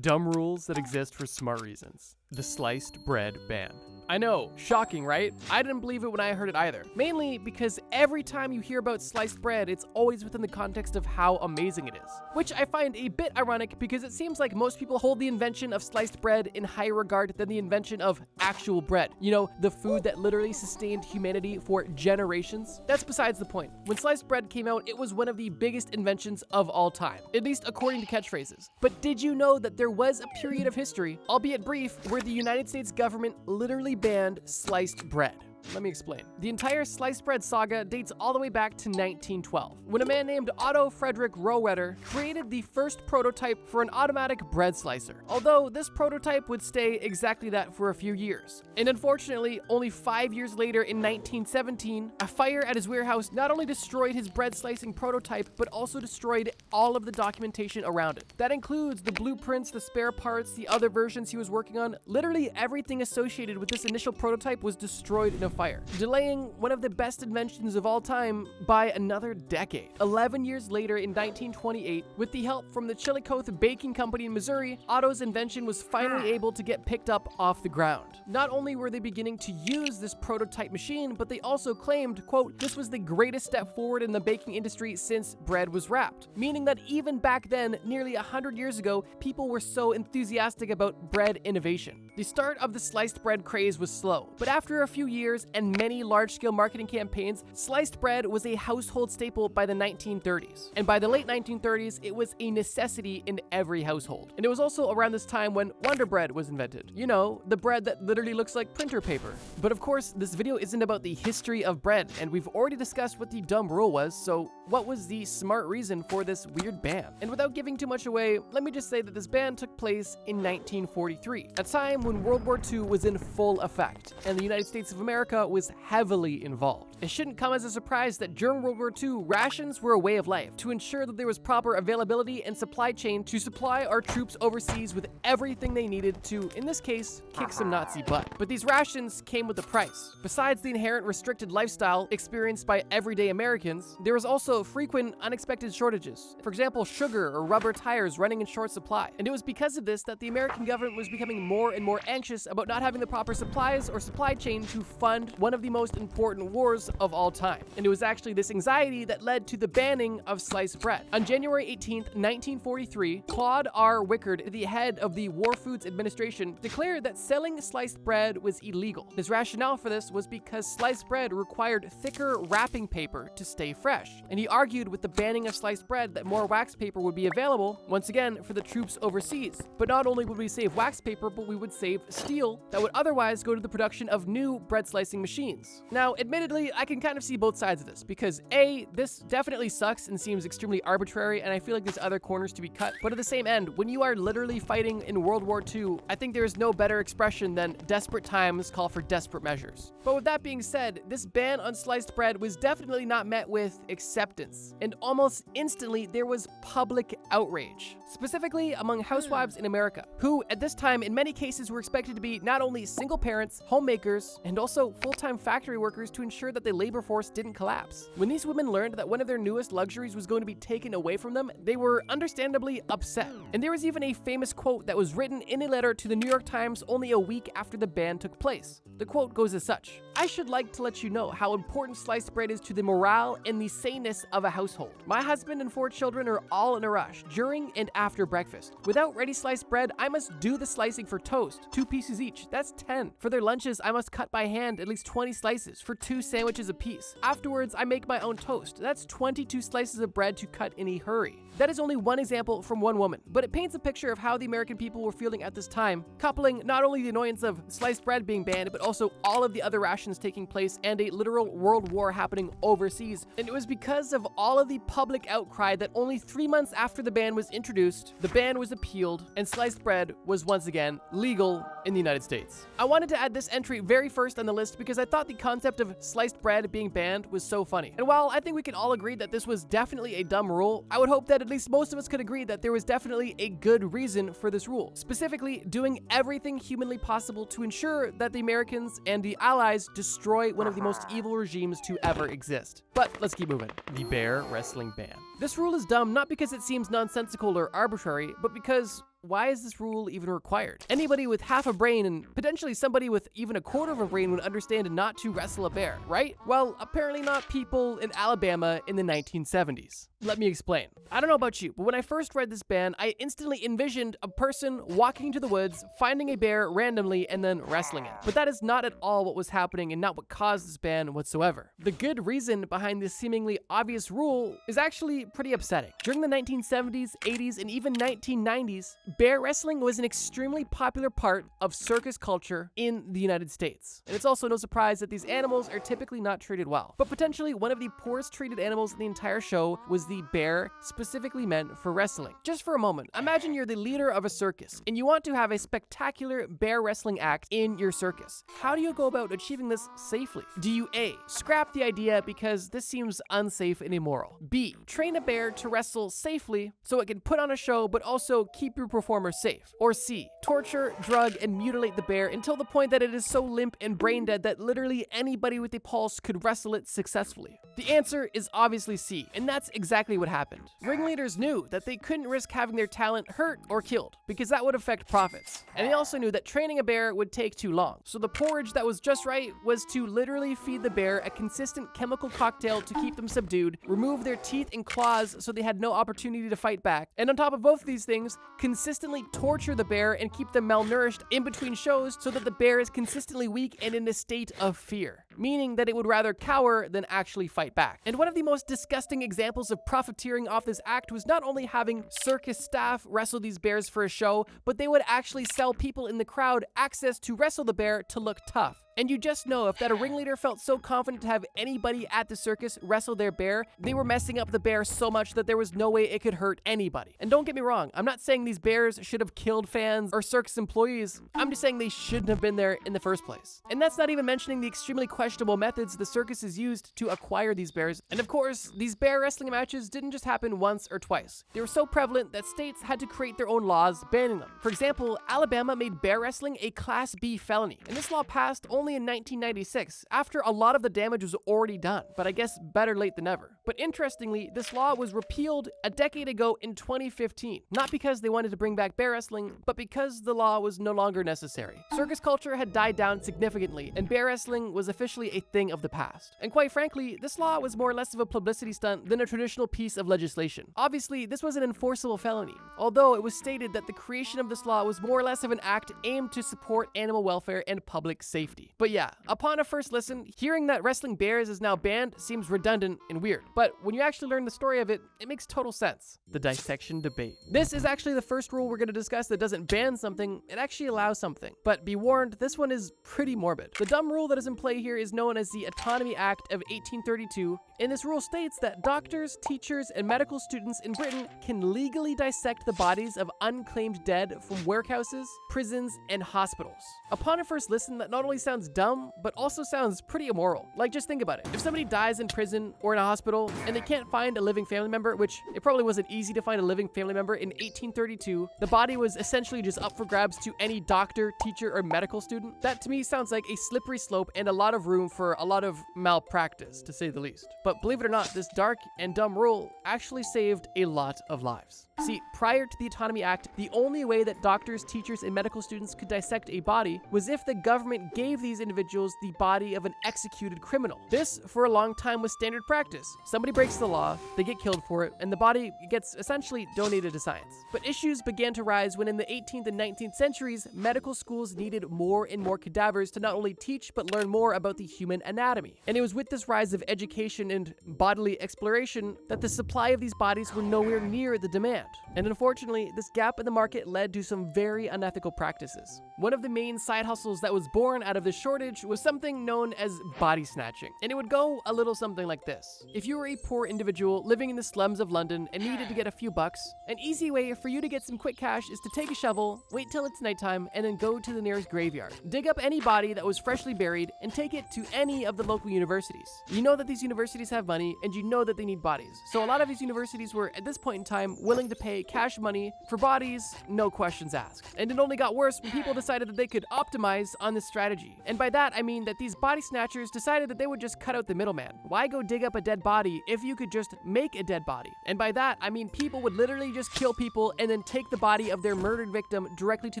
Dumb rules that exist for smart reasons. The sliced bread ban. I know, shocking, right? I didn't believe it when I heard it either. Mainly because every time you hear about sliced bread, it's always within the context of how amazing it is. Which I find a bit ironic because it seems like most people hold the invention of sliced bread in higher regard than the invention of actual bread. You know, the food that literally sustained humanity for generations. That's besides the point. When sliced bread came out, it was one of the biggest inventions of all time, at least according to catchphrases. But did you know that there was a period of history, albeit brief, where the United States government literally banned sliced bread? Let me explain. The entire sliced bread saga dates all the way back to 1912, when a man named Otto Frederick Rohwedder created the first prototype for an automatic bread slicer. Although this prototype would stay exactly that for a few years. And unfortunately, only 5 years later in 1917, a fire at his warehouse not only destroyed his bread slicing prototype, but also destroyed all of the documentation around it. That includes the blueprints, the spare parts, the other versions he was working on. Literally everything associated with this initial prototype was destroyed in a fire, delaying one of the best inventions of all time by another decade. 11 years later in 1928, with the help from the Chillicothe Baking Company in Missouri, Otto's invention was finally able to get picked up off the ground. Not only were they beginning to use this prototype machine, but they also claimed, quote, this was the greatest step forward in the baking industry since bread was wrapped. Meaning that even back then, nearly 100 years ago, people were so enthusiastic about bread innovation. The start of the sliced bread craze was slow, but after a few years and many large-scale marketing campaigns, sliced bread was a household staple by the 1930s. And by the late 1930s, it was a necessity in every household. And it was also around this time when Wonder Bread was invented. You know, the bread that literally looks like printer paper. But of course, this video isn't about the history of bread, and we've already discussed what the dumb rule was, so what was the smart reason for this weird ban? And without giving too much away, let me just say that this ban took place in 1943, a time when World War II was in full effect, and the United States of America was heavily involved. It shouldn't come as a surprise that during World War II, rations were a way of life to ensure that there was proper availability and supply chain to supply our troops overseas with everything they needed to, in this case, kick some Nazi butt. But these rations came with a price. Besides the inherent restricted lifestyle experienced by everyday Americans, there was also frequent unexpected shortages. For example, sugar or rubber tires running in short supply. And it was because of this that the American government was becoming more and more anxious about not having the proper supplies or supply chain to fund one of the most important wars of all time. And it was actually this anxiety that led to the banning of sliced bread. On January 18th, 1943, Claude R. Wickard, the head of the War Foods Administration, declared that selling sliced bread was illegal. His rationale for this was because sliced bread required thicker wrapping paper to stay fresh. And he argued with the banning of sliced bread that more wax paper would be available, once again, for the troops overseas. But not only would we save wax paper, but we would save steel that would otherwise go to the production of new bread slicing machines. Now, admittedly, I can kind of see both sides of this because A, this definitely sucks and seems extremely arbitrary, and I feel like there's other corners to be cut. But at the same end, when you are literally fighting in World War II, I think there is no better expression than desperate times call for desperate measures. But with that being said, this ban on sliced bread was definitely not met with acceptance, and almost instantly there was public outrage, specifically among housewives in America, who at this time in many cases were expected to be not only single parents, homemakers, and also full-time factory workers to ensure that the labor force didn't collapse. When these women learned that one of their newest luxuries was going to be taken away from them, they were understandably upset. And there was even a famous quote that was written in a letter to the New York Times only a week after the ban took place. The quote goes as such: "I should like to let you know how important sliced bread is to the morale and the saneness of a household. My husband and 4 children are all in a rush during and after breakfast. Without ready sliced bread, I must do the slicing for toast, 2 pieces each. That's 10. For their lunches, I must cut by hand at least 20 slices for 2 sandwiches apiece. Afterwards, I make my own toast. That's 22 slices of bread to cut in a hurry." That is only one example from one woman, but it paints a picture of how the American people were feeling at this time, coupling not only the annoyance of sliced bread being banned, but also all of the other rations taking place and a literal world war happening overseas. And it was because of all of the public outcry that only 3 months after the ban was introduced, the ban was appealed and sliced bread was once again legal in the United States. I wanted to add this entry very first on the list because I thought the concept of sliced bread being banned was so funny. And while I think we can all agree that this was definitely a dumb rule, I would hope that at least most of us could agree that there was definitely a good reason for this rule. Specifically, doing everything humanly possible to ensure that the Americans and the Allies destroy one of the most evil regimes to ever exist. But let's keep moving. The bear wrestling ban. This rule is dumb not because it seems nonsensical or arbitrary, but because why is this rule even required? Anybody with half a brain and potentially somebody with even a quarter of a brain would understand not to wrestle a bear, right? Well, apparently not people in Alabama in the 1970s. Let me explain. I don't know about you, but when I first read this ban, I instantly envisioned a person walking into the woods, finding a bear randomly, and then wrestling it. But that is not at all what was happening and not what caused this ban whatsoever. The good reason behind this seemingly obvious rule is actually pretty upsetting. During the 1970s, 80s, and even 1990s, bear wrestling was an extremely popular part of circus culture in the United States. And it's also no surprise that these animals are typically not treated well. But potentially one of the poorest treated animals in the entire show was the bear, specifically meant for wrestling. Just for a moment, imagine you're the leader of a circus and you want to have a spectacular bear wrestling act in your circus. How do you go about achieving this safely? Do you A, scrap the idea because this seems unsafe and immoral? B, train a bear to wrestle safely so it can put on a show but also keep your performer safe? Or C, torture, drug, and mutilate the bear until the point that it is so limp and brain dead that literally anybody with a pulse could wrestle it successfully? The answer is obviously C, and that's exactly what happened. Ringleaders knew that they couldn't risk having their talent hurt or killed because that would affect profits. And they also knew that training a bear would take too long. So the porridge that was just right was to literally feed the bear a consistent chemical cocktail to keep them subdued, remove their teeth and claws so they had no opportunity to fight back, and on top of both of these things, consistently torture the bear and keep them malnourished in between shows so that the bear is consistently weak and in a state of fear, meaning that it would rather cower than actually fight back. And one of the most disgusting examples of profiteering off this act was not only having circus staff wrestle these bears for a show, but they would actually sell people in the crowd access to wrestle the bear to look tough. And you just know if that a ringleader felt so confident to have anybody at the circus wrestle their bear, they were messing up the bear so much that there was no way it could hurt anybody. And don't get me wrong, I'm not saying these bears should have killed fans or circus employees. I'm just saying they shouldn't have been there in the first place. And that's not even mentioning the extremely questionable methods the circuses used to acquire these bears. And of course, these bear wrestling matches didn't just happen once or twice. They were so prevalent that states had to create their own laws banning them. For example, Alabama made bear wrestling a Class B felony, and this law passed only in 1996, after a lot of the damage was already done, but I guess better late than never. But interestingly, this law was repealed a decade ago in 2015, not because they wanted to bring back bear wrestling, but because the law was no longer necessary. Circus culture had died down significantly, and bear wrestling was officially a thing of the past. And quite frankly, this law was more or less of a publicity stunt than a traditional piece of legislation. Obviously, this was an enforceable felony, although it was stated that the creation of this law was more or less of an act aimed to support animal welfare and public safety. But yeah, upon a first listen, hearing that wrestling bears is now banned seems redundant and weird. But when you actually learn the story of it, it makes total sense. The dissection debate. This is actually the first rule we're going to discuss that doesn't ban something, it actually allows something. But be warned, this one is pretty morbid. The dumb rule that is in play here is known as the Autonomy Act of 1832, and this rule states that doctors, teachers, and medical students in Britain can legally dissect the bodies of unclaimed dead from warehouses, prisons, and hospitals. Upon a first listen, that not only sounds dumb, but also sounds pretty immoral. Like, just think about it. If somebody dies in prison or in a hospital and they can't find a living family member, which it probably wasn't easy to find a living family member in 1832, the body was essentially just up for grabs to any doctor, teacher, or medical student. That to me sounds like a slippery slope and a lot of room for a lot of malpractice, to say the least. But believe it or not, this dark and dumb rule actually saved a lot of lives. See, prior to the Autonomy Act, the only way that doctors, teachers, and medical students could dissect a body was if the government gave these individuals the body of an executed criminal. This, for a long time, was standard practice. Somebody breaks the law, they get killed for it, and the body gets essentially donated to science. But issues began to rise when in the 18th and 19th centuries, medical schools needed more and more cadavers to not only teach, but learn more about the human anatomy. And it was with this rise of education and bodily exploration that the supply of these bodies were nowhere near the demand. And unfortunately, this gap in the market led to some very unethical practices. One of the main side hustles that was born out of this shortage was something known as body snatching. And it would go a little something like this. If you were a poor individual living in the slums of London and needed to get a few bucks, an easy way for you to get some quick cash is to take a shovel, wait till it's nighttime, and then go to the nearest graveyard. Dig up any body that was freshly buried and take it to any of the local universities. You know that these universities have money, and you know that they need bodies. So a lot of these universities were, at this point in time, willing to pay cash money for bodies, no questions asked. And it only got worse when people decided that they could optimize on this strategy. And by that, I mean that these body snatchers decided that they would just cut out the middleman. Why go dig up a dead body if you could just make a dead body? And by that, I mean people would literally just kill people and then take the body of their murdered victim directly to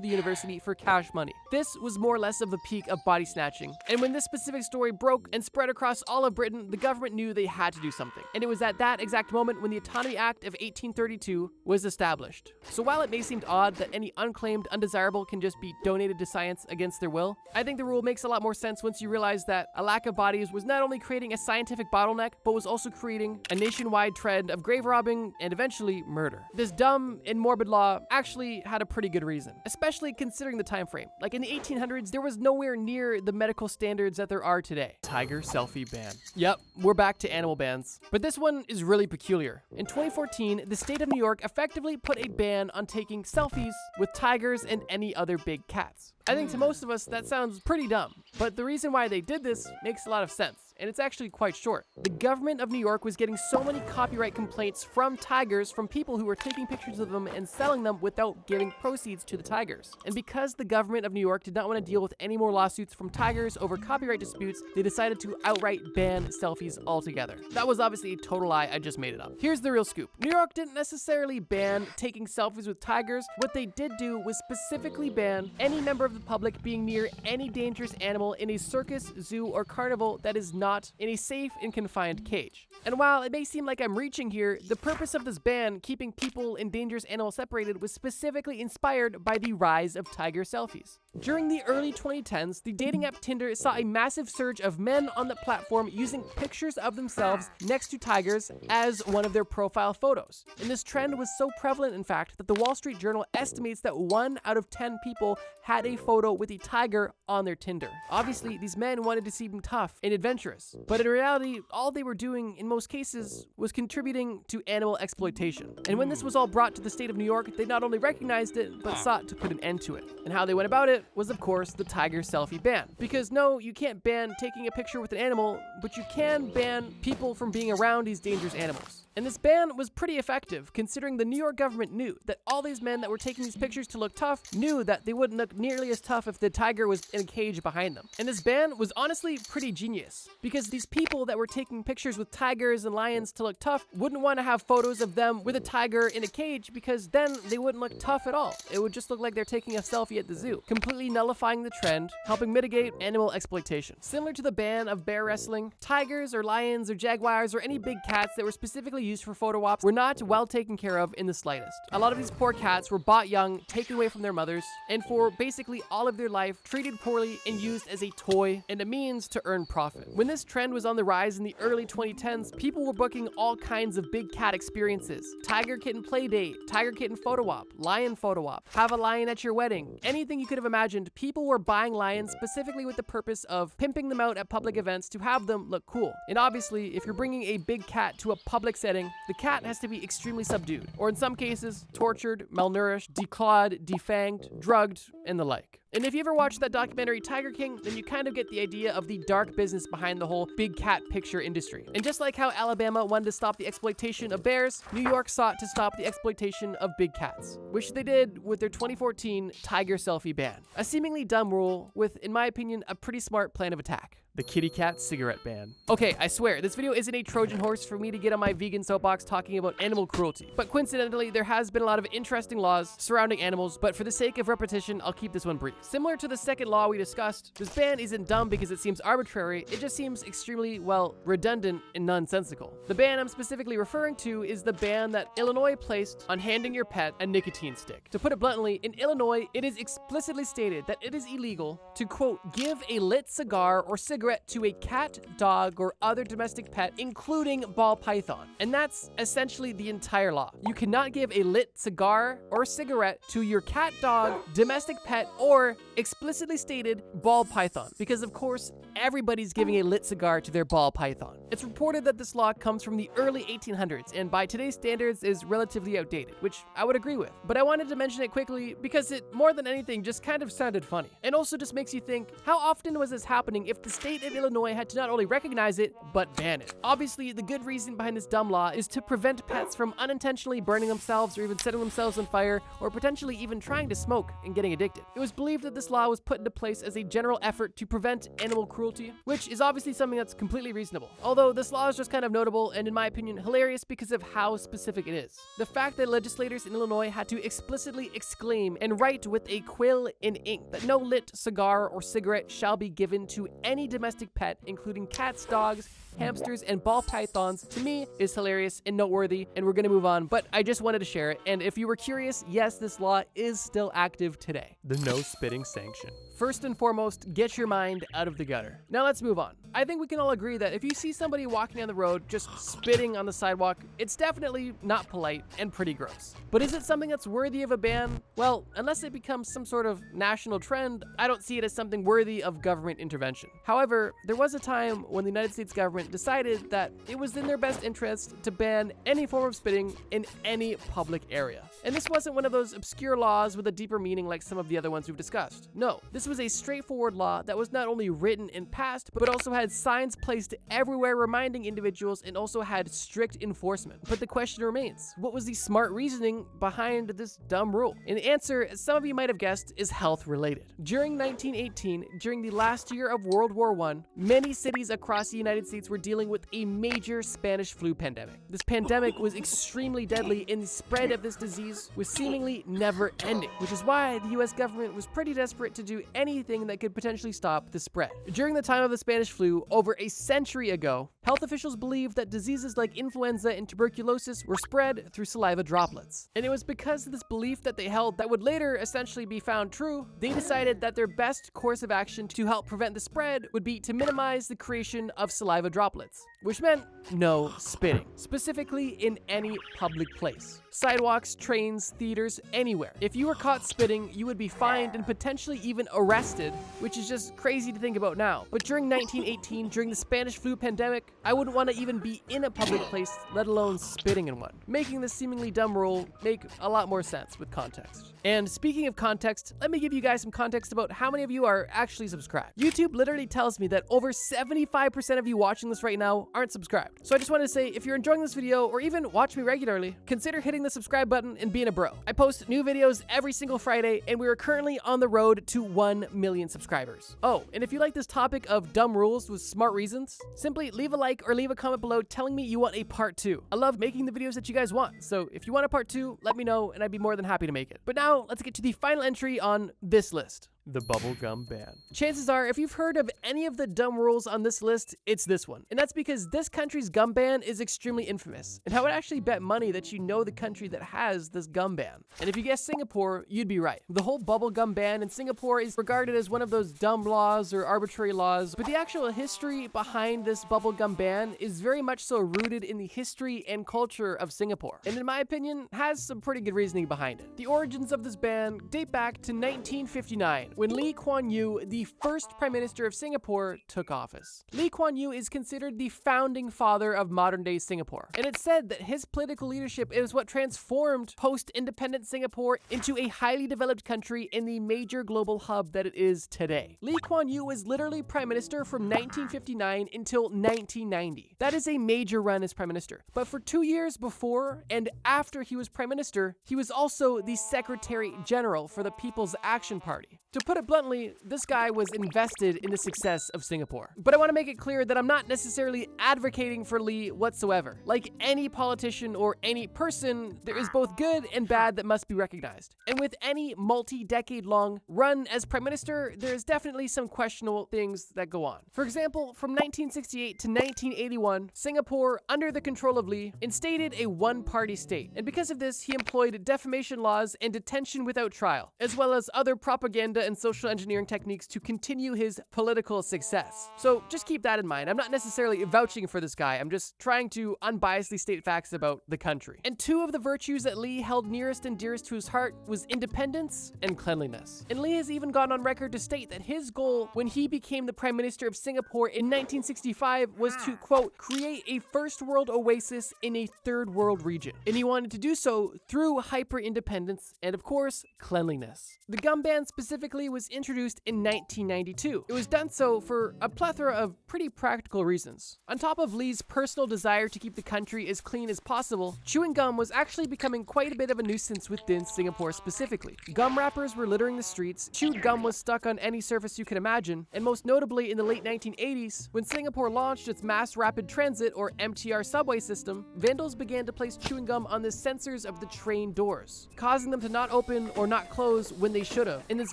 the university for cash money. This was more or less of the peak of body snatching. And when this specific story broke and spread across all of Britain, the government knew they had to do something. And it was at that exact moment when the Autonomy Act of 1832 was established. So while it may seem odd that any unclaimed undesirable can just be donated to science against their will, I think the rule makes a lot more sense once you realize that a lack of bodies was not only creating a scientific bottleneck, but was also creating a nationwide trend of grave robbing and eventually murder. This dumb and morbid law actually had a pretty good reason, especially considering the time frame. Like in the 1800s, there was nowhere near the medical standards that there are today. Tiger selfie ban. Yep, we're back to animal bans. But this one is really peculiar. In 2014, the state of New York effectively put a ban on taking selfies with tigers and any other big cats. I think to most of us that sounds pretty dumb, but the reason why they did this makes a lot of sense, and it's actually quite short. The government of New York was getting so many copyright complaints from tigers from people who were taking pictures of them and selling them without giving proceeds to the tigers. And because the government of New York did not want to deal with any more lawsuits from tigers over copyright disputes, they decided to outright ban selfies altogether. That was obviously a total lie, I just made it up. Here's the real scoop. New York didn't necessarily ban taking selfies with tigers. What they did do was specifically ban any member of the public being near any dangerous animal in a circus, zoo, or carnival that is not in a safe and confined cage. And while it may seem like I'm reaching here, the purpose of this ban, keeping people and dangerous animals separated, was specifically inspired by the rise of tiger selfies. During the early 2010s, the dating app Tinder saw a massive surge of men on the platform using pictures of themselves next to tigers as one of their profile photos. And this trend was so prevalent, in fact, that the Wall Street Journal estimates that 1 out of 10 people had a photo with a tiger on their Tinder. Obviously, these men wanted to seem tough and adventurous, but in reality, all they were doing in most cases was contributing to animal exploitation. And when this was all brought to the state of New York, they not only recognized it, but sought to put an end to it. And how they went about it was, of course, the tiger selfie ban. Because no, you can't ban taking a picture with an animal, but you can ban people from being around these dangerous animals. And this ban was pretty effective, considering the New York government knew that all these men that were taking these pictures to look tough knew that they wouldn't look nearly as tough if the tiger was in a cage behind them. And this ban was honestly pretty genius, because these people that were taking pictures with tigers and lions to look tough wouldn't want to have photos of them with a tiger in a cage, because then they wouldn't look tough at all. It would just look like they're taking a selfie at the zoo, completely nullifying the trend, helping mitigate animal exploitation. Similar to the ban of bear wrestling, tigers or lions or jaguars or any big cats that were specifically used for photo ops were not well taken care of in the slightest. A lot of these poor cats were bought young, taken away from their mothers, and for basically all of their life treated poorly and used as a toy and a means to earn profit. When this trend was on the rise in the early 2010s, people were booking all kinds of big cat experiences. Tiger kitten play date, tiger kitten photo op, lion photo op, have a lion at your wedding. Anything you could have imagined, people were buying lions specifically with the purpose of pimping them out at public events to have them look cool. And obviously, if you're bringing a big cat to a public setting, the cat has to be extremely subdued, or in some cases, tortured, malnourished, declawed, defanged, drugged, and the like. And if you ever watched that documentary Tiger King, then you kind of get the idea of the dark business behind the whole big cat picture industry. And just like how Alabama wanted to stop the exploitation of bears, New York sought to stop the exploitation of big cats, which they did with their 2014 tiger selfie ban. A seemingly dumb rule with, in my opinion, a pretty smart plan of attack. The kitty cat cigarette ban. Okay, I swear, this video isn't a Trojan horse for me to get on my vegan soapbox talking about animal cruelty. But coincidentally, there has been a lot of interesting laws surrounding animals, but for the sake of repetition, I'll keep this one brief. Similar to the second law we discussed, this ban isn't dumb because it seems arbitrary, it just seems extremely, well, redundant and nonsensical. The ban I'm specifically referring to is the ban that Illinois placed on handing your pet a nicotine stick. To put it bluntly, in Illinois, it is explicitly stated that it is illegal to, quote, give a lit cigar or cigarette to a cat, dog, or other domestic pet, including ball python. And that's essentially the entire law. You cannot give a lit cigar or cigarette to your cat, dog, domestic pet, or there explicitly stated ball python, because of course everybody's giving a lit cigar to their ball python. It's reported that this law comes from the early 1800s and by today's standards is relatively outdated, which I would agree with. But I wanted to mention it quickly because it, more than anything, just kind of sounded funny. And also just makes you think, how often was this happening if the state of Illinois had to not only recognize it, but ban it? Obviously, the good reason behind this dumb law is to prevent pets from unintentionally burning themselves or even setting themselves on fire or potentially even trying to smoke and getting addicted. It was believed that this law was put into place as a general effort to prevent animal cruelty, which is obviously something that's completely reasonable. Although this law is just kind of notable and, in my opinion, hilarious because of how specific it is. The fact that legislators in Illinois had to explicitly exclaim and write with a quill in ink that no lit cigar or cigarette shall be given to any domestic pet, including cats, dogs, hamsters, and ball pythons, to me is hilarious and noteworthy, and we're gonna move on, but I just wanted to share it. And if you were curious, yes, this law is still active today. The no spitting sanction. First and foremost, get your mind out of the gutter. Now let's move on. I think we can all agree that if you see somebody walking down the road just spitting on the sidewalk, it's definitely not polite and pretty gross. But is it something that's worthy of a ban? Well, unless it becomes some sort of national trend, I don't see it as something worthy of government intervention. However, there was a time when the United States government decided that it was in their best interest to ban any form of spitting in any public area. And this wasn't one of those obscure laws with a deeper meaning like some of the other ones we've discussed. No, this was a straightforward law that was not only written and passed, but also had signs placed everywhere reminding individuals and also had strict enforcement. But the question remains, what was the smart reasoning behind this dumb rule? And the answer, as some of you might have guessed, is health related. During 1918, during the last year of World War I, many cities across the United States were dealing with a major Spanish flu pandemic. This pandemic was extremely deadly and the spread of this disease was seemingly never ending, which is why the US government was pretty desperate to do anything that could potentially stop the spread. During the time of the Spanish flu, over a century ago, health officials believed that diseases like influenza and tuberculosis were spread through saliva droplets. And it was because of this belief that they held that would later essentially be found true, they decided that their best course of action to help prevent the spread would be to minimize the creation of saliva droplets, which meant no spitting, specifically in any public place. Sidewalks, trains, theaters, anywhere. If you were caught spitting, you would be fined and potentially even arrested, which is just crazy to think about now. But during 1918, during the Spanish flu pandemic, I wouldn't want to even be in a public place, let alone spitting in one, making this seemingly dumb rule make a lot more sense with context. And speaking of context, let me give you guys some context about how many of you are actually subscribed. YouTube literally tells me that over 75% of you watching this right now aren't subscribed. So I just wanted to say, if you're enjoying this video or even watch me regularly, consider hitting the subscribe button and being a bro. I post new videos every single Friday, and we are currently on the road to 1 million subscribers. Oh, and if you like this topic of dumb rules with smart reasons, simply leave a like or leave a comment below telling me you want a part 2. I love making the videos that you guys want, so if you want a part 2, let me know and I'd be more than happy to make it. But now, let's get to the final entry on this list. The bubblegum ban. Chances are, if you've heard of any of the dumb rules on this list, it's this one. And that's because this country's gum ban is extremely infamous. And I would actually bet money that you know the country that has this gum ban. And if you guess Singapore, you'd be right. The whole bubblegum ban in Singapore is regarded as one of those dumb laws or arbitrary laws, but the actual history behind this bubblegum ban is very much so rooted in the history and culture of Singapore. And in my opinion, has some pretty good reasoning behind it. The origins of this ban date back to 1959. When Lee Kuan Yew, the first Prime Minister of Singapore, took office. Lee Kuan Yew is considered the founding father of modern-day Singapore, and it's said that his political leadership is what transformed post-independent Singapore into a highly developed country in the major global hub that it is today. Lee Kuan Yew was literally Prime Minister from 1959 until 1990. That is a major run as Prime Minister. But for 2 years before and after he was Prime Minister, he was also the Secretary General for the People's Action Party. To put it bluntly, this guy was invested in the success of Singapore. But I want to make it clear that I'm not necessarily advocating for Lee whatsoever. Like any politician or any person, there is both good and bad that must be recognized. And with any multi-decade-long run as Prime Minister, there is definitely some questionable things that go on. For example, from 1968 to 1981, Singapore, under the control of Lee, instated a one-party state. And because of this, he employed defamation laws and detention without trial, as well as other propaganda and and social engineering techniques to continue his political success. So just keep that in mind. I'm not necessarily vouching for this guy. I'm just trying to unbiasedly state facts about the country. And two of the virtues that Lee held nearest and dearest to his heart was independence and cleanliness. And Lee has even gone on record to state that his goal when he became the Prime Minister of Singapore in 1965 was to, quote, create a first world oasis in a third world region. And he wanted to do so through hyper-independence and, of course, cleanliness. The gum ban specifically was introduced in 1992. It was done so for a plethora of pretty practical reasons. On top of Lee's personal desire to keep the country as clean as possible, chewing gum was actually becoming quite a bit of a nuisance within Singapore specifically. Gum wrappers were littering the streets, chewed gum was stuck on any surface you could imagine, and most notably in the late 1980s, when Singapore launched its Mass Rapid Transit or MTR subway system, vandals began to place chewing gum on the sensors of the train doors, causing them to not open or not close when they should have. And this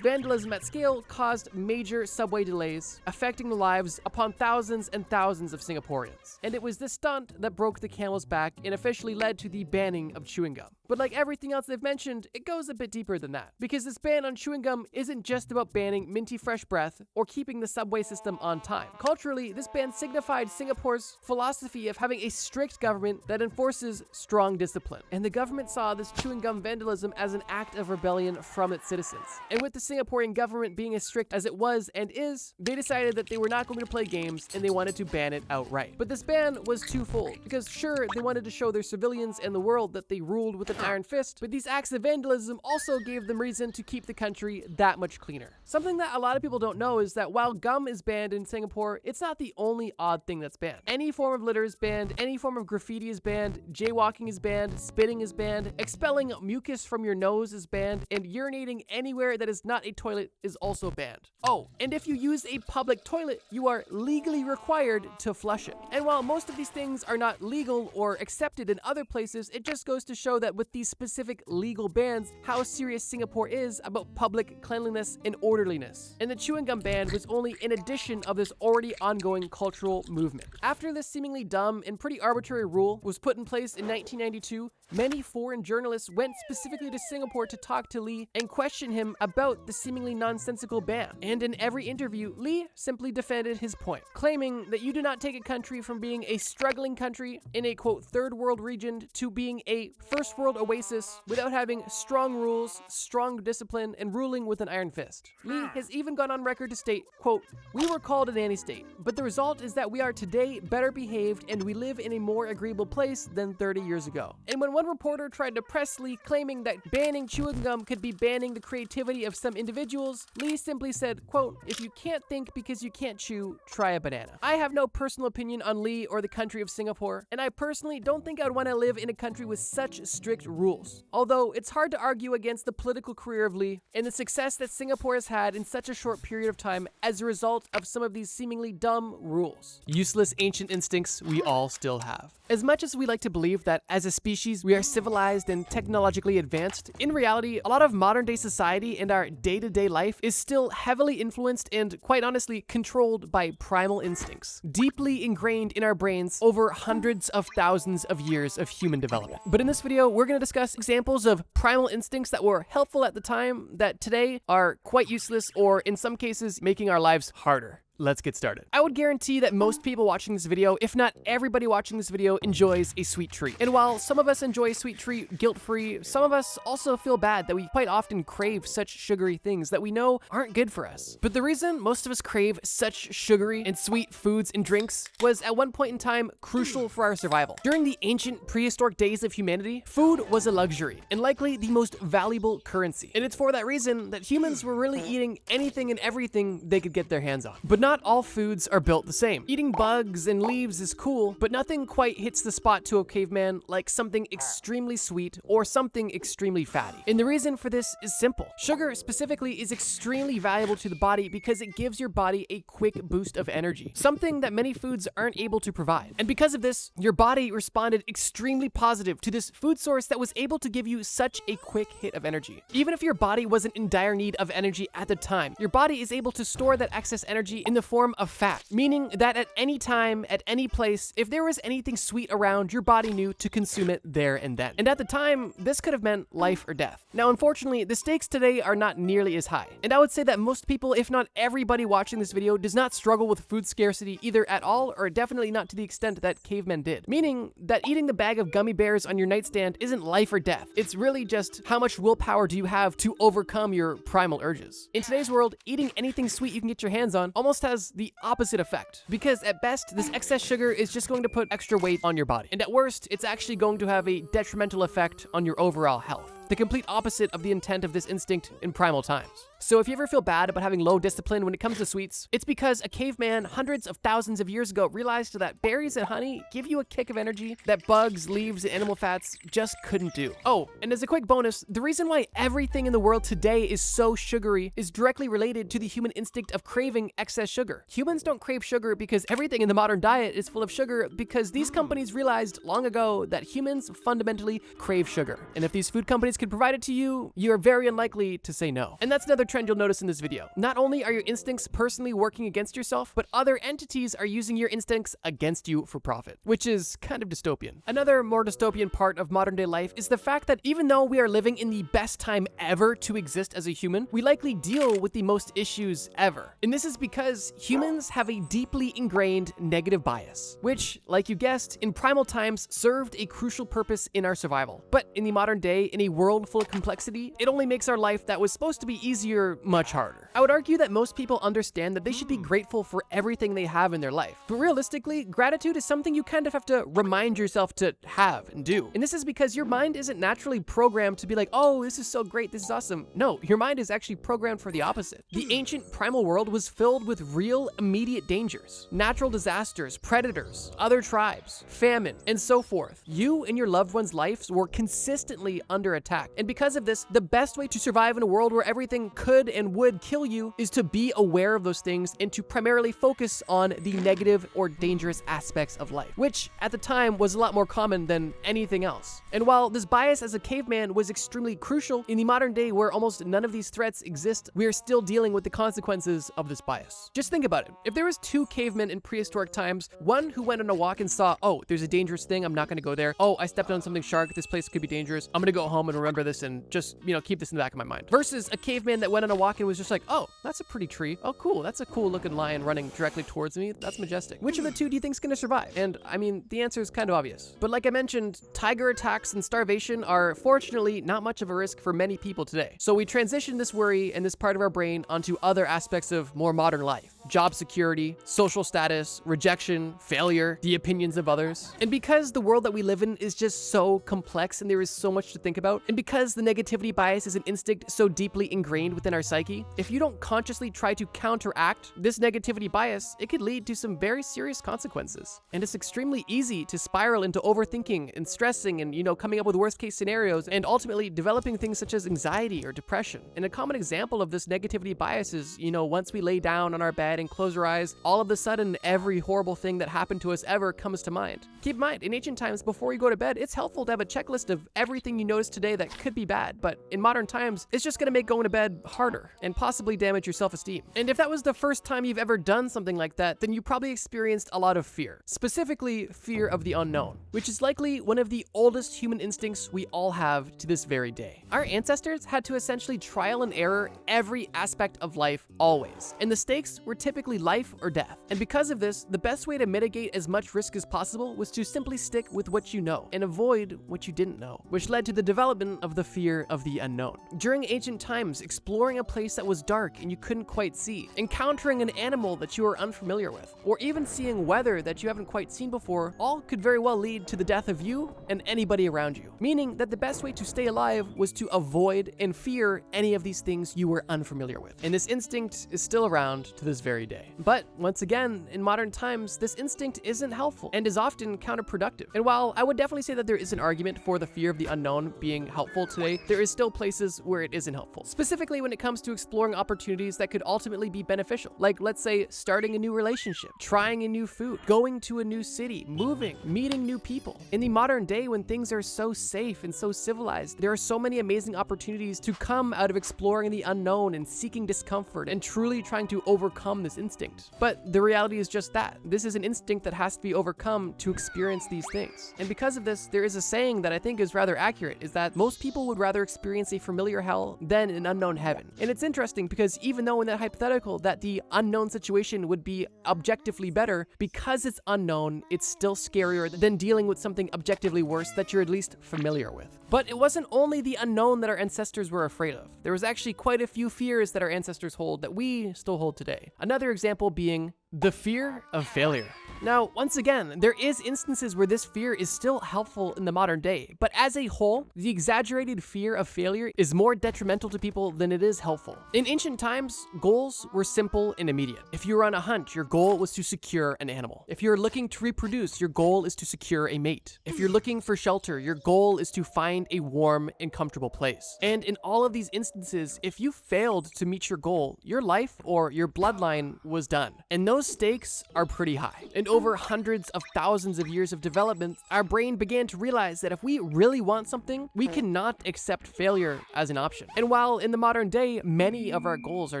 vandalism at scale caused major subway delays, affecting the lives upon thousands and thousands of Singaporeans. And it was this stunt that broke the camel's back and officially led to the banning of chewing gum. But like everything else they've mentioned, it goes a bit deeper than that. Because this ban on chewing gum isn't just about banning minty fresh breath or keeping the subway system on time. Culturally, this ban signified Singapore's philosophy of having a strict government that enforces strong discipline. And the government saw this chewing gum vandalism as an act of rebellion from its citizens. And with the Singaporean government being as strict as it was and is, they decided that they were not going to play games and they wanted to ban it outright. But this ban was twofold, because sure, they wanted to show their civilians and the world that they ruled with an iron fist, but these acts of vandalism also gave them reason to keep the country that much cleaner. Something that a lot of people don't know is that while gum is banned in Singapore, it's not the only odd thing that's banned. Any form of litter is banned, any form of graffiti is banned, jaywalking is banned, spitting is banned, expelling mucus from your nose is banned, and urinating anywhere that is not a toilet is also banned. Oh, and if you use a public toilet, you are legally required to flush it. And while most of these things are not legal or accepted in other places, it just goes to show that with these specific legal bans, how serious Singapore is about public cleanliness and orderliness. And the chewing gum ban was only an addition of this already ongoing cultural movement. After this seemingly dumb and pretty arbitrary rule was put in place in 1992, many foreign journalists went specifically to Singapore to talk to Lee and question him about the seemingly nonsensical ban. And in every interview, Lee simply defended his point, claiming that you do not take a country from being a struggling country in a, quote, third world region to being a first world oasis without having strong rules, strong discipline, and ruling with an iron fist. Lee has even gone on record to state, quote, "We were called a nanny state, but the result is that we are today better behaved and we live in a more agreeable place than 30 years ago." And when one reporter tried to press Lee claiming that banning chewing gum could be banning the creativity of some individuals, Lee simply said, quote, "If you can't think because you can't chew, try a banana." I have no personal opinion on Lee or the country of Singapore, and I personally don't think I'd want to live in a country with such strict rules. Although it's hard to argue against the political career of Lee and the success that Singapore has had in such a short period of time as a result of some of these seemingly dumb rules. Useless ancient instincts we all still have. As much as we like to believe that as a species we are civilized and technologically advanced, in reality, a lot of modern day society and our day-to-day life is still heavily influenced and, quite honestly, controlled by primal instincts, deeply ingrained in our brains over hundreds of thousands of years of human development. But in this video, we're going to discuss examples of primal instincts that were helpful at the time that today are quite useless or, in some cases, making our lives harder. Let's get started. I would guarantee that most people watching this video, if not everybody watching this video, enjoys a sweet treat. And while some of us enjoy a sweet treat guilt-free, some of us also feel bad that we quite often crave such sugary things that we know aren't good for us. But the reason most of us crave such sugary and sweet foods and drinks was at one point in time crucial for our survival. During the ancient prehistoric days of humanity, food was a luxury and likely the most valuable currency. And it's for that reason that humans were really eating anything and everything they could get their hands on. But not all foods are built the same. Eating bugs and leaves is cool, but nothing quite hits the spot to a caveman like something extremely sweet or something extremely fatty. And the reason for this is simple. Sugar specifically is extremely valuable to the body because it gives your body a quick boost of energy, something that many foods aren't able to provide. And because of this, your body responded extremely positive to this food source that was able to give you such a quick hit of energy. Even if your body wasn't in dire need of energy at the time, your body is able to store that excess energy in the form of fat, meaning that at any time, at any place, if there was anything sweet around, your body knew to consume it there and then. And at the time, this could have meant life or death. Now, unfortunately, the stakes today are not nearly as high. And I would say that most people, if not everybody watching this video, does not struggle with food scarcity either at all, or definitely not to the extent that cavemen did. Meaning that eating the bag of gummy bears on your nightstand isn't life or death. It's really just how much willpower do you have to overcome your primal urges. In today's world, eating anything sweet you can get your hands on almost has the opposite effect, because at best, this excess sugar is just going to put extra weight on your body. And at worst, it's actually going to have a detrimental effect on your overall health. The complete opposite of the intent of this instinct in primal times. So if you ever feel bad about having low discipline when it comes to sweets, it's because a caveman hundreds of thousands of years ago realized that berries and honey give you a kick of energy that bugs, leaves, and animal fats just couldn't do. Oh, and as a quick bonus, the reason why everything in the world today is so sugary is directly related to the human instinct of craving excess sugar. Humans don't crave sugar because everything in the modern diet is full of sugar, because these companies realized long ago that humans fundamentally crave sugar. And if these food companies could provide it to you, you are very unlikely to say no. And that's another trend you'll notice in this video. Not only are your instincts personally working against yourself, but other entities are using your instincts against you for profit, which is kind of dystopian. Another more dystopian part of modern day life is the fact that even though we are living in the best time ever to exist as a human, we likely deal with the most issues ever. And this is because humans have a deeply ingrained negative bias, which, like you guessed, in primal times served a crucial purpose in our survival. But in the modern day, in a world full of complexity, it only makes our life that was supposed to be easier much harder. I would argue that most people understand that they should be grateful for everything they have in their life. But realistically, gratitude is something you kind of have to remind yourself to have and do. And this is because your mind isn't naturally programmed to be like, oh, this is so great, this is awesome. No, your mind is actually programmed for the opposite. The ancient primal world was filled with real immediate dangers, natural disasters, predators, other tribes, famine, and so forth. You and your loved ones' lives were consistently under attack. And because of this, the best way to survive in a world where everything could and would kill you is to be aware of those things and to primarily focus on the negative or dangerous aspects of life, which at the time was a lot more common than anything else. And while this bias as a caveman was extremely crucial, in the modern day where almost none of these threats exist, we are still dealing with the consequences of this bias. Just think about it. If there was two cavemen in prehistoric times, one who went on a walk and saw, oh, there's a dangerous thing, I'm not gonna go there. Oh, I stepped on something sharp, this place could be dangerous. I'm gonna go home and remember this and just, keep this in the back of my mind. Versus a caveman that went on a walk and was just like, oh, that's a pretty tree. Oh, cool. That's a cool looking lion running directly towards me. That's majestic. Which of the two do you think is going to survive? And I mean, the answer is kind of obvious. But like I mentioned, tiger attacks and starvation are fortunately not much of a risk for many people today. So we transition this worry and this part of our brain onto other aspects of more modern life. Job security, social status, rejection, failure, the opinions of others. And because the world that we live in is just so complex and there is so much to think about, and because the negativity bias is an instinct so deeply ingrained within our psyche, if you don't consciously try to counteract this negativity bias, it could lead to some very serious consequences. And it's extremely easy to spiral into overthinking and stressing and, coming up with worst case scenarios and ultimately developing things such as anxiety or depression. And a common example of this negativity bias is, once we lay down on our bed and close our eyes, all of a sudden every horrible thing that happened to us ever comes to mind. Keep in mind, in ancient times, before you go to bed, it's helpful to have a checklist of everything you notice today that could be bad, but in modern times, it's just gonna make going to bed harder and possibly damage your self-esteem. And if that was the first time you've ever done something like that, then you probably experienced a lot of fear, specifically fear of the unknown, which is likely one of the oldest human instincts we all have to this very day. Our ancestors had to essentially trial and error every aspect of life always, and the stakes were typically life or death. And because of this, the best way to mitigate as much risk as possible was to simply stick with what you know and avoid what you didn't know, which led to the development of the fear of the unknown. During ancient times, exploring a place that was dark and you couldn't quite see, encountering an animal that you are unfamiliar with, or even seeing weather that you haven't quite seen before, all could very well lead to the death of you and anybody around you. Meaning that the best way to stay alive was to avoid and fear any of these things you were unfamiliar with. And this instinct is still around to this very day. But once again, in modern times, this instinct isn't helpful and is often counterproductive. And while I would definitely say that there is an argument for the fear of the unknown being helpful today, there is still places where it isn't helpful. Specifically when when it comes to exploring opportunities that could ultimately be beneficial. Like, let's say, starting a new relationship, trying a new food, going to a new city, moving, meeting new people. In the modern day, when things are so safe and so civilized, there are so many amazing opportunities to come out of exploring the unknown and seeking discomfort and truly trying to overcome this instinct. But the reality is just that. This is an instinct that has to be overcome to experience these things. And because of this, there is a saying that I think is rather accurate, is that most people would rather experience a familiar hell than an unknown heaven. And it's interesting because even though in that hypothetical that the unknown situation would be objectively better, because it's unknown, it's still scarier than dealing with something objectively worse that you're at least familiar with. But it wasn't only the unknown that our ancestors were afraid of. There was actually quite a few fears that our ancestors hold that we still hold today. Another example being the fear of failure. Now, once again, there is instances where this fear is still helpful in the modern day, but as a whole, the exaggerated fear of failure is more detrimental to people than it is helpful. In ancient times, goals were simple and immediate. If you were on a hunt, your goal was to secure an animal. If you're looking to reproduce, your goal is to secure a mate. If you're looking for shelter, your goal is to find a warm and comfortable place. And in all of these instances, if you failed to meet your goal, your life or your bloodline was done. And those stakes are pretty high. And over hundreds of thousands of years of development, our brain began to realize that if we really want something, we cannot accept failure as an option. And while in the modern day, many of our goals are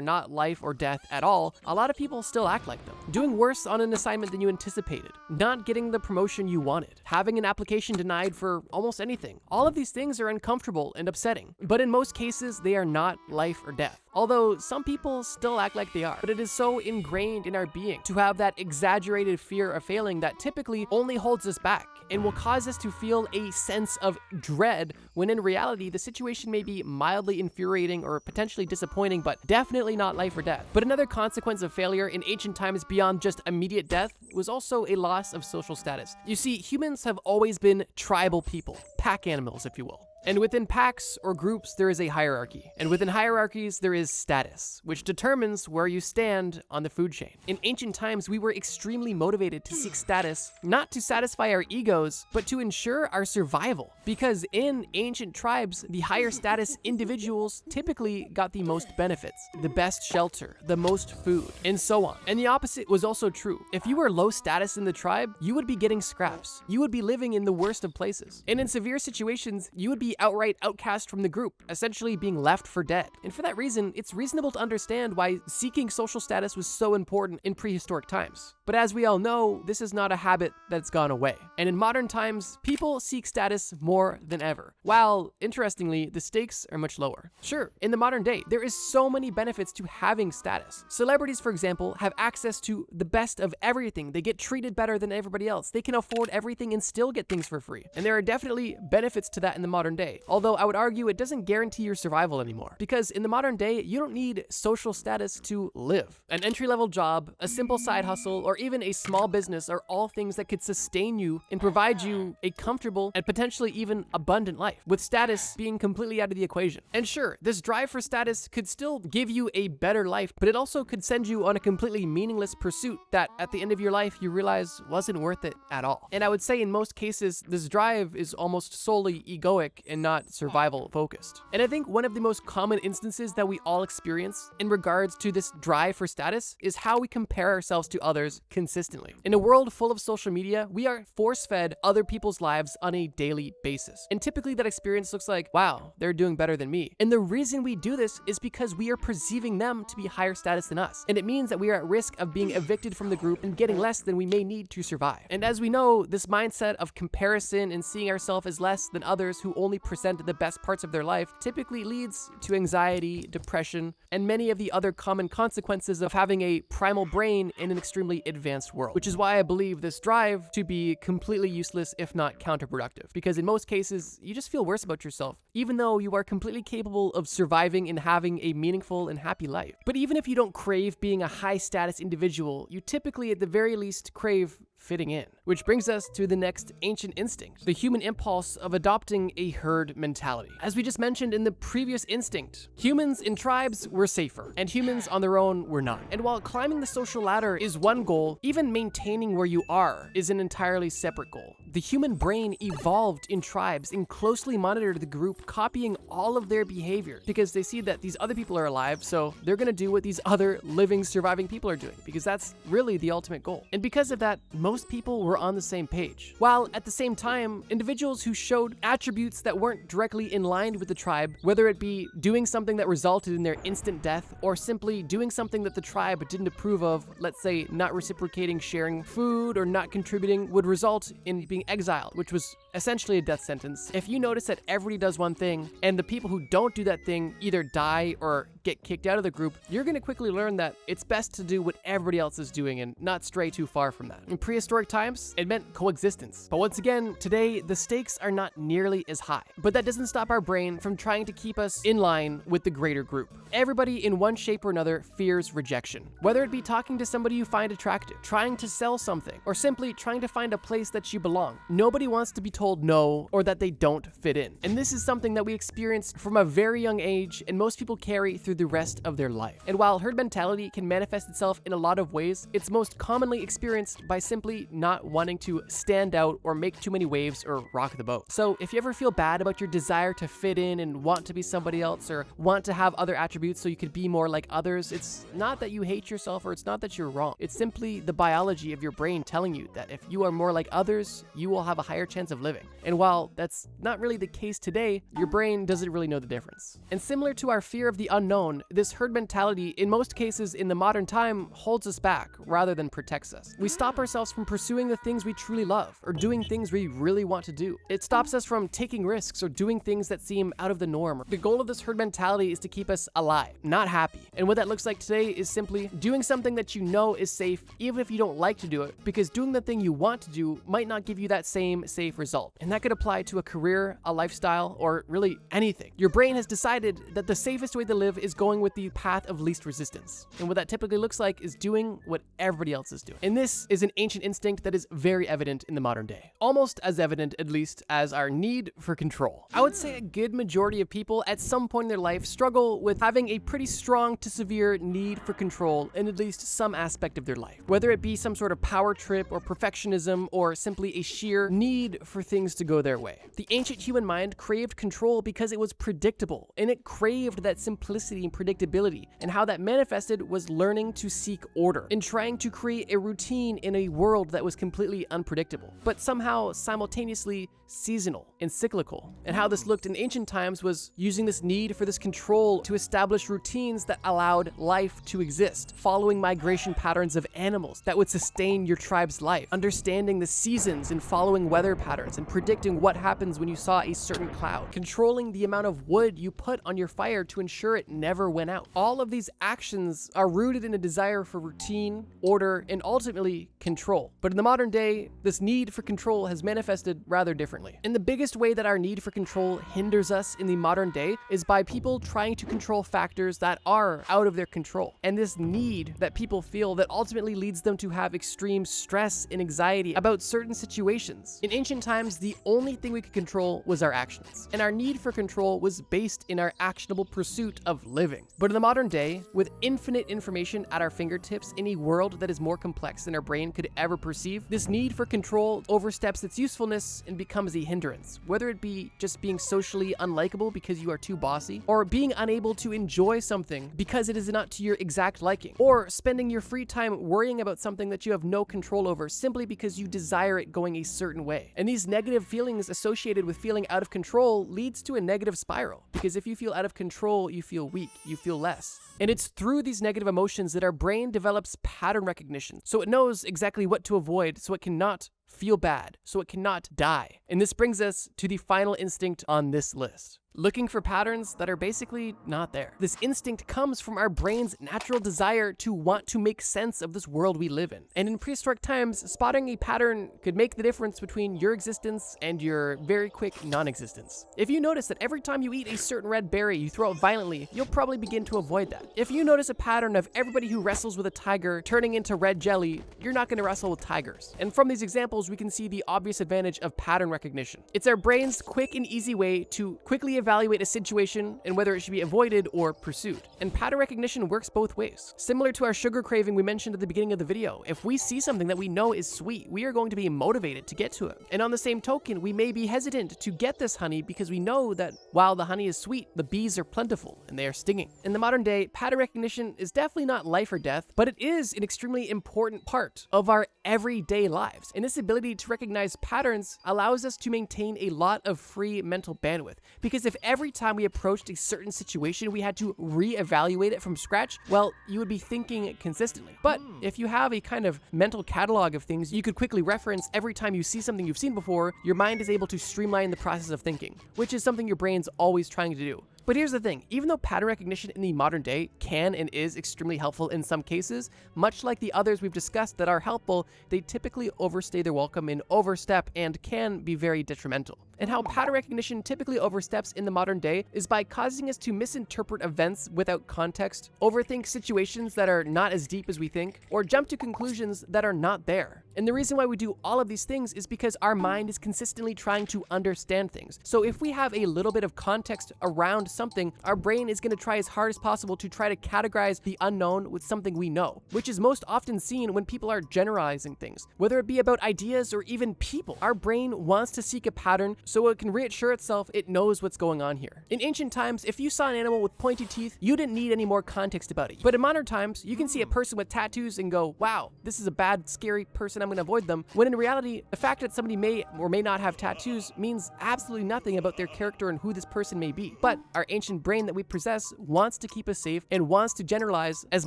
not life or death at all, a lot of people still act like them. Doing worse on an assignment than you anticipated, not getting the promotion you wanted, having an application denied for almost anything. All of these things are uncomfortable and upsetting, but in most cases, they are not life or death. Although some people still act like they are, but it is so ingrained in our being to have that exaggerated fear of failing that typically only holds us back and will cause us to feel a sense of dread when in reality the situation may be mildly infuriating or potentially disappointing, but definitely not life or death. But another consequence of failure in ancient times beyond just immediate death was also a loss of social status. You see, humans have always been tribal people, pack animals, if you will. And within packs or groups, there is a hierarchy. And within hierarchies, there is status, which determines where you stand on the food chain. In ancient times, we were extremely motivated to seek status, not to satisfy our egos, but to ensure our survival. Because in ancient tribes, the higher status individuals typically got the most benefits, the best shelter, the most food, and so on. And the opposite was also true. If you were low status in the tribe, you would be getting scraps. You would be living in the worst of places. And in severe situations, you would be outright outcast from the group, essentially being left for dead. And for that reason, it's reasonable to understand why seeking social status was so important in prehistoric times. But as we all know, this is not a habit that's gone away. And in modern times, people seek status more than ever, while, interestingly, the stakes are much lower. Sure, in the modern day, there is so many benefits to having status. Celebrities, for example, have access to the best of everything. They get treated better than everybody else. They can afford everything and still get things for free. And there are definitely benefits to that in the modern day. Although I would argue it doesn't guarantee your survival anymore. Because in the modern day, you don't need social status to live. An entry-level job, a simple side hustle, or even a small business are all things that could sustain you and provide you a comfortable and potentially even abundant life, with status being completely out of the equation. And sure, this drive for status could still give you a better life, but it also could send you on a completely meaningless pursuit that at the end of your life you realize wasn't worth it at all. And I would say in most cases, this drive is almost solely egoic and not survival focused. And I think one of the most common instances that we all experience in regards to this drive for status is how we compare ourselves to others consistently. In a world full of social media, we are force-fed other people's lives on a daily basis. And typically that experience looks like, wow, they're doing better than me. And the reason we do this is because we are perceiving them to be higher status than us. And it means that we are at risk of being evicted from the group and getting less than we may need to survive. And as we know, this mindset of comparison and seeing ourselves as less than others who only present the best parts of their life typically leads to anxiety, depression, and many of the other common consequences of having a primal brain in an extremely advanced world. Which is why I believe this drive to be completely useless, if not counterproductive. Because in most cases, you just feel worse about yourself, even though you are completely capable of surviving and having a meaningful and happy life. But even if you don't crave being a high status individual, you typically at the very least crave fitting in. Which brings us to the next ancient instinct, the human impulse of adopting a herd mentality. As we just mentioned in the previous instinct, humans in tribes were safer, and humans on their own were not. And while climbing the social ladder is one goal, even maintaining where you are is an entirely separate goal. The human brain evolved in tribes and closely monitored the group, copying all of their behavior because they see that these other people are alive, so they're gonna do what these other living, surviving people are doing, because that's really the ultimate goal. And because of that, most people were on the same page. While at the same time, individuals who showed attributes that weren't directly in line with the tribe, whether it be doing something that resulted in their instant death or simply doing something that the tribe didn't approve of, let's say not reciprocating sharing food or not contributing, would result in being exiled, which was essentially a death sentence. If you notice that everybody does one thing and the people who don't do that thing either die or get kicked out of the group, you're going to quickly learn that it's best to do what everybody else is doing and not stray too far from that. In prehistoric times, it meant coexistence. But once again, today, the stakes are not nearly as high. But that doesn't stop our brain from trying to keep us in line with the greater group. Everybody in one shape or another fears rejection. Whether it be talking to somebody you find attractive, trying to sell something, or simply trying to find a place that you belong. Nobody wants to be told no or that they don't fit in. And this is something that we experience from a very young age and most people carry through the rest of their life. And while herd mentality can manifest itself in a lot of ways, it's most commonly experienced by simply not wanting to stand out or make too many waves or rock the boat. So if you ever feel bad about your desire to fit in and want to be somebody else or want to have other attributes so you could be more like others, it's not that you hate yourself or it's not that you're wrong. It's simply the biology of your brain telling you that if you are more like others, you will have a higher chance of living. And while that's not really the case today, your brain doesn't really know the difference. And similar to our fear of the unknown, this herd mentality in most cases in the modern time holds us back rather than protects us. We stop ourselves from pursuing the things we truly love or doing things we really want to do. It stops us from taking risks or doing things that seem out of the norm. The goal of this herd mentality is to keep us alive, not happy. And what that looks like today is simply doing something that you know is safe even if you don't like to do it, because doing the thing you want to do might not give you that same safe result. And that could apply to a career, a lifestyle, or really anything. Your brain has decided that the safest way to live is going with the path of least resistance. And what that typically looks like is doing what everybody else is doing. And this is an ancient instinct that is very evident in the modern day. Almost as evident, at least, as our need for control. I would say a good majority of people at some point in their life struggle with having a pretty strong to severe need for control in at least some aspect of their life. Whether it be some sort of power trip or perfectionism or simply a sheer need for things to go their way. The ancient human mind craved control because it was predictable, and it craved that simplicity and predictability, and how that manifested was learning to seek order and trying to create a routine in a world that was completely unpredictable, but somehow simultaneously seasonal and cyclical. And how this looked in ancient times was using this need for this control to establish routines that allowed life to exist, following migration patterns of animals that would sustain your tribe's life, understanding the seasons and following weather patterns and predicting what happens when you saw a certain cloud, controlling the amount of wood you put on your fire to ensure it never went out. All of these actions are rooted in a desire for routine, order, and ultimately control. But in the modern day, this need for control has manifested rather differently. And the biggest way that our need for control hinders us in the modern day is by people trying to control factors that are out of their control. And this need that people feel that ultimately leads them to have extreme stress and anxiety about certain situations. In ancient times, the only thing we could control was our actions. And our need for control was based in our actionable pursuit of living. But in the modern day, with infinite information at our fingertips in a world that is more complex than our brain could ever perceive, this need for control oversteps its usefulness and becomes a hindrance, whether it be just being socially unlikable because you are too bossy, or being unable to enjoy something because it is not to your exact liking, or spending your free time worrying about something that you have no control over simply because you desire it going a certain way. And these negative feelings associated with feeling out of control leads to a negative spiral, because if you feel out of control, you feel weak, you feel less. And it's through these negative emotions that our brain develops pattern recognition, so it knows exactly what to avoid so it cannot feel bad, so it cannot die. And this brings us to the final instinct on this list. Looking for patterns that are basically not there. This instinct comes from our brain's natural desire to want to make sense of this world we live in. And in prehistoric times, spotting a pattern could make the difference between your existence and your very quick non-existence. If you notice that every time you eat a certain red berry, you throw it violently, you'll probably begin to avoid that. If you notice a pattern of everybody who wrestles with a tiger turning into red jelly, you're not going to wrestle with tigers. And from these examples, we can see the obvious advantage of pattern recognition. It's our brain's quick and easy way to quickly evaluate a situation and whether it should be avoided or pursued. And pattern recognition works both ways. Similar to our sugar craving we mentioned at the beginning of the video, if we see something that we know is sweet, we are going to be motivated to get to it. And on the same token, we may be hesitant to get this honey because we know that while the honey is sweet, the bees are plentiful and they are stinging. In the modern day, pattern recognition is definitely not life or death, but it is an extremely important part of our everyday lives. And this ability to recognize patterns allows us to maintain a lot of free mental bandwidth, because if every time we approached a certain situation we had to re-evaluate it from scratch, well, you would be thinking consistently. But if you have a kind of mental catalog of things you could quickly reference every time you see something you've seen before, your mind is able to streamline the process of thinking, which is something your brain's always trying to do. But here's the thing, even though pattern recognition in the modern day can and is extremely helpful in some cases, much like the others we've discussed that are helpful, they typically overstay their welcome and overstep and can be very detrimental. And how pattern recognition typically oversteps in the modern day is by causing us to misinterpret events without context, overthink situations that are not as deep as we think, or jump to conclusions that are not there. And the reason why we do all of these things is because our mind is consistently trying to understand things. So if we have a little bit of context around something, our brain is going to try as hard as possible to try to categorize the unknown with something we know, which is most often seen when people are generalizing things, whether it be about ideas or even people. Our brain wants to seek a pattern so it can reassure itself it knows what's going on here. In ancient times, if you saw an animal with pointy teeth, you didn't need any more context about it. But in modern times, you can see a person with tattoos and go, wow, this is a bad, scary person, I'm going to avoid them. When in reality, the fact that somebody may or may not have tattoos means absolutely nothing about their character and who this person may be. But our ancient brain that we possess wants to keep us safe and wants to generalize as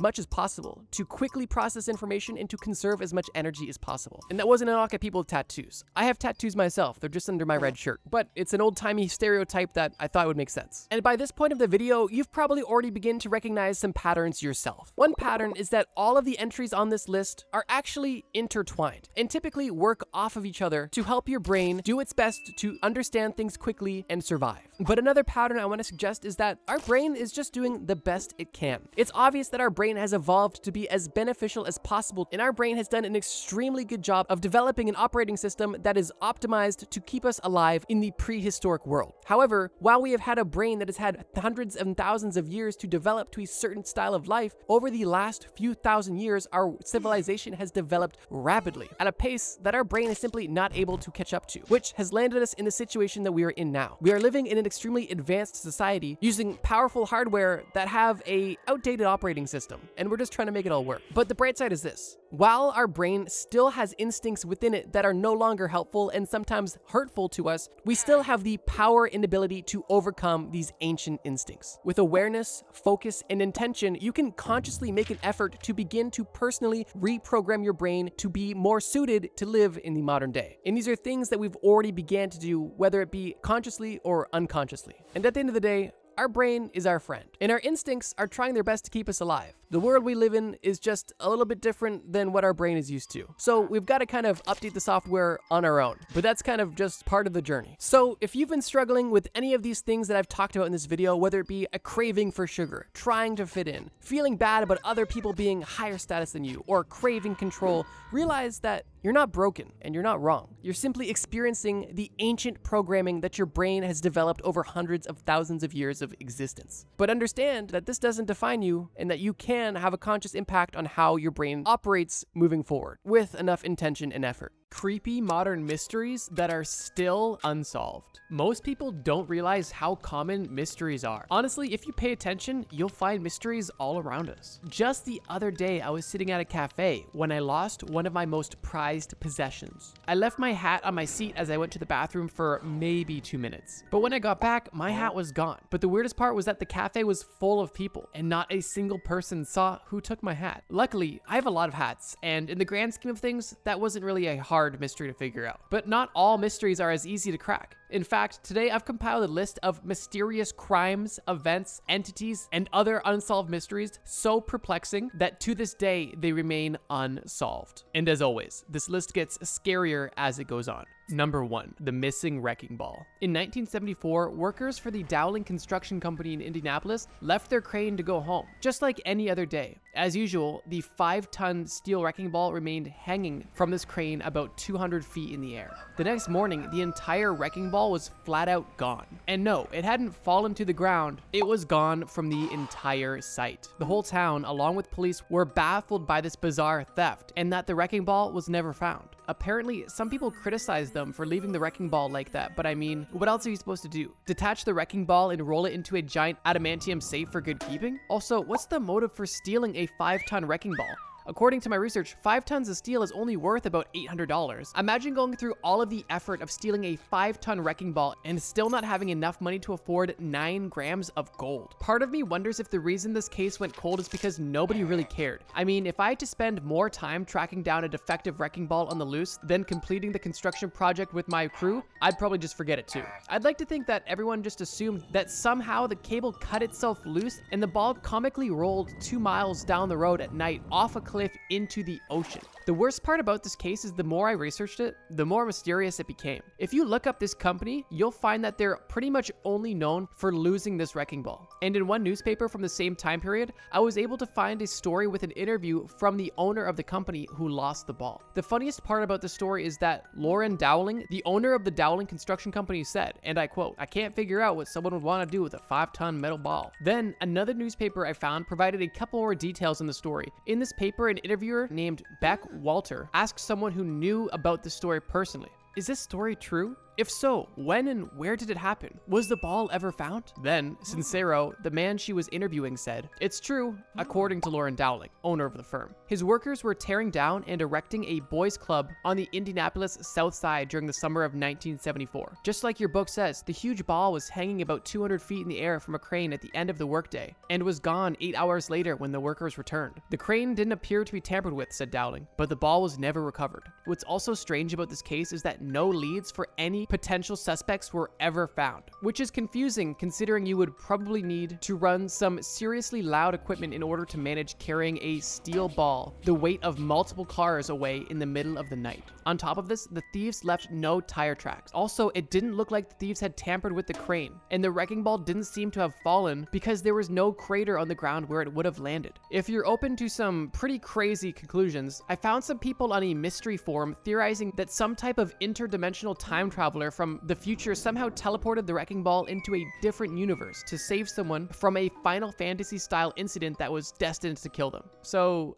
much as possible, to quickly process information and to conserve as much energy as possible. And that wasn't a knock at people with tattoos. I have tattoos myself, they're just under my red shirt. But it's an old-timey stereotype that I thought would make sense. And by this point of the video, you've probably already begun to recognize some patterns yourself. One pattern is that all of the entries on this list are actually intertwined and typically work off of each other to help your brain do its best to understand things quickly and survive. But another pattern I want to suggest is that our brain is just doing the best it can. It's obvious that our brain has evolved to be as beneficial as possible, and our brain has done an extremely good job of developing an operating system that is optimized to keep us alive in the prehistoric world. However, while we have had a brain that has had hundreds and thousands of years to develop to a certain style of life, over the last few thousand years, our civilization has developed rapidly at a pace that our brain is simply not able to catch up to, which has landed us in the situation that we are in now. We are living in an extremely advanced society using powerful hardware that have a outdated operating system, and we're just trying to make it all work. But the bright side is this: while our brain still has instincts within it that are no longer helpful and sometimes hurtful to us, we still have the power and ability to overcome these ancient instincts. With awareness, focus, and intention, you can consciously make an effort to begin to personally reprogram your brain to be more suited to live in the modern day. And these are things that we've already began to do, whether it be consciously or unconsciously. And at the end of the day, our brain is our friend, and our instincts are trying their best to keep us alive. The world we live in is just a little bit different than what our brain is used to. So we've got to kind of update the software on our own, but that's kind of just part of the journey. So if you've been struggling with any of these things that I've talked about in this video, whether it be a craving for sugar, trying to fit in, feeling bad about other people being higher status than you, or craving control, realize that you're not broken and you're not wrong. You're simply experiencing the ancient programming that your brain has developed over hundreds of thousands of years of existence. But understand that this doesn't define you and that you can have a conscious impact on how your brain operates moving forward with enough intention and effort. Creepy modern mysteries that are still unsolved. Most people don't realize how common mysteries are. Honestly, if you pay attention, you'll find mysteries all around us. Just the other day, I was sitting at a cafe when I lost one of my most prized possessions. I left my hat on my seat as I went to the bathroom for maybe 2 minutes. But when I got back, my hat was gone. But the weirdest part was that the cafe was full of people and not a single person saw who took my hat. Luckily, I have a lot of hats, and in the grand scheme of things, that wasn't really a hard hard mystery to figure out. But not all mysteries are as easy to crack. In fact, today I've compiled a list of mysterious crimes, events, entities, and other unsolved mysteries so perplexing that to this day they remain unsolved. And as always, this list gets scarier as it goes on. Number 1. The missing wrecking ball. In 1974, workers for the Dowling Construction Company in Indianapolis left their crane to go home, just like any other day. As usual, the 5-ton steel wrecking ball remained hanging from this crane about 200 feet in the air. The next morning, the entire wrecking ball was flat out gone. And no, it hadn't fallen to the ground, it was gone from the entire site. The whole town, along with police, were baffled by this bizarre theft and that the wrecking ball was never found. Apparently, some people criticized them for leaving the wrecking ball like that, but I mean, what else are you supposed to do? Detach the wrecking ball and roll it into a giant adamantium safe for good keeping? Also, what's the motive for stealing a 5-ton wrecking ball? According to my research, 5 tons of steel is only worth about $800. Imagine going through all of the effort of stealing a 5-ton wrecking ball and still not having enough money to afford 9 grams of gold. Part of me wonders if the reason this case went cold is because nobody really cared. I mean, if I had to spend more time tracking down a defective wrecking ball on the loose than completing the construction project with my crew, I'd probably just forget it too. I'd like to think that everyone just assumed that somehow the cable cut itself loose and the ball comically rolled 2 miles down the road at night off a cliff into the ocean. The worst part about this case is the more I researched it, the more mysterious it became. If you look up this company, you'll find that they're pretty much only known for losing this wrecking ball. And in one newspaper from the same time period, I was able to find a story with an interview from the owner of the company who lost the ball. The funniest part about the story is that Lauren Dowling, the owner of the Dowling Construction Company, said, and I quote, "I can't figure out what someone would want to do with a 5-ton metal ball." Then another newspaper I found provided a couple more details in the story. In this paper, an interviewer named Beck Walter asked someone who knew about the story personally, "Is this story true? If so, when and where did it happen? Was the ball ever found?" Then, Sincero, the man she was interviewing, said, "It's true, according to Lauren Dowling, owner of the firm. His workers were tearing down and erecting a boys' club on the Indianapolis South Side during the summer of 1974. Just like your book says, the huge ball was hanging about 200 feet in the air from a crane at the end of the workday, and was gone 8 hours later when the workers returned. The crane didn't appear to be tampered with," said Dowling, "but the ball was never recovered." What's also strange about this case is that no leads for any potential suspects were ever found, which is confusing considering you would probably need to run some seriously loud equipment in order to manage carrying a steel ball the weight of multiple cars away in the middle of the night. On top of this, the thieves left no tire tracks. Also, it didn't look like the thieves had tampered with the crane, and the wrecking ball didn't seem to have fallen because there was no crater on the ground where it would have landed. If you're open to some pretty crazy conclusions, I found some people on a mystery forum theorizing that some type of interdimensional time traveler from the future somehow teleported the wrecking ball into a different universe to save someone from a Final Fantasy style incident that was destined to kill them. So,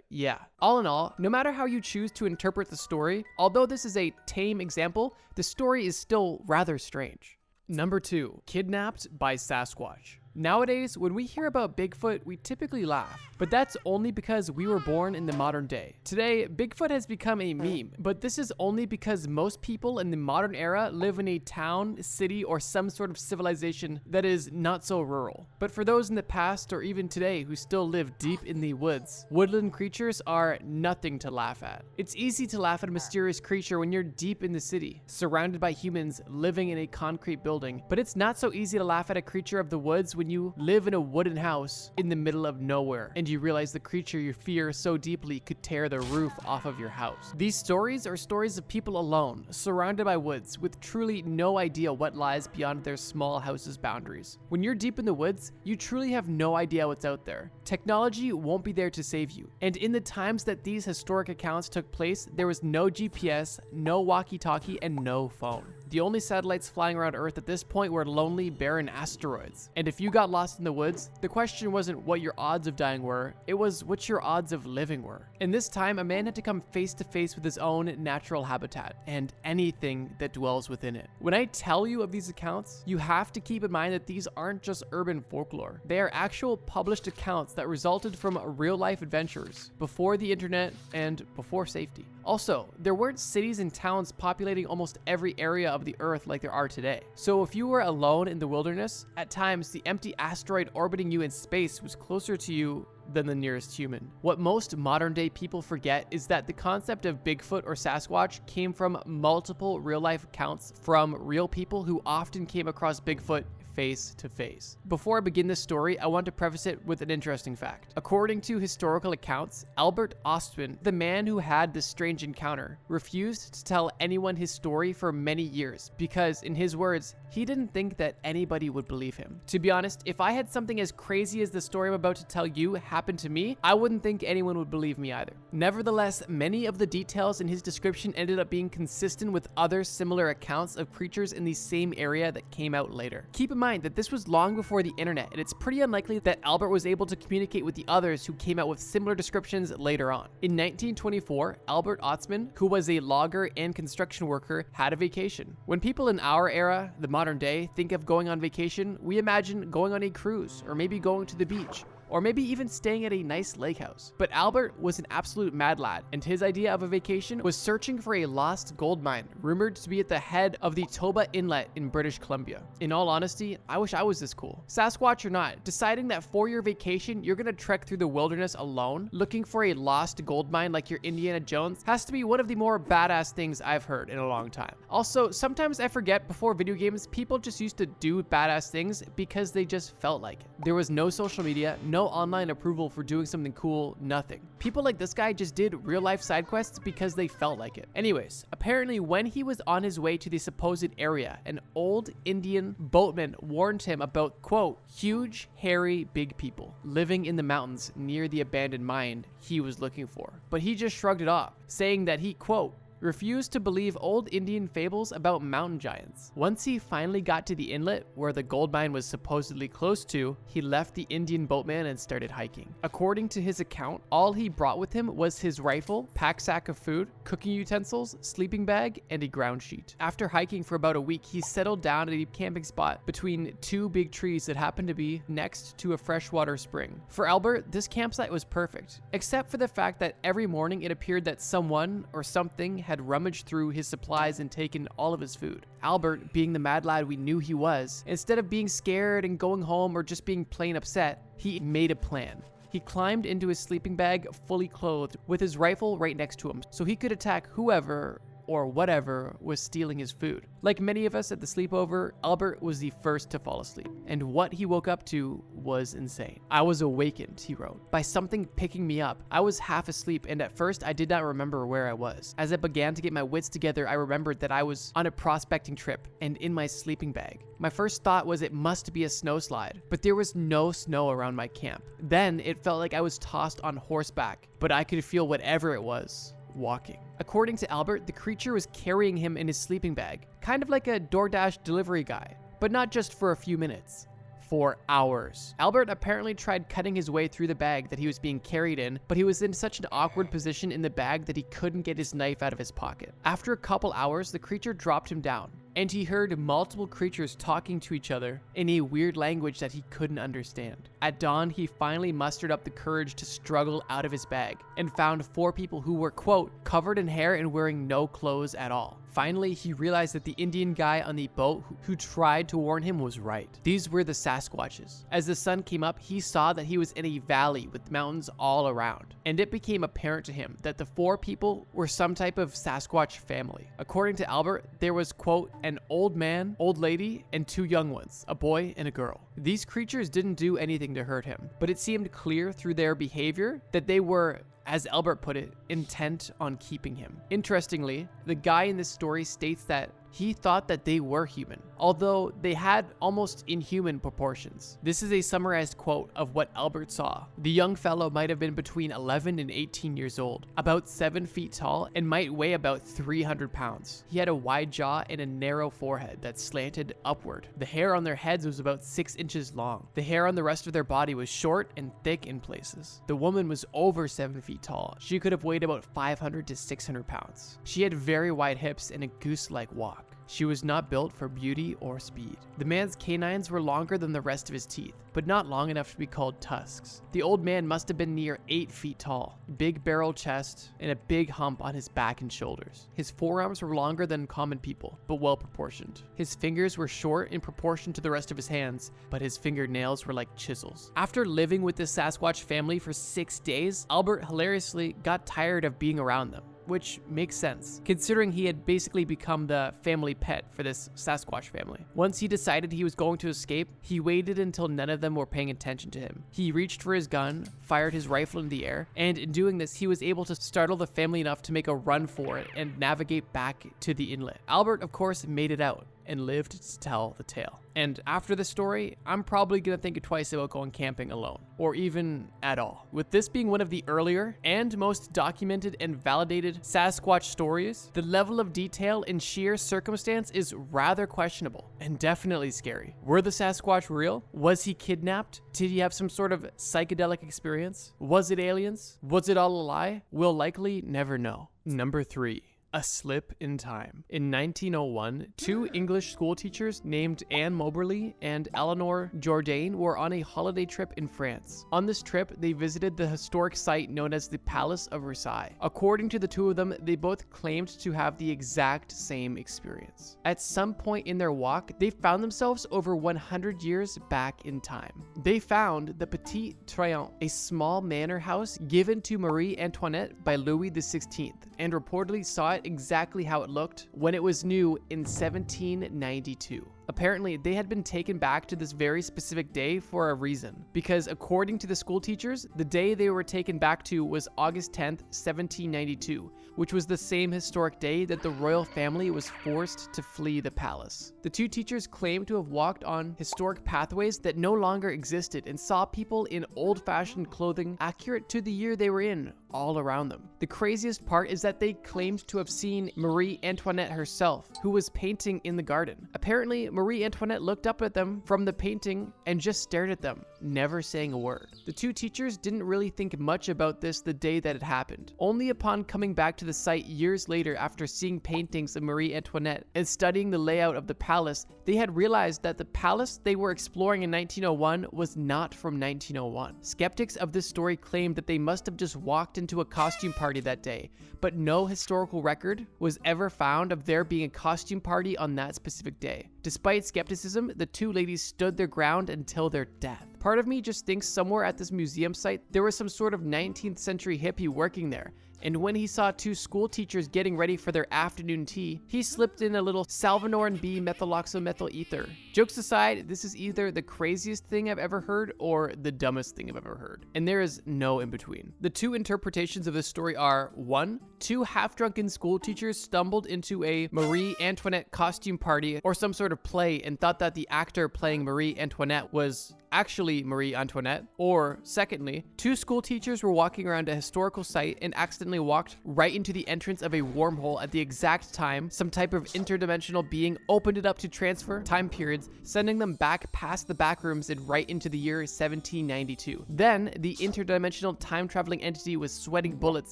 yeah. All in all, no matter how you choose to interpret the story, although this is a tame example, the story is still rather strange. Number 2, kidnapped by Sasquatch. Nowadays, when we hear about Bigfoot, we typically laugh, but that's only because we were born in the modern day. Today, Bigfoot has become a meme, but this is only because most people in the modern era live in a town, city, or some sort of civilization that is not so rural. But for those in the past or even today who still live deep in the woods, woodland creatures are nothing to laugh at. It's easy to laugh at a mysterious creature when you're deep in the city, surrounded by humans living in a concrete building, but it's not so easy to laugh at a creature of the woods when you live in a wooden house in the middle of nowhere and you realize the creature you fear so deeply could tear the roof off of your house. These stories are stories of people alone, surrounded by woods, with truly no idea what lies beyond their small house's boundaries. When you're deep in the woods, you truly have no idea what's out there. Technology won't be there to save you. And in the times that these historic accounts took place, there was no GPS, no walkie-talkie, and no phone. The only satellites flying around Earth at this point were lonely, barren asteroids. And if you got lost in the woods, the question wasn't what your odds of dying were, it was what your odds of living were. In this time, a man had to come face to face with his own natural habitat and anything that dwells within it. When I tell you of these accounts, you have to keep in mind that these aren't just urban folklore. They are actual published accounts that resulted from real-life adventures before the internet and before safety. Also, there weren't cities and towns populating almost every area of the Earth like there are today. So if you were alone in the wilderness, at times the empty asteroid orbiting you in space was closer to you than the nearest human. What most modern day people forget is that the concept of Bigfoot or Sasquatch came from multiple real-life accounts from real people who often came across Bigfoot face to face. Before I begin this story, I want to preface it with an interesting fact. According to historical accounts, Albert Ostman, the man who had this strange encounter, refused to tell anyone his story for many years because, in his words, he didn't think that anybody would believe him. To be honest, if I had something as crazy as the story I'm about to tell you happen to me, I wouldn't think anyone would believe me either. Nevertheless, many of the details in his description ended up being consistent with other similar accounts of creatures in the same area that came out later. Keep in mind that this was long before the internet, and it's pretty unlikely that Albert was able to communicate with the others who came out with similar descriptions later on. In 1924, Albert Ostman, who was a logger and construction worker, had a vacation. When people in our era, the modern day, think of going on vacation, we imagine going on a cruise, or maybe going to the beach, or maybe even staying at a nice lake house. But Albert was an absolute mad lad, and his idea of a vacation was searching for a lost gold mine, rumored to be at the head of the Toba Inlet in British Columbia. In all honesty, I wish I was this cool. Sasquatch or not, deciding that for your vacation, you're gonna trek through the wilderness alone, looking for a lost gold mine like you're Indiana Jones, has to be one of the more badass things I've heard in a long time. Also, sometimes I forget before video games, people just used to do badass things because they just felt like it. There was no social media, no online approval for doing something cool, nothing. People like this guy just did real life side quests because they felt like it. Anyways, apparently when he was on his way to the supposed area, an old Indian boatman warned him about, quote, huge, hairy, big people living in the mountains near the abandoned mine he was looking for. But he just shrugged it off, saying that he, quote, refused to believe old Indian fables about mountain giants. Once he finally got to the inlet where the gold mine was supposedly close to, he left the Indian boatman and started hiking. According to his account, all he brought with him was his rifle, pack sack of food, cooking utensils, sleeping bag, and a ground sheet. After hiking for about a week, he settled down at a camping spot between two big trees that happened to be next to a freshwater spring. For Albert, this campsite was perfect, except for the fact that every morning it appeared that someone or something had rummaged through his supplies and taken all of his food. Albert, being the mad lad we knew he was, instead of being scared and going home or just being plain upset, he made a plan. He climbed into his sleeping bag fully clothed with his rifle right next to him so he could attack whoever or whatever was stealing his food. Like many of us at the sleepover, Albert was the first to fall asleep, and what he woke up to was insane. I was awakened, he wrote, by something picking me up. I was half asleep, and at first I did not remember where I was. As I began to get my wits together, I remembered that I was on a prospecting trip and in my sleeping bag. My first thought was it must be a snowslide, but there was no snow around my camp. Then it felt like I was tossed on horseback, but I could feel whatever it was walking. According to Albert, the creature was carrying him in his sleeping bag, kind of like a DoorDash delivery guy, but not just for a few minutes. For hours. Albert apparently tried cutting his way through the bag that he was being carried in, but he was in such an awkward position in the bag that he couldn't get his knife out of his pocket. After a couple hours, the creature dropped him down, and he heard multiple creatures talking to each other in a weird language that he couldn't understand. At dawn, he finally mustered up the courage to struggle out of his bag and found 4 people who were, quote, covered in hair and wearing no clothes at all. Finally, he realized that the Indian guy on the boat who tried to warn him was right. These were the Sasquatches. As the sun came up, he saw that he was in a valley with mountains all around, and it became apparent to him that the 4 people were some type of Sasquatch family. According to Albert, there was, quote, an old man, old lady, and 2 young ones, a boy and a girl. These creatures didn't do anything to hurt him, but it seemed clear through their behavior that they were, as Albert put it, intent on keeping him. Interestingly, the guy in this story states that he thought that they were human, although they had almost inhuman proportions. This is a summarized quote of what Albert saw. The young fellow might have been between 11 and 18 years old, about 7 feet tall, and might weigh about 300 pounds. He had a wide jaw and a narrow forehead that slanted upward. The hair on their heads was about 6 inches long. The hair on the rest of their body was short and thick in places. The woman was over 7 feet tall. She could have weighed about 500 to 600 pounds. She had very wide hips and a goose-like walk. She was not built for beauty or speed. The man's canines were longer than the rest of his teeth, but not long enough to be called tusks. The old man must have been near 8 feet tall, big barrel chest, and a big hump on his back and shoulders. His forearms were longer than common people, but well proportioned. His fingers were short in proportion to the rest of his hands, but his fingernails were like chisels. After living with the Sasquatch family for 6 days, Albert hilariously got tired of being around them, which makes sense, considering he had basically become the family pet for this Sasquatch family. Once he decided he was going to escape, he waited until none of them were paying attention to him. He reached for his gun, fired his rifle in the air, and in doing this, he was able to startle the family enough to make a run for it and navigate back to the inlet. Albert, of course, made it out and lived to tell the tale. And after this story, I'm probably gonna think twice about going camping alone, or even at all. With this being one of the earlier and most documented and validated Sasquatch stories, the level of detail and sheer circumstance is rather questionable and definitely scary. Were the Sasquatch real? Was he kidnapped? Did he have some sort of psychedelic experience? Was it aliens? Was it all a lie? We'll likely never know. Number 3. A slip in time. In 1901, 2 English school teachers named Anne Moberly and Eleanor Jourdain were on a holiday trip in France. On this trip, they visited the historic site known as the Palace of Versailles. According to the 2 of them, they both claimed to have the exact same experience. At some point in their walk, they found themselves over 100 years back in time. They found the Petit Trianon, a small manor house given to Marie Antoinette by Louis XVI, and reportedly saw it exactly how it looked when it was new in 1792. Apparently, they had been taken back to this very specific day for a reason, because according to the school teachers, the day they were taken back to was August 10th, 1792, which was the same historic day that the royal family was forced to flee the palace. The 2 teachers claimed to have walked on historic pathways that no longer existed and saw people in old-fashioned clothing accurate to the year they were in all around them. The craziest part is that they claimed to have seen Marie Antoinette herself, who was painting in the garden. Apparently, Marie Antoinette looked up at them from the painting and just stared at them, never saying a word. The 2 teachers didn't really think much about this the day that it happened. Only upon coming back to the site years later after seeing paintings of Marie Antoinette and studying the layout of the palace, they had realized that the palace they were exploring in 1901 was not from 1901. Skeptics of this story claimed that they must have just walked into a costume party that day, but no historical record was ever found of there being a costume party on that specific day. Despite skepticism, the 2 ladies stood their ground until their death. Part of me just thinks somewhere at this museum site, there was some sort of 19th century hippie working there, and when he saw 2 school teachers getting ready for their afternoon tea, he slipped in a little Salvinorin B methyloxymethyl ether. Jokes aside, this is either the craziest thing I've ever heard or the dumbest thing I've ever heard, and there is no in between. The 2 interpretations of this story are: 1, 2 half-drunken school teachers stumbled into a Marie Antoinette costume party or some sort of play and thought that the actor playing Marie Antoinette was actually Marie Antoinette. Or secondly, 2 school teachers were walking around a historical site and accidentally walked right into the entrance of a wormhole at the exact time some type of interdimensional being opened it up to transfer time periods, sending them back past the back rooms and right into the year 1792. Then the interdimensional time traveling entity was sweating bullets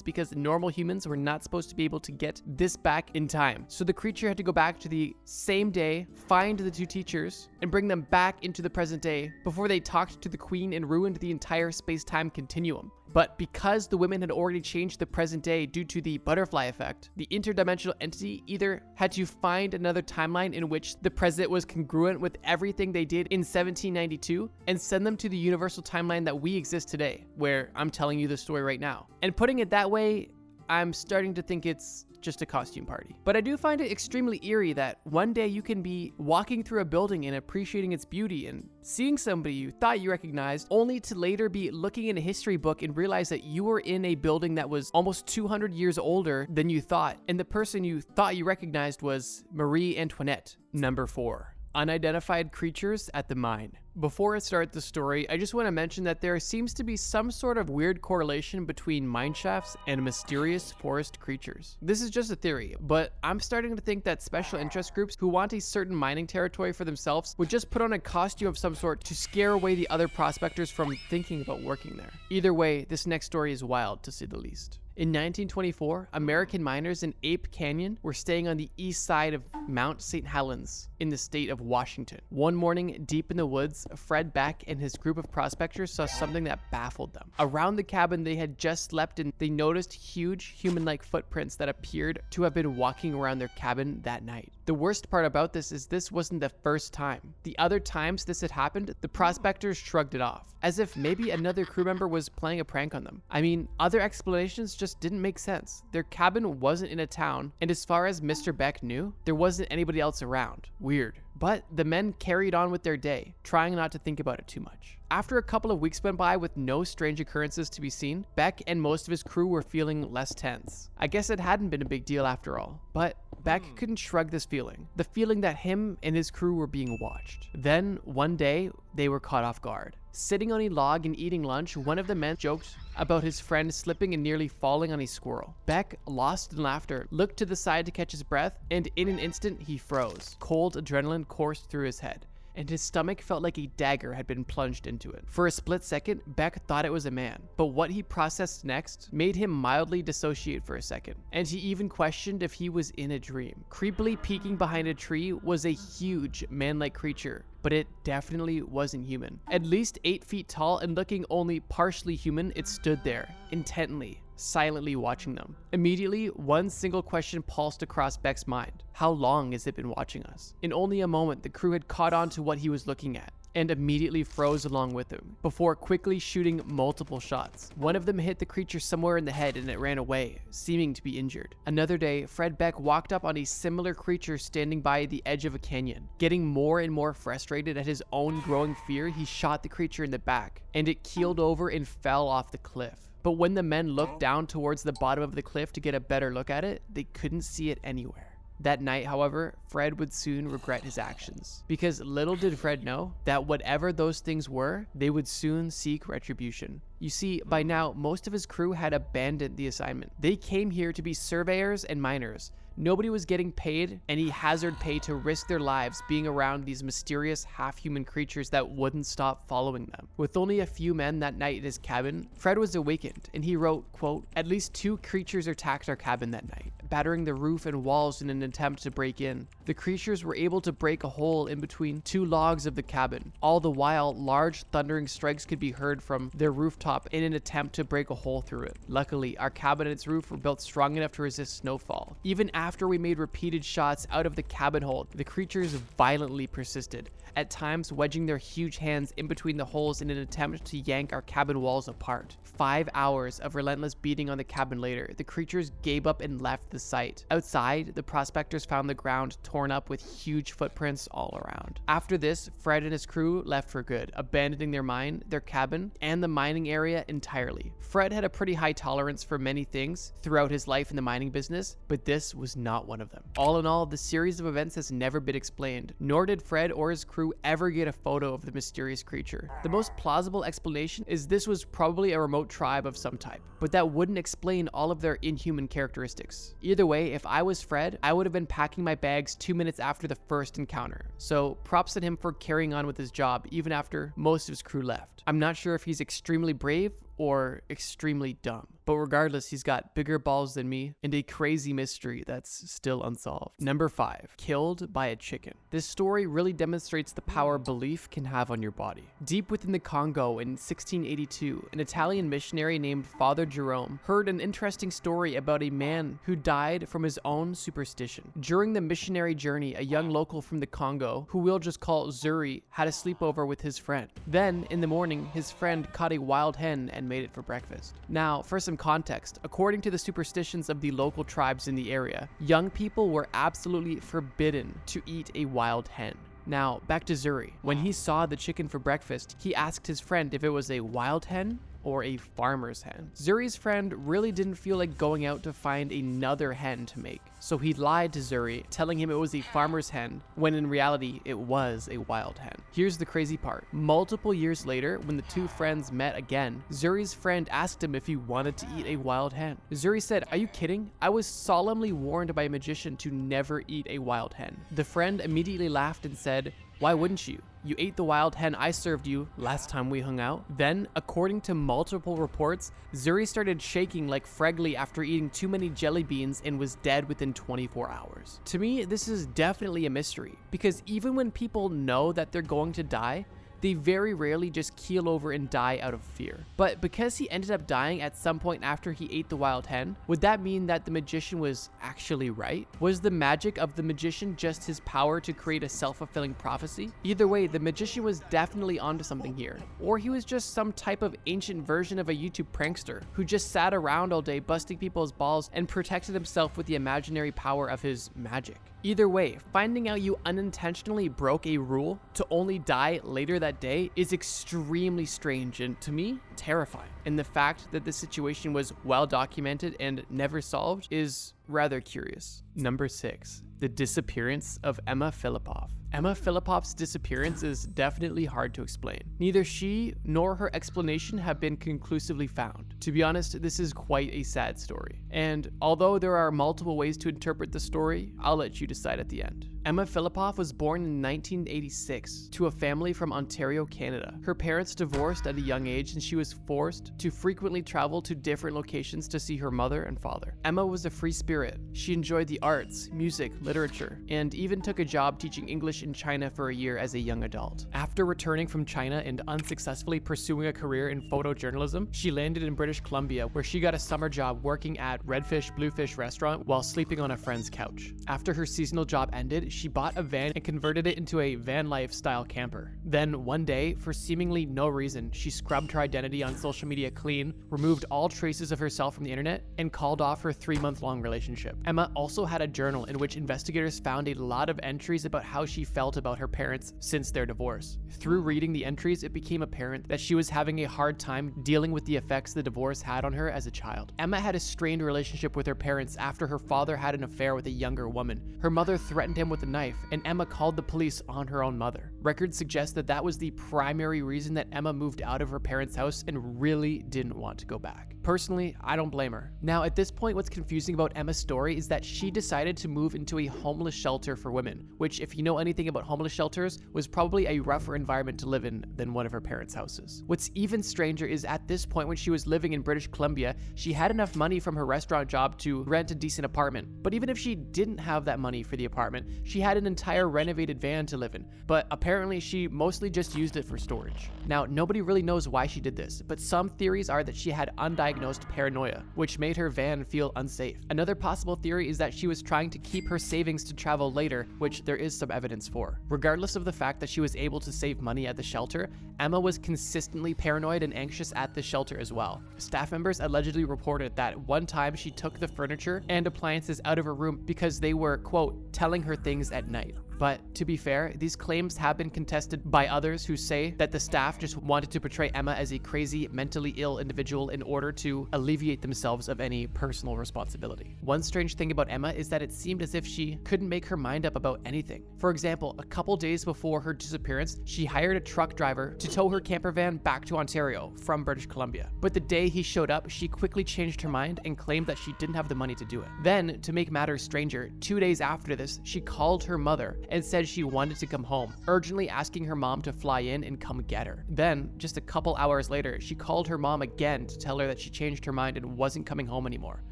because normal humans were not supposed to be able to get this back in time. So the creature had to go back to the same day, find the 2 teachers, and bring them back into the present day before they talked to the queen and ruined the entire space-time continuum. But because the women had already changed the present day due to the butterfly effect, the interdimensional entity either had to find another timeline in which the present was congruent with everything they did in 1792 and send them to the universal timeline that we exist today, where I'm telling you the story right now. And putting it that way, I'm starting to think it's just a costume party. But I do find it extremely eerie that one day you can be walking through a building and appreciating its beauty and seeing somebody you thought you recognized, only to later be looking in a history book and realize that you were in a building that was almost 200 years older than you thought, and the person you thought you recognized was Marie Antoinette. Number 4. Unidentified creatures at the mine. Before I start the story, I just want to mention that there seems to be some sort of weird correlation between mine shafts and mysterious forest creatures. This is just a theory, but I'm starting to think that special interest groups who want a certain mining territory for themselves would just put on a costume of some sort to scare away the other prospectors from thinking about working there. Either way, this next story is wild to say the least. In 1924, American miners in Ape Canyon were staying on the east side of Mount St. Helens in the state of Washington. One morning, deep in the woods, Fred Beck and his group of prospectors saw something that baffled them. Around the cabin they had just slept in, they noticed huge human-like footprints that appeared to have been walking around their cabin that night. The worst part about this is this wasn't the first time. The other times this had happened, the prospectors shrugged it off, as if maybe another crew member was playing a prank on them. I mean, other explanations just didn't make sense. Their cabin wasn't in a town, and as far as Mr. Beck knew, there wasn't anybody else around. Weird. But the men carried on with their day, trying not to think about it too much. After a couple of weeks went by with no strange occurrences to be seen, Beck and most of his crew were feeling less tense. I guess it hadn't been a big deal after all, but Beck couldn't shrug this feeling, the feeling that him and his crew were being watched. Then, one day, they were caught off guard. Sitting on a log and eating lunch, one of the men joked about his friend slipping and nearly falling on a squirrel. Beck, lost in laughter, looked to the side to catch his breath, and in an instant he froze. Cold adrenaline coursed through his head, and his stomach felt like a dagger had been plunged into it. For a split second, Beck thought it was a man, but what he processed next made him mildly dissociate for a second, and he even questioned if he was in a dream. Creepily peeking behind a tree was a huge man-like creature, but it definitely wasn't human. At least 8 feet tall and looking only partially human, it stood there, intently, silently watching them. Immediately, one single question pulsed across Beck's mind. How long has it been watching us? In only a moment, the crew had caught on to what he was looking at, and immediately froze along with him, before quickly shooting multiple shots. One of them hit the creature somewhere in the head and it ran away, seeming to be injured. Another day, Fred Beck walked up on a similar creature standing by the edge of a canyon. Getting more and more frustrated at his own growing fear, he shot the creature in the back, and it keeled over and fell off the cliff. But when the men looked down towards the bottom of the cliff to get a better look at it, they couldn't see it anywhere. That night, however, Fred would soon regret his actions, because little did Fred know that whatever those things were, they would soon seek retribution. You see, by now, most of his crew had abandoned the assignment. They came here to be surveyors and miners. Nobody was getting paid any hazard pay to risk their lives being around these mysterious half-human creatures that wouldn't stop following them. With only a few men that night in his cabin, Fred was awakened, and he wrote, quote, "At least 2 creatures attacked our cabin that night, battering the roof and walls in an attempt to break in. The creatures were able to break a hole in between 2 logs of the cabin. All the while, large thundering strikes could be heard from their rooftop in an attempt to break a hole through it. Luckily, our cabin and its roof were built strong enough to resist snowfall. Even after we made repeated shots out of the cabin hole, the creatures violently persisted, at times wedging their huge hands in between the holes in an attempt to yank our cabin walls apart. 5 hours of relentless beating on the cabin later, the creatures gave up and left the site. Outside, the prospectors found the ground torn up with huge footprints all around. After this, Fred and his crew left for good, abandoning their mine, their cabin, and the mining area entirely. Fred had a pretty high tolerance for many things throughout his life in the mining business, but this was not one of them. All in all, the series of events has never been explained, nor did Fred or his crew ever get a photo of the mysterious creature. The most plausible explanation is this was probably a remote tribe of some type, but that wouldn't explain all of their inhuman characteristics. Either way, if I was Fred, I would have been packing my bags 2 minutes after the first encounter. So props to him for carrying on with his job even after most of his crew left. I'm not sure if he's extremely brave or extremely dumb, but regardless, he's got bigger balls than me and a crazy mystery that's still unsolved. Number 5, killed by a chicken. This story really demonstrates the power belief can have on your body. Deep within the Congo in 1682, an Italian missionary named Father Jerome heard an interesting story about a man who died from his own superstition. During the missionary journey, a young local from the Congo, who we'll just call Zuri, had a sleepover with his friend. Then, in the morning, his friend caught a wild hen and made it for breakfast. Now, for some context, according to the superstitions of the local tribes in the area, young people were absolutely forbidden to eat a wild hen. Now, back to Zuri. When he saw the chicken for breakfast, he asked his friend if it was a wild hen or a farmer's hen. Zuri's friend really didn't feel like going out to find another hen to make, so he lied to Zuri, telling him it was a farmer's hen, when in reality, it was a wild hen. Here's the crazy part. Multiple years later, when the two friends met again, Zuri's friend asked him if he wanted to eat a wild hen. Zuri said, "Are you kidding? I was solemnly warned by a magician to never eat a wild hen." The friend immediately laughed and said, "Why wouldn't you? You ate the wild hen I served you last time we hung out. Then, according to multiple reports, Zuri started shaking like Fregley after eating too many jelly beans and was dead within 24 hours. To me, this is definitely a mystery, because even when people know that they're going to die, they very rarely just keel over and die out of fear. But because he ended up dying at some point after he ate the wild hen, would that mean that the magician was actually right? Was the magic of the magician just his power to create a self-fulfilling prophecy? Either way, the magician was definitely onto something here. Or he was just some type of ancient version of a YouTube prankster who just sat around all day busting people's balls and protected himself with the imaginary power of his magic. Either way, finding out you unintentionally broke a rule to only die later that day is extremely strange and, to me, terrifying. And the fact that this situation was well documented and never solved is rather curious. Number 6. The disappearance of Emma Filippov. Emma Filipov's disappearance is definitely hard to explain. Neither she nor her explanation have been conclusively found. To be honest, this is quite a sad story. And although there are multiple ways to interpret the story, I'll let you decide at the end. Emma Filippov was born in 1986 to a family from Ontario, Canada. Her parents divorced at a young age and she was forced to frequently travel to different locations to see her mother and father. Emma was a free spirit. She enjoyed the arts, music, literature, and even took a job teaching English in China for a year as a young adult. After returning from China and unsuccessfully pursuing a career in photojournalism, she landed in British Columbia, where she got a summer job working at Redfish Bluefish restaurant while sleeping on a friend's couch. After her seasonal job ended, she bought a van and converted it into a van life style camper. Then one day, for seemingly no reason, she scrubbed her identity on social media clean, removed all traces of herself from the internet, and called off her 3-month-long relationship. Emma also had a journal in which investigators found a lot of entries about how she felt about her parents since their divorce. Through reading the entries, it became apparent that she was having a hard time dealing with the effects the divorce had on her as a child. Emma had a strained relationship with her parents after her father had an affair with a younger woman. Her mother threatened him with a knife, and Emma called the police on her own mother. Records suggest that that was the primary reason that Emma moved out of her parents' house and really didn't want to go back. Personally, I don't blame her. Now, at this point, what's confusing about Emma's story is that she decided to move into a homeless shelter for women, which, if you know anything about homeless shelters, was probably a rougher environment to live in than one of her parents' houses. What's even stranger is at this point, when she was living in British Columbia, she had enough money from her restaurant job to rent a decent apartment. But even if she didn't have that money for the apartment, she had an entire renovated van to live in. But apparently, she mostly just used it for storage. Now, nobody really knows why she did this, but some theories are that she had undiagnosed paranoia, which made her van feel unsafe. Another possible theory is that she was trying to keep her savings to travel later, which there is some evidence for. Regardless of the fact that she was able to save money at the shelter, Emma was consistently paranoid and anxious at the shelter as well. Staff members allegedly reported that one time she took the furniture and appliances out of her room because they were, quote, telling her things at night. But to be fair, these claims have been contested by others who say that the staff just wanted to portray Emma as a crazy, mentally ill individual in order to alleviate themselves of any personal responsibility. One strange thing about Emma is that it seemed as if she couldn't make her mind up about anything. For example, a couple days before her disappearance, she hired a truck driver to tow her camper van back to Ontario from British Columbia. But the day he showed up, she quickly changed her mind and claimed that she didn't have the money to do it. Then, to make matters stranger, 2 days after this, she called her mother and said she wanted to come home, urgently asking her mom to fly in and come get her. Then, just a couple hours later, she called her mom again to tell her that she changed her mind and wasn't coming home anymore,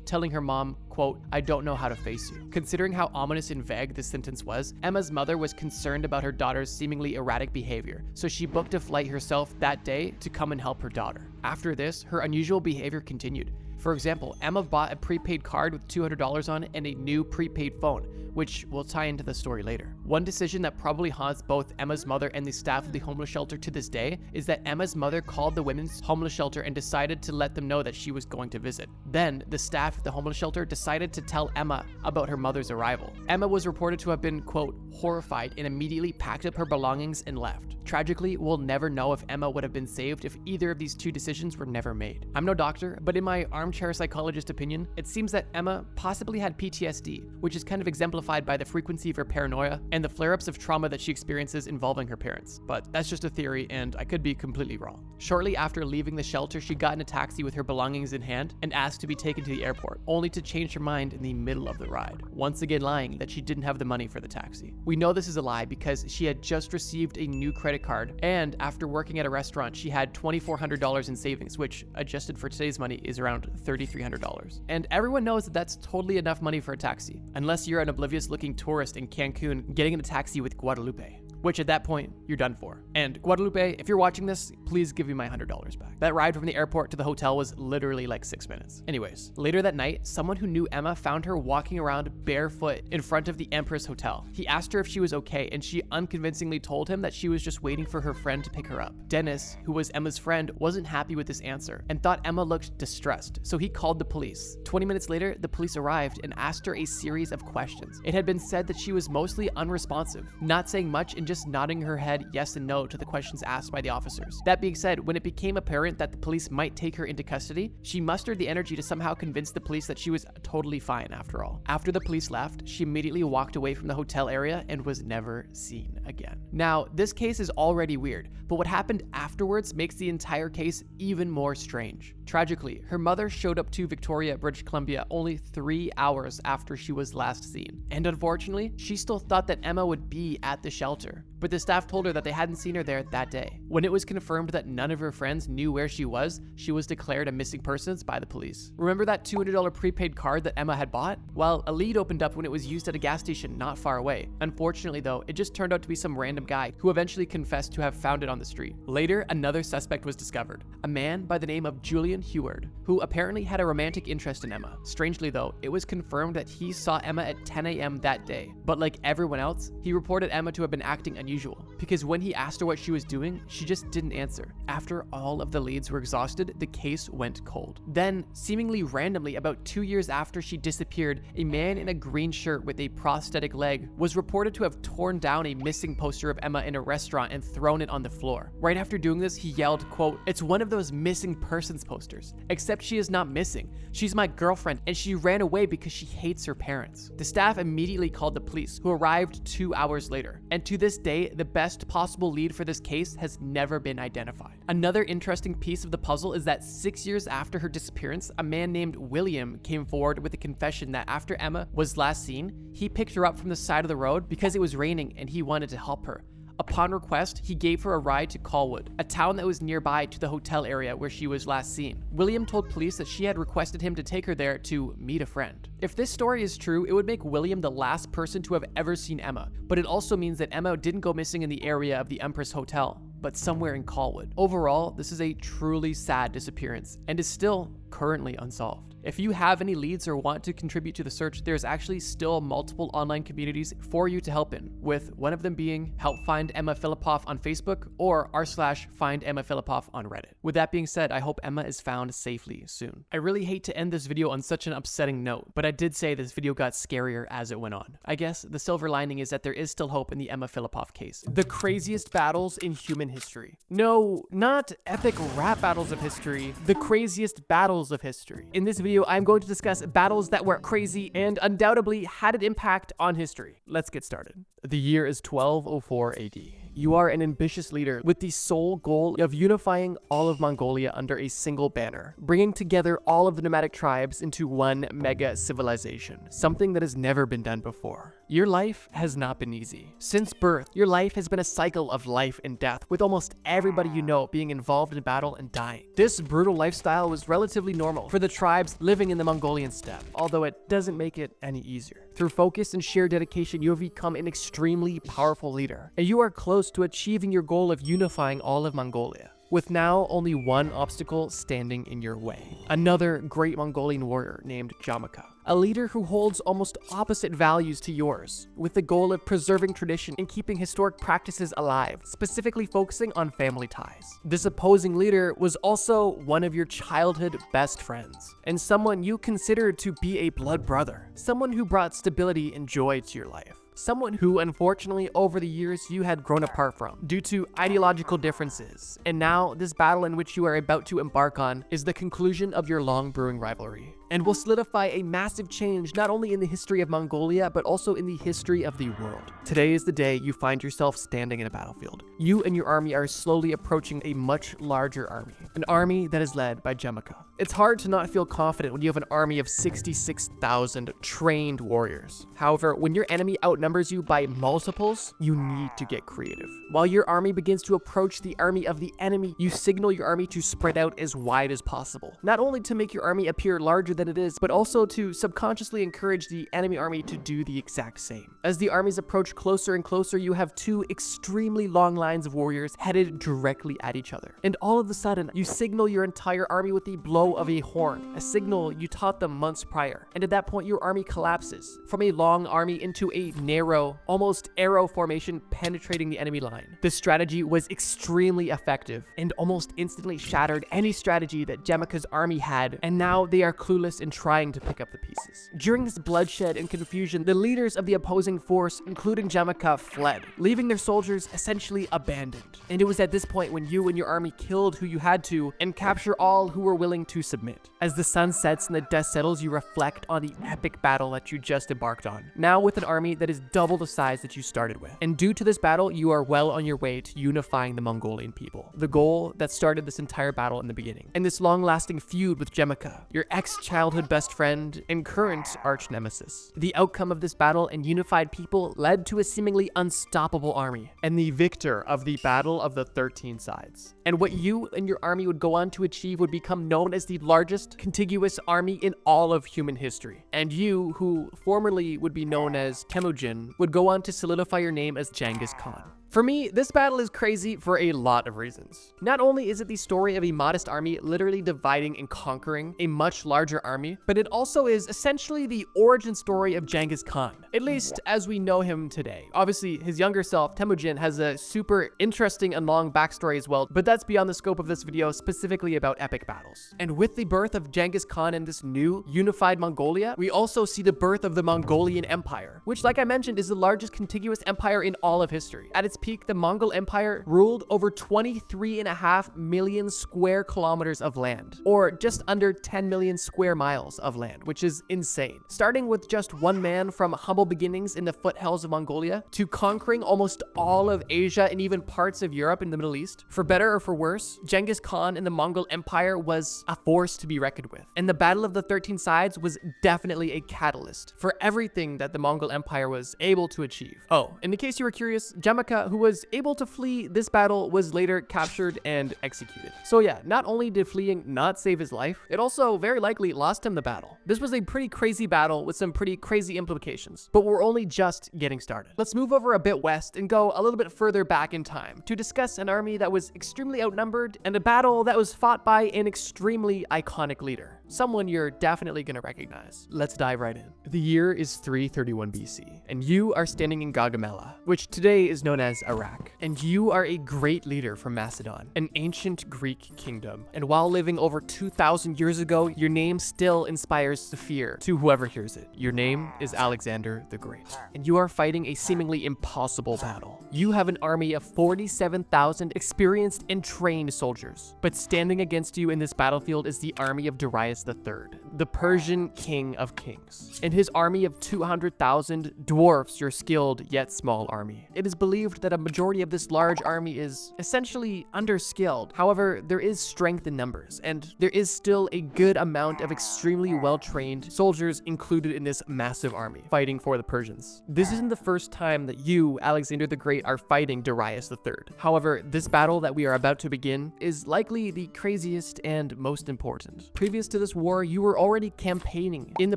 telling her mom, quote, "I don't know how to face you." Considering how ominous and vague this sentence was, Emma's mother was concerned about her daughter's seemingly erratic behavior, so she booked a flight herself that day to come and help her daughter. After this, her unusual behavior continued. For example, Emma bought a prepaid card with $200 on it and a new prepaid phone, which will tie into the story later. One decision that probably haunts both Emma's mother and the staff of the homeless shelter to this day is that Emma's mother called the women's homeless shelter and decided to let them know that she was going to visit. Then, the staff of the homeless shelter decided to tell Emma about her mother's arrival. Emma was reported to have been, quote, horrified and immediately packed up her belongings and left. Tragically, we'll never know if Emma would have been saved if either of these two decisions were never made. I'm no doctor, but in my armchair armchair psychologist opinion, it seems that Emma possibly had PTSD, which is kind of exemplified by the frequency of her paranoia and the flare-ups of trauma that she experiences involving her parents. But that's just a theory, and I could be completely wrong. Shortly after leaving the shelter, she got in a taxi with her belongings in hand and asked to be taken to the airport, only to change her mind in the middle of the ride, once again lying that she didn't have the money for the taxi. We know this is a lie because she had just received a new credit card, and after working at a restaurant, she had $2,400 in savings, which adjusted for today's money is around $3,300. And everyone knows that that's totally enough money for a taxi, unless you're an oblivious looking tourist in Cancun getting in a taxi with Guadalupe, which at that point, you're done for. And Guadalupe, if you're watching this, please give me my $100 back. That ride from the airport to the hotel was literally like 6 minutes. Anyways, later that night, someone who knew Emma found her walking around barefoot in front of the Empress Hotel. He asked her if she was okay, and she unconvincingly told him that she was just waiting for her friend to pick her up. Dennis, who was Emma's friend, wasn't happy with this answer and thought Emma looked distressed, so he called the police. 20 minutes later, the police arrived and asked her a series of questions. It had been said that she was mostly unresponsive, not saying much and just nodding her head yes and no to the questions asked by the officers. That being said, when it became apparent that the police might take her into custody, she mustered the energy to somehow convince the police that she was totally fine after all. After the police left, she immediately walked away from the hotel area and was never seen again. Now, this case is already weird, but what happened afterwards makes the entire case even more strange. Tragically, her mother showed up to Victoria, British Columbia only 3 hours after she was last seen. And unfortunately, she still thought that Emma would be at the shelter, but the staff told her that they hadn't seen her there that day. When it was confirmed that none of her friends knew where she was declared a missing persons by the police. Remember that $200 prepaid card that Emma had bought? Well, a lead opened up when it was used at a gas station not far away. Unfortunately though, it just turned out to be some random guy who eventually confessed to have found it on the street. Later, another suspect was discovered, a man by the name of Julian Heward, who apparently had a romantic interest in Emma. Strangely though, it was confirmed that he saw Emma at 10 a.m. that day, but like everyone else, he reported Emma to have been acting unusual, because when he asked her what she was doing, she just didn't answer. After all of the leads were exhausted, the case went cold. Then, seemingly randomly, about 2 years after she disappeared, a man in a green shirt with a prosthetic leg was reported to have torn down a missing poster of Emma in a restaurant and thrown it on the floor. Right after doing this, he yelled, quote, "It's one of those missing persons posters, except she is not missing. She's my girlfriend, and she ran away because she hates her parents." The staff immediately called the police, who arrived 2 hours later. And to this day, the best possible lead for this case has never been identified. Another interesting piece of the puzzle is that 6 years after her disappearance, a man named William came forward with a confession that after Emma was last seen, he picked her up from the side of the road because it was raining and he wanted to help her. Upon request, he gave her a ride to Colwood, a town that was nearby to the hotel area where she was last seen. William told police that she had requested him to take her there to meet a friend. If this story is true, it would make William the last person to have ever seen Emma, but it also means that Emma didn't go missing in the area of the Empress Hotel, but somewhere in Colwood. Overall, this is a truly sad disappearance and is still currently unsolved. If you have any leads or want to contribute to the search, there's actually still multiple online communities for you to help in, with one of them being Help Find Emma Filipoff on Facebook or r/Find Emma Filipoff on Reddit. With that being said, I hope Emma is found safely soon. I really hate to end this video on such an upsetting note, but I did say this video got scarier as it went on. I guess the silver lining is that there is still hope in the Emma Filipoff case. The craziest battles in human history. No, not epic rap battles of history, the craziest battles of history. In this video, I'm going to discuss battles that were crazy and undoubtedly had an impact on history. Let's get started. The year is 1204 AD. You are an ambitious leader with the sole goal of unifying all of Mongolia under a single banner, bringing together all of the nomadic tribes into one mega civilization, something that has never been done before. Your life has not been easy. Since birth, your life has been a cycle of life and death, with almost everybody you know being involved in battle and dying. This brutal lifestyle was relatively normal for the tribes living in the Mongolian steppe, although it doesn't make it any easier. Through focus and sheer dedication, you have become an extremely powerful leader, and you are close to achieving your goal of unifying all of Mongolia, with now only one obstacle standing in your way. Another great Mongolian warrior named Jamaka. a leader who holds almost opposite values to yours, with the goal of preserving tradition and keeping historic practices alive, specifically focusing on family ties. This opposing leader was also one of your childhood best friends, and someone you considered to be a blood brother, someone who brought stability and joy to your life. Someone who, unfortunately, over the years you had grown apart from due to ideological differences. And now, this battle in which you are about to embark on is the conclusion of your long brewing rivalry, and will solidify a massive change not only in the history of Mongolia, but also in the history of the world. Today is the day you find yourself standing in a battlefield. You and your army are slowly approaching a much larger army, an army that is led by Jemaka. It's hard to not feel confident when you have an army of 66,000 trained warriors. However, when your enemy outnumbers you by multiples, you need to get creative. While your army begins to approach the army of the enemy, you signal your army to spread out as wide as possible, not only to make your army appear larger than it is, but also to subconsciously encourage the enemy army to do the exact same. As the armies approach closer and closer, you have two extremely long lines of warriors headed directly at each other. And all of a sudden, you signal your entire army with the blow of a horn, a signal you taught them months prior. And at that point, your army collapses from a long army into a narrow, almost arrow formation penetrating the enemy line. This strategy was extremely effective and almost instantly shattered any strategy that Jemaka's army had, and now they are clueless in trying to pick up the pieces. During this bloodshed and confusion, the leaders of the opposing force, including Jemaka, fled, leaving their soldiers essentially abandoned. And it was at this point when you and your army killed who you had to and capture all who were willing to submit. As the sun sets and the dust settles, you reflect on the epic battle that you just embarked on, now with an army that is double the size that you started with. And due to this battle, you are well on your way to unifying the Mongolian people, the goal that started this entire battle in the beginning. And this long-lasting feud with Jemaka, your ex-childhood best friend and current arch-nemesis. The outcome of this battle and unified people led to a seemingly unstoppable army, and the victor of the Battle of the 13 Sides. And what you and your army would go on to achieve would become known as the largest contiguous army in all of human history. And you, who formerly would be known as Temujin, would go on to solidify your name as Genghis Khan. For me, this battle is crazy for a lot of reasons. Not only is it the story of a modest army literally dividing and conquering a much larger army, but it also is essentially the origin story of Genghis Khan, at least as we know him today. Obviously, his younger self, Temujin, has a super interesting and long backstory as well, but that's beyond the scope of this video, specifically about epic battles. And with the birth of Genghis Khan and this new unified Mongolia, we also see the birth of the Mongolian Empire, which, like I mentioned, is the largest contiguous empire in all of history. At its peak, the Mongol Empire ruled over 23.5 million square kilometers of land, or just under 10 million square miles of land, which is insane. Starting with just one man from humble beginnings in the foothills of Mongolia to conquering almost all of Asia and even parts of Europe and the Middle East. For better or for worse, Genghis Khan and the Mongol Empire was a force to be reckoned with. And the Battle of the 13 Sides was definitely a catalyst for everything that the Mongol Empire was able to achieve. Oh, in case you were curious, Jemaka, who was able to flee this battle, was later captured and executed. So yeah, not only did fleeing not save his life, it also very likely lost him the battle. This was a pretty crazy battle with some pretty crazy implications, but we're only just getting started. Let's move over a bit west and go a little bit further back in time to discuss an army that was extremely outnumbered and a battle that was fought by an extremely iconic leader, someone you're definitely gonna recognize. Let's dive right in. The year is 331 BC, and you are standing in Gaugamela, which today is known as Iraq. And you are a great leader from Macedon, an ancient Greek kingdom. And while living over 2,000 years ago, your name still inspires fear to whoever hears it. Your name is Alexander the Great, and you are fighting a seemingly impossible battle. You have an army of 47,000 experienced and trained soldiers, but standing against you in this battlefield is the army of Darius III, the Persian king of kings, and his army of 200,000 dwarfs your skilled yet small army. It is believed that a majority of this large army is essentially underskilled. However, there is strength in numbers, and there is still a good amount of extremely well-trained soldiers included in this massive army fighting for the Persians. This isn't the first time that you, Alexander the Great, are fighting Darius III. However, this battle that we are about to begin is likely the craziest and most important. Previous to this war, you were already campaigning in the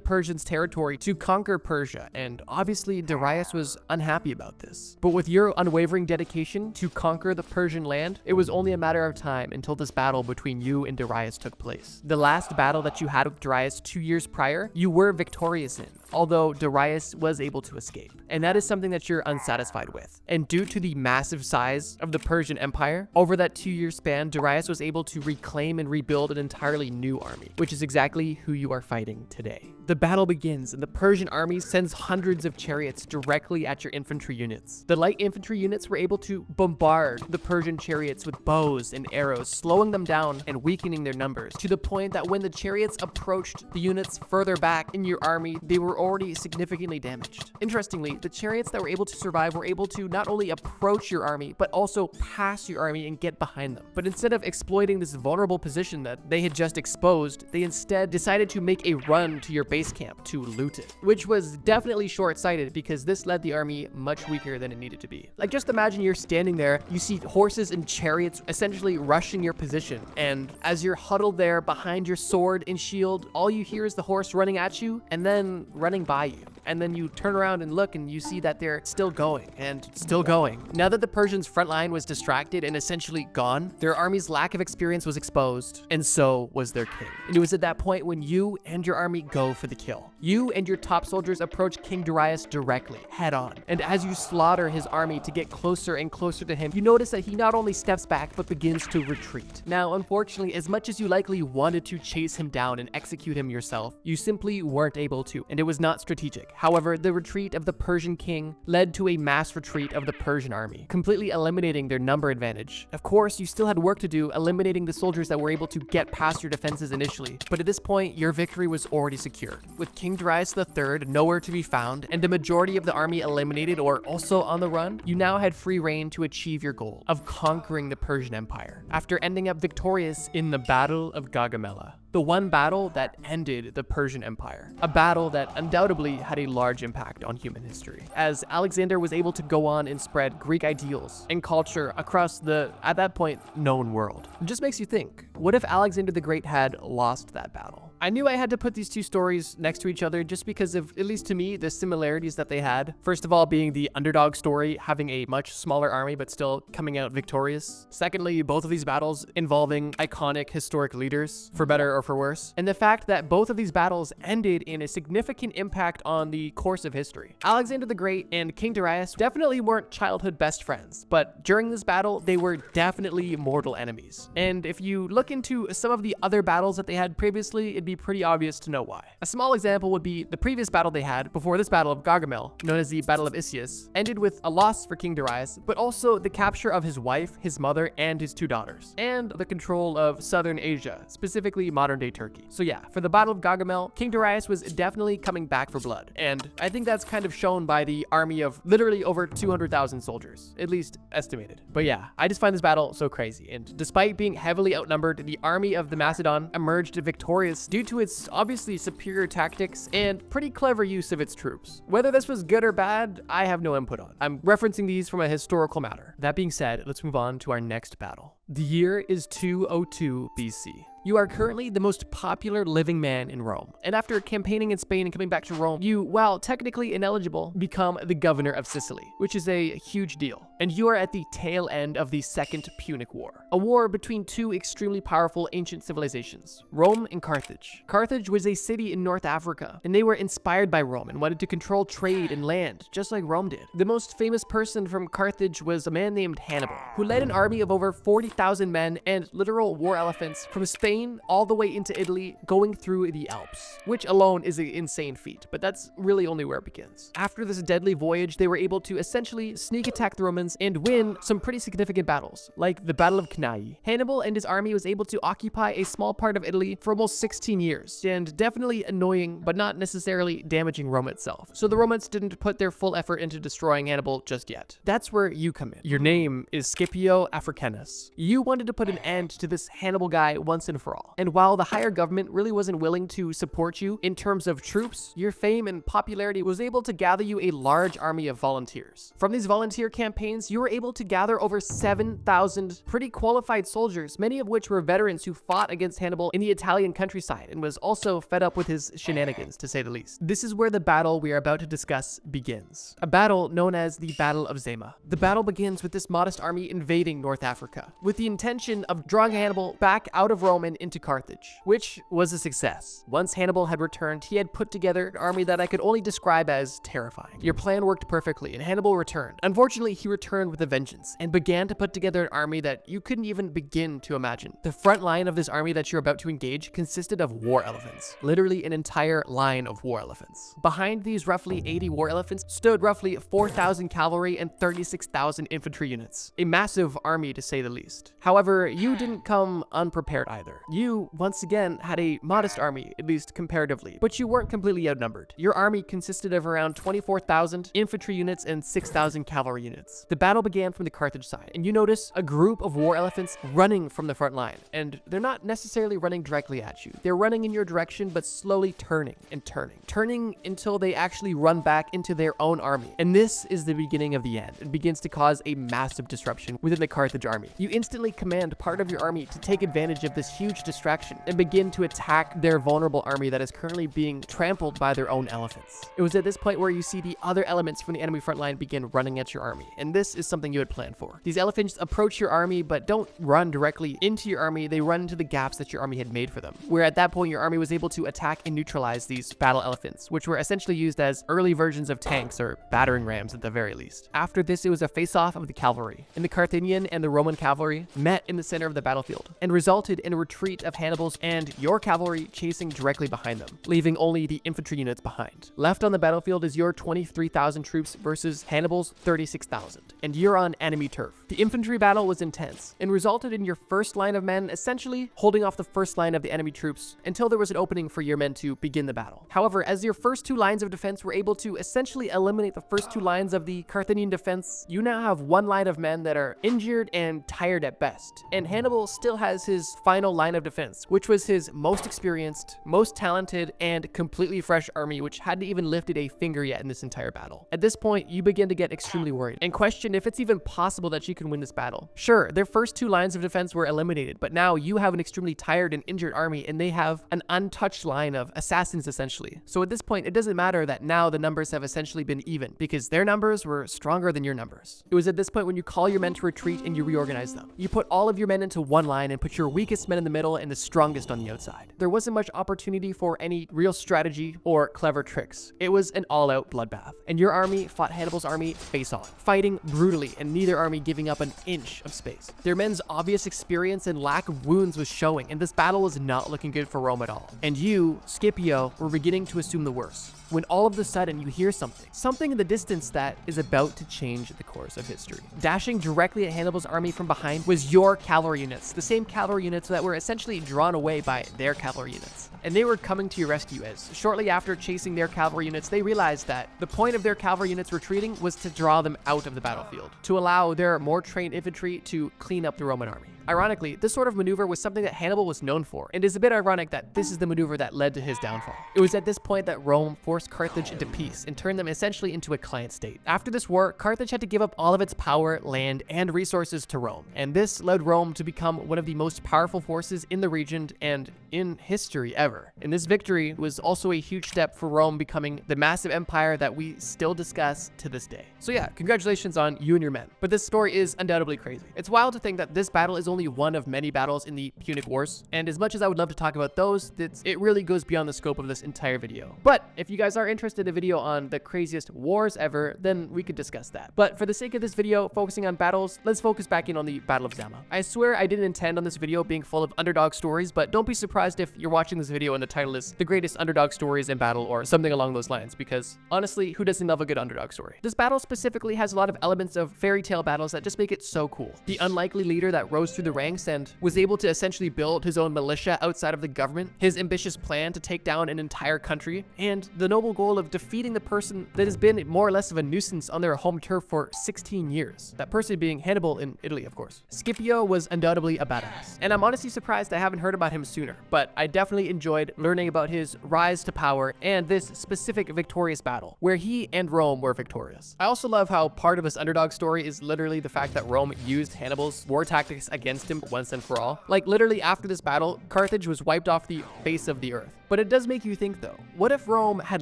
Persians' territory to conquer Persia, and obviously Darius was unhappy about this. But with your unwavering dedication to conquer the Persian land, it was only a matter of time until this battle between you and Darius took place. The last battle that you had with Darius 2 years prior, you were victorious in, although Darius was able to escape. And that is something that you're unsatisfied with. And due to the massive size of the Persian Empire, over that 2-year span, Darius was able to reclaim and rebuild an entirely new army, which is exactly who you are fighting today. The battle begins, and the Persian army sends hundreds of chariots directly at your infantry units. The light infantry units were able to bombard the Persian chariots with bows and arrows, slowing them down and weakening their numbers, to the point that when the chariots approached the units further back in your army, they were already significantly damaged. Interestingly, the chariots that were able to survive were able to not only approach your army, but also pass your army and get behind them. But instead of exploiting this vulnerable position that they had just exposed, they instead decided to make a run to your base camp to loot it, which was definitely short-sighted because this led the army much weaker than it needed to be. Like, just imagine you're standing there, you see horses and chariots essentially rushing your position, and as you're huddled there behind your sword and shield, all you hear is the horse running at you and then running by you. And then you turn around and look and you see that they're still going and still going. Now that the Persians' front line was distracted and essentially gone, their army's lack of experience was exposed, and so was their king. And it was at that point when you and your army go for the kill. You and your top soldiers approach King Darius directly, head on. And as you slaughter his army to get closer and closer to him, you notice that he not only steps back, but begins to retreat. Now, unfortunately, as much as you likely wanted to chase him down and execute him yourself, you simply weren't able to, and it was not strategic. However, the retreat of the Persian king led to a mass retreat of the Persian army, completely eliminating their number advantage. Of course, you still had work to do eliminating the soldiers that were able to get past your defenses initially, but at this point, your victory was already secured. With King Darius III nowhere to be found, and the majority of the army eliminated or also on the run, you now had free reign to achieve your goal of conquering the Persian Empire, after ending up victorious in the Battle of Gaugamela. The one battle that ended the Persian Empire. A battle that undoubtedly had a large impact on human history, as Alexander was able to go on and spread Greek ideals and culture across the, at that point, known world. It just makes you think, what if Alexander the Great had lost that battle? I knew I had to put these two stories next to each other just because of, at least to me, the similarities that they had. First of all, being the underdog story, having a much smaller army but still coming out victorious. Secondly, both of these battles involving iconic historic leaders, for better or for worse. And the fact that both of these battles ended in a significant impact on the course of history. Alexander the Great and King Darius definitely weren't childhood best friends, but during this battle, they were definitely mortal enemies. And if you look into some of the other battles that they had previously, it'd be pretty obvious to know why. A small example would be the previous battle they had before this battle of Gaugamel, known as the Battle of Issus, ended with a loss for King Darius, but also the capture of his wife, his mother, and his 2 daughters, and the control of southern Asia, specifically modern-day Turkey. So yeah, for the Battle of Gaugamel, King Darius was definitely coming back for blood, and I think that's kind of shown by the army of literally over 200,000 soldiers, at least estimated. But yeah, I just find this battle so crazy, and despite being heavily outnumbered, the army of the Macedon emerged victorious due to its obviously superior tactics and pretty clever use of its troops. Whether this was good or bad, I have no input on. I'm referencing these from a historical matter. That being said, let's move on to our next battle. The year is 202 BC. You are currently the most popular living man in Rome. And after campaigning in Spain and coming back to Rome, you, while technically ineligible, become the governor of Sicily, which is a huge deal. And you are at the tail end of the Second Punic War, a war between 2 extremely powerful ancient civilizations, Rome and Carthage. Carthage was a city in North Africa, and they were inspired by Rome and wanted to control trade and land, just like Rome did. The most famous person from Carthage was a man named Hannibal, who led an army of over 40,000 men and literal war elephants from Spain all the way into Italy, going through the Alps, which alone is an insane feat, but that's really only where it begins. After this deadly voyage, they were able to essentially sneak attack the Romans and win some pretty significant battles, like the Battle of Cannae. Hannibal and his army was able to occupy a small part of Italy for almost 16 years, and definitely annoying, but not necessarily damaging Rome itself. So the Romans didn't put their full effort into destroying Hannibal just yet. That's where you come in. Your name is Scipio Africanus. You wanted to put an end to this Hannibal guy once and for all. And while the higher government really wasn't willing to support you in terms of troops, your fame and popularity was able to gather you a large army of volunteers. From these volunteer campaigns, means you were able to gather over 7,000 pretty qualified soldiers, many of which were veterans who fought against Hannibal in the Italian countryside and was also fed up with his shenanigans, to say the least. This is where the battle we are about to discuss begins. A battle known as the Battle of Zama. The battle begins with this modest army invading North Africa, with the intention of drawing Hannibal back out of Rome and into Carthage, which was a success. Once Hannibal had returned, he had put together an army that I could only describe as terrifying. Your plan worked perfectly, and Hannibal returned. Unfortunately, he returned with a vengeance and began to put together an army that you couldn't even begin to imagine. The front line of this army that you're about to engage consisted of war elephants, literally an entire line of war elephants. Behind these roughly 80 war elephants stood roughly 4,000 cavalry and 36,000 infantry units. A massive army, to say the least. However, you didn't come unprepared either. You, once again, had a modest army, at least comparatively, but you weren't completely outnumbered. Your army consisted of around 24,000 infantry units and 6,000 cavalry units. The battle began from the Carthage side, and you notice a group of war elephants running from the front line, and they're not necessarily running directly at you. They're running in your direction, but slowly turning and turning until they actually run back into their own army. And this is the beginning of the end. It begins to cause a massive disruption within the Carthage army. You instantly command part of your army to take advantage of this huge distraction and begin to attack their vulnerable army that is currently being trampled by their own elephants. It was at this point where you see the other elements from the enemy front line begin running at your army, and this is something you had planned for. These elephants approach your army, but don't run directly into your army. They run into the gaps that your army had made for them, where at that point your army was able to attack and neutralize these battle elephants, which were essentially used as early versions of tanks or battering rams at the very least. After this, it was a face-off of the cavalry, and the Carthaginian and the Roman cavalry met in the center of the battlefield and resulted in a retreat of Hannibal's and your cavalry chasing directly behind them, leaving only the infantry units behind. Left on the battlefield is your 23,000 troops versus Hannibal's 36,000, and you're on enemy turf. The infantry battle was intense and resulted in your first line of men essentially holding off the first line of the enemy troops until there was an opening for your men to begin the battle. However, as your first two lines of defense were able to essentially eliminate the first two lines of the Carthaginian defense, you now have one line of men that are injured and tired at best. And Hannibal still has his final line of defense, which was his most experienced, most talented, and completely fresh army, which hadn't even lifted a finger yet in this entire battle. At this point, you begin to get extremely worried and question if it's even possible that you can win this battle. Sure, their first two lines of defense were eliminated, but now you have an extremely tired and injured army, and they have an untouched line of assassins essentially. So at this point, it doesn't matter that now the numbers have essentially been even, because their numbers were stronger than your numbers. It was at this point when you call your men to retreat and you reorganize them. You put all of your men into one line and put your weakest men in the middle and the strongest on the outside. There wasn't much opportunity for any real strategy or clever tricks. It was an all-out bloodbath, and your army fought Hannibal's army face-on, fighting brutally and neither army giving up an inch of space. Their men's obvious experience and lack of wounds was showing, and this battle was not looking good for Rome at all. And you, Scipio, were beginning to assume the worst, when all of a sudden you hear something in the distance that is about to change the course of history. Dashing directly at Hannibal's army from behind was your cavalry units, the same cavalry units that were essentially drawn away by their cavalry units. And they were coming to your rescue, as shortly after chasing their cavalry units, they realized that the point of their cavalry units retreating was to draw them out of the battlefield, to allow their more trained infantry to clean up the Roman army. Ironically, this sort of maneuver was something that Hannibal was known for, and it is a bit ironic that this is the maneuver that led to his downfall. It was at this point that Rome forced Carthage into peace and turned them essentially into a client state. After this war, Carthage had to give up all of its power, land, and resources to Rome, and this led Rome to become one of the most powerful forces in the region and in history ever. And this victory was also a huge step for Rome becoming the massive empire that we still discuss to this day. So yeah, congratulations on you and your men. But this story is undoubtedly crazy. It's wild to think that this battle is only one of many battles in the Punic Wars, and as much as I would love to talk about those, it really goes beyond the scope of this entire video. But if you guys are interested in a video on the craziest wars ever, then we could discuss that. But for the sake of this video, focusing on battles, let's focus back in on the Battle of Zama. I swear I didn't intend on this video being full of underdog stories, but don't be surprised if you're watching this video and the title is The Greatest Underdog Stories in Battle or something along those lines, because honestly, who doesn't love a good underdog story? This battle specifically has a lot of elements of fairy tale battles that just make it so cool. The unlikely leader that rose through the ranks and was able to essentially build his own militia outside of the government, his ambitious plan to take down an entire country, and the noble goal of defeating the person that has been more or less of a nuisance on their home turf for 16 years. That person being Hannibal in Italy, of course. Scipio was undoubtedly a badass, and I'm honestly surprised I haven't heard about him sooner, but I definitely enjoyed learning about his rise to power and this specific victorious battle, where he and Rome were victorious. I also love how part of this underdog underdog story is literally the fact that Rome used Hannibal's war tactics against him once and for all. Like, literally after this battle, Carthage was wiped off the face of the earth. But it does make you think though, what if Rome had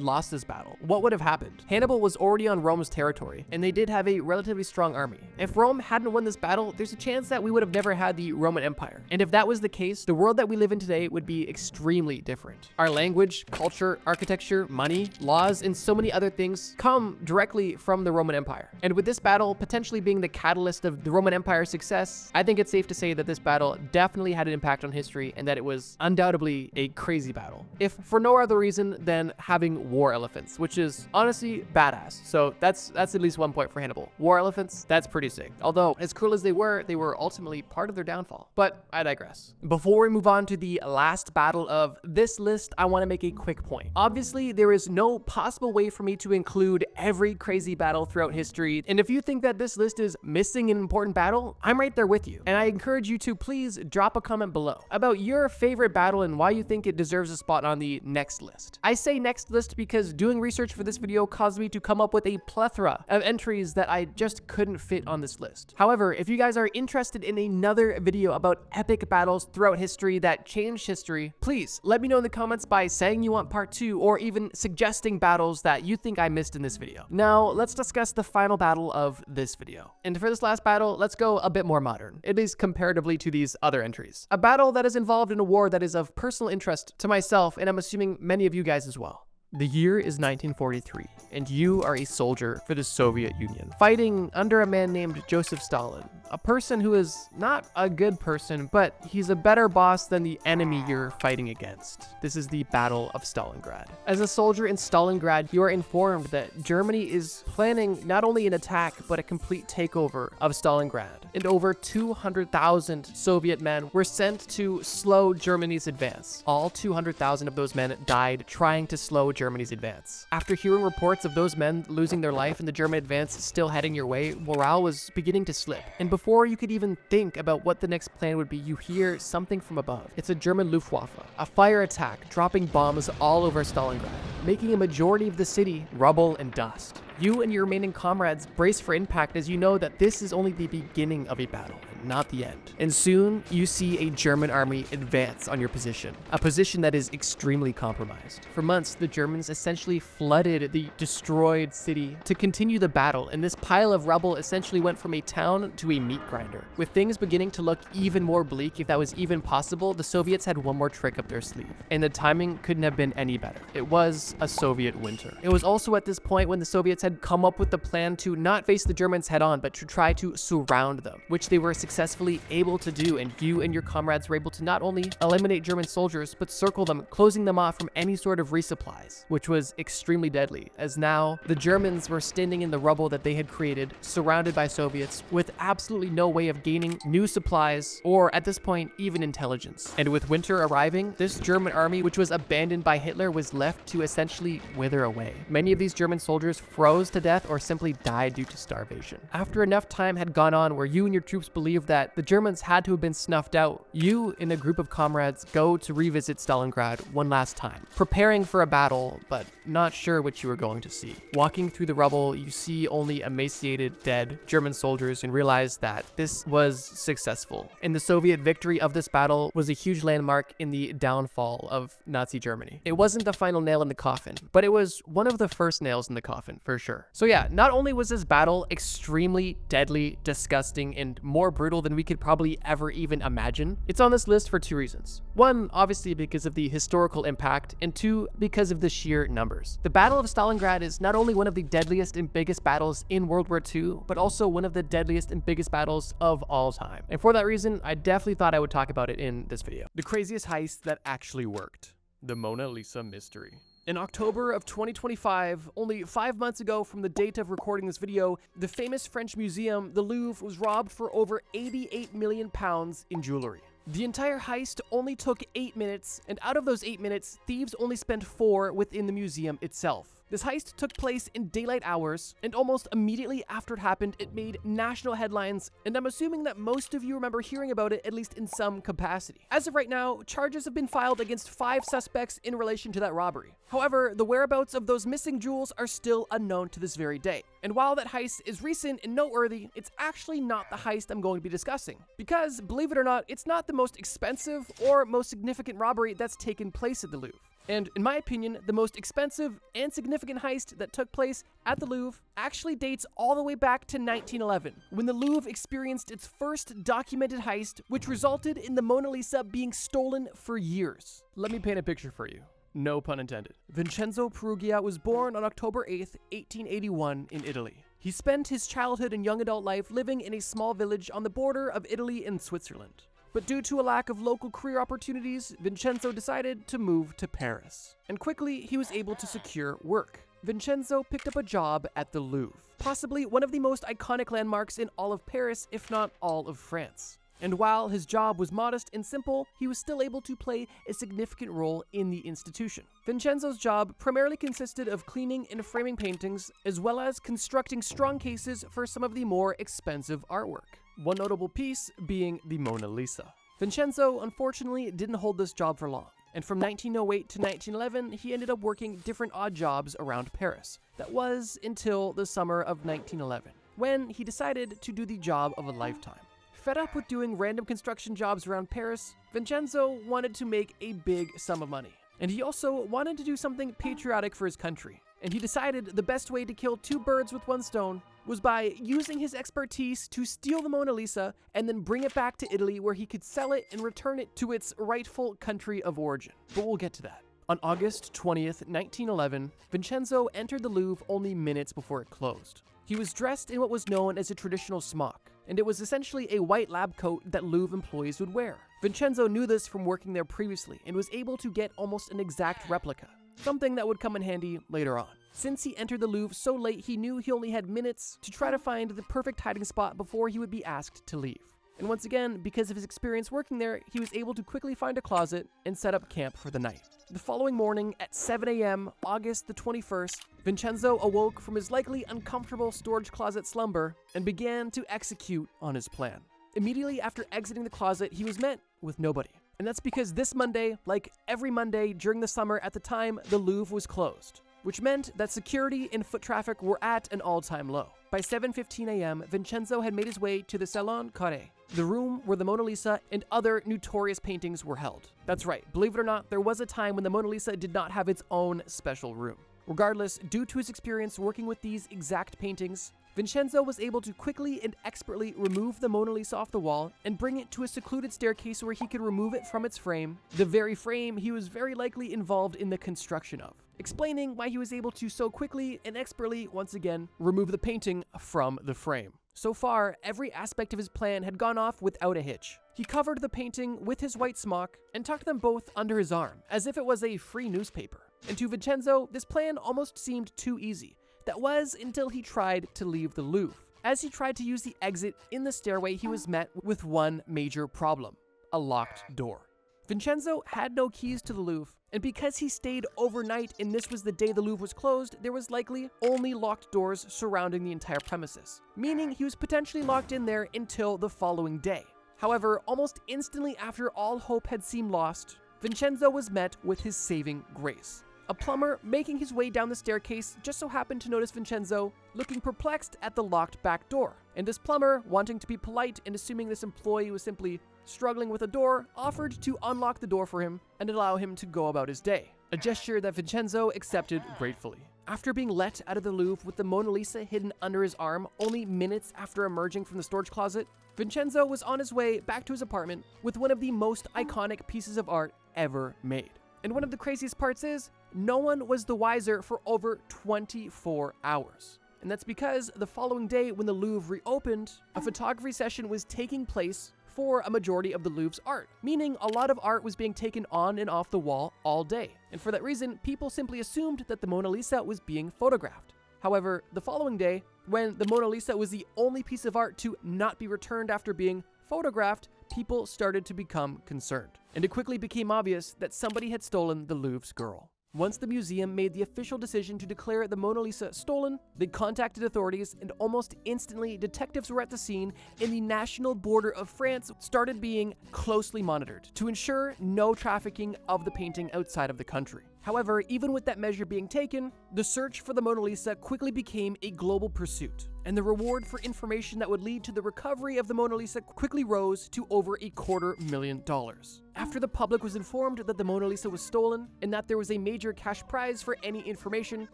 lost this battle? What would have happened? Hannibal was already on Rome's territory, and they did have a relatively strong army. If Rome hadn't won this battle, there's a chance that we would have never had the Roman Empire. And if that was the case, the world that we live in today would be extremely different. Our language, culture, architecture, money, laws, and so many other things come directly from the Roman Empire. And with this battle potentially being the catalyst of the Roman Empire's success, I think it's safe to say that this battle definitely had an impact on history and that it was undoubtedly a crazy battle. If for no other reason than having war elephants, which is honestly badass. So that's at least 1 point for Hannibal. War elephants, that's pretty sick. Although, as cool as they were ultimately part of their downfall. But I digress. Before we move on to the last battle of this list, I want to make a quick point. Obviously, there is no possible way for me to include every crazy battle throughout history, and if you think that this list is missing an important battle, I'm right there with you. And I encourage you to please drop a comment below about your favorite battle and why you think it deserves a spot on the next list. I say next list because doing research for this video caused me to come up with a plethora of entries that I just couldn't fit on this list. However, if you guys are interested in another video about epic battles throughout history that changed history, please let me know in the comments by saying you want part 2 or even suggesting battles that you think I missed in this video. Now, let's discuss the final battle of this video. And for this last battle, let's go a bit more modern, at least comparatively to these other entries. A battle that is involved in a war that is of personal interest to myself, and I'm assuming many of you guys as well. The year is 1943, and you are a soldier for the Soviet Union, fighting under a man named Joseph Stalin, a person who is not a good person, but he's a better boss than the enemy you're fighting against. This is the Battle of Stalingrad. As a soldier in Stalingrad, you are informed that Germany is planning not only an attack, but a complete takeover of Stalingrad, and over 200,000 Soviet men were sent to slow Germany's advance. All 200,000 of those men died trying to slow Germany's advance. After hearing reports of those men losing their life and the German advance still heading your way, morale was beginning to slip. And before you could even think about what the next plan would be, you hear something from above. It's a German Luftwaffe, a fire attack dropping bombs all over Stalingrad, making a majority of the city rubble and dust. You and your remaining comrades brace for impact as you know that this is only the beginning of a battle, not the end. And soon, you see a German army advance on your position, a position that is extremely compromised. For months, the Germans essentially flooded the destroyed city to continue the battle, and this pile of rubble essentially went from a town to a meat grinder. With things beginning to look even more bleak, if that was even possible, the Soviets had one more trick up their sleeve, and the timing couldn't have been any better. It was a Soviet winter. It was also at this point when the Soviets had come up with the plan to not face the Germans head on, but to try to surround them, which they were successfully able to do, and you and your comrades were able to not only eliminate German soldiers, but circle them, closing them off from any sort of resupplies, which was extremely deadly, as now the Germans were standing in the rubble that they had created, surrounded by Soviets, with absolutely no way of gaining new supplies, or at this point, even intelligence. And with winter arriving, this German army, which was abandoned by Hitler, was left to essentially wither away. Many of these German soldiers froze to death or simply died due to starvation. After enough time had gone on where you and your troops believed that the Germans had to have been snuffed out, you and a group of comrades go to revisit Stalingrad one last time, preparing for a battle, but not sure what you were going to see. Walking through the rubble, you see only emaciated, dead German soldiers and realize that this was successful. And the Soviet victory of this battle was a huge landmark in the downfall of Nazi Germany. It wasn't the final nail in the coffin, but it was one of the first nails in the coffin, for sure. So yeah, not only was this battle extremely deadly, disgusting, and more brutal than we could probably ever even imagine, it's on this list for 2 reasons. 1, obviously because of the historical impact, and 2, because of the sheer numbers. The Battle of Stalingrad is not only one of the deadliest and biggest battles in World War II, but also one of the deadliest and biggest battles of all time. And for that reason, I definitely thought I would talk about it in this video. The craziest heist that actually worked. The Mona Lisa mystery. In October of 2025, only 5 months ago from the date of recording this video, the famous French museum, the Louvre, was robbed for over 88 million pounds in jewelry. The entire heist only took 8 minutes, and out of those 8 minutes, thieves only spent 4 within the museum itself. This heist took place in daylight hours, and almost immediately after it happened, it made national headlines, and I'm assuming that most of you remember hearing about it, at least in some capacity. As of right now, charges have been filed against 5 suspects in relation to that robbery. However, the whereabouts of those missing jewels are still unknown to this very day. And while that heist is recent and noteworthy, it's actually not the heist I'm going to be discussing. Because, believe it or not, it's not the most expensive or most significant robbery that's taken place at the Louvre. And in my opinion, the most expensive and significant heist that took place at the Louvre actually dates all the way back to 1911, when the Louvre experienced its first documented heist, which resulted in the Mona Lisa being stolen for years. Let me paint a picture for you. No pun intended. Vincenzo Peruggia was born on October 8th, 1881 in Italy. He spent his childhood and young adult life living in a small village on the border of Italy and Switzerland. But due to a lack of local career opportunities, Vincenzo decided to move to Paris. And quickly, he was able to secure work. Vincenzo picked up a job at the Louvre, possibly one of the most iconic landmarks in all of Paris, if not all of France. And while his job was modest and simple, he was still able to play a significant role in the institution. Vincenzo's job primarily consisted of cleaning and framing paintings, as well as constructing strong cases for some of the more expensive artwork. One notable piece being the Mona Lisa. Vincenzo, unfortunately, didn't hold this job for long, and from 1908 to 1911, he ended up working different odd jobs around Paris. That was until the summer of 1911, when he decided to do the job of a lifetime. Fed up with doing random construction jobs around Paris, Vincenzo wanted to make a big sum of money. And he also wanted to do something patriotic for his country. And he decided the best way to kill 2 birds with 1 stone was by using his expertise to steal the Mona Lisa and then bring it back to Italy, where he could sell it and return it to its rightful country of origin. But we'll get to that. On August 20th, 1911, Vincenzo entered the Louvre only minutes before it closed. He was dressed in what was known as a traditional smock, and it was essentially a white lab coat that Louvre employees would wear. Vincenzo knew this from working there previously and was able to get almost an exact replica, something that would come in handy later on. Since he entered the Louvre so late, he knew he only had minutes to try to find the perfect hiding spot before he would be asked to leave. And once again, because of his experience working there, he was able to quickly find a closet and set up camp for the night. The following morning at 7 a.m., August the 21st, Vincenzo awoke from his likely uncomfortable storage closet slumber and began to execute on his plan. Immediately after exiting the closet, he was met with nobody. And that's because this Monday, like every Monday during the summer at the time, the Louvre was closed, which meant that security and foot traffic were at an all-time low. By 7:15 a.m., Vincenzo had made his way to the Salon Carré, the room where the Mona Lisa and other notorious paintings were held. That's right, believe it or not, there was a time when the Mona Lisa did not have its own special room. Regardless, due to his experience working with these exact paintings, Vincenzo was able to quickly and expertly remove the Mona Lisa off the wall and bring it to a secluded staircase where he could remove it from its frame, the very frame he was very likely involved in the construction of, explaining why he was able to so quickly and expertly, once again, remove the painting from the frame. So far, every aspect of his plan had gone off without a hitch. He covered the painting with his white smock and tucked them both under his arm, as if it was a free newspaper. And to Vincenzo, this plan almost seemed too easy. That was until he tried to leave the Louvre. As he tried to use the exit in the stairway, he was met with one major problem: a locked door. Vincenzo had no keys to the Louvre, and because he stayed overnight and this was the day the Louvre was closed, there was likely only locked doors surrounding the entire premises, meaning he was potentially locked in there until the following day. However, almost instantly after all hope had seemed lost, Vincenzo was met with his saving grace. A plumber making his way down the staircase just so happened to notice Vincenzo looking perplexed at the locked back door. And this plumber, wanting to be polite and assuming this employee was simply struggling with a door, offered to unlock the door for him and allow him to go about his day, a gesture that Vincenzo accepted gratefully. After being let out of the Louvre with the Mona Lisa hidden under his arm only minutes after emerging from the storage closet, Vincenzo was on his way back to his apartment with one of the most iconic pieces of art ever made. And one of the craziest parts is, no one was the wiser for over 24 hours. And that's because the following day when the Louvre reopened, a photography session was taking place for a majority of the Louvre's art, meaning a lot of art was being taken on and off the wall all day. And for that reason, people simply assumed that the Mona Lisa was being photographed. However, the following day, when the Mona Lisa was the only piece of art to not be returned after being photographed, people started to become concerned. And it quickly became obvious that somebody had stolen the Louvre's girl. Once the museum made the official decision to declare the Mona Lisa stolen, they contacted authorities, and almost instantly detectives were at the scene, and the national border of France started being closely monitored to ensure no trafficking of the painting outside of the country. However, even with that measure being taken, the search for the Mona Lisa quickly became a global pursuit, and the reward for information that would lead to the recovery of the Mona Lisa quickly rose to over $250,000. After the public was informed that the Mona Lisa was stolen and that there was a major cash prize for any information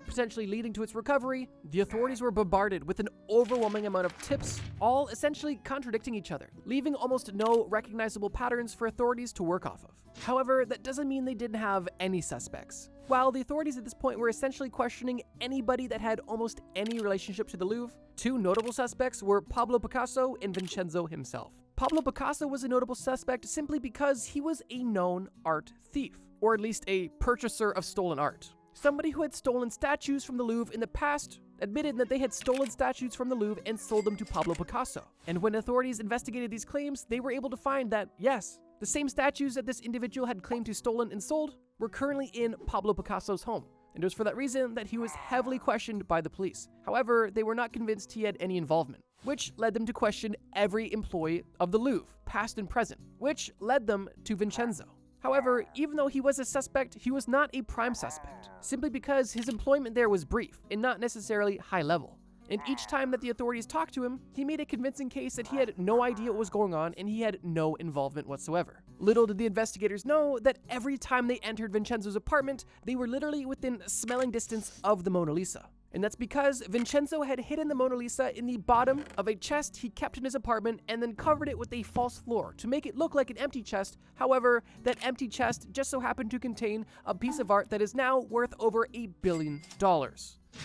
potentially leading to its recovery, the authorities were bombarded with an overwhelming amount of tips, all essentially contradicting each other, leaving almost no recognizable patterns for authorities to work off of. However, that doesn't mean they didn't have any suspects. While the authorities at this point were essentially questioning anybody that had almost any relationship to the Louvre, two notable suspects were Pablo Picasso and Vincenzo himself. Pablo Picasso was a notable suspect simply because he was a known art thief, or at least a purchaser of stolen art. Somebody who had stolen statues from the Louvre in the past admitted that they had stolen statues from the Louvre and sold them to Pablo Picasso. And when authorities investigated these claims, they were able to find that, yes, the same statues that this individual had claimed to stolen and sold were currently in Pablo Picasso's home. And it was for that reason that he was heavily questioned by the police. However, they were not convinced he had any involvement, which led them to question every employee of the Louvre, past and present, which led them to Vincenzo. However, even though he was a suspect, he was not a prime suspect, simply because his employment there was brief and not necessarily high level. And each time that the authorities talked to him, he made a convincing case that he had no idea what was going on and he had no involvement whatsoever. Little did the investigators know that every time they entered Vincenzo's apartment, they were literally within smelling distance of the Mona Lisa. And that's because Vincenzo had hidden the Mona Lisa in the bottom of a chest he kept in his apartment and then covered it with a false floor to make it look like an empty chest. However, that empty chest just so happened to contain a piece of art that is now worth over $1 billion. But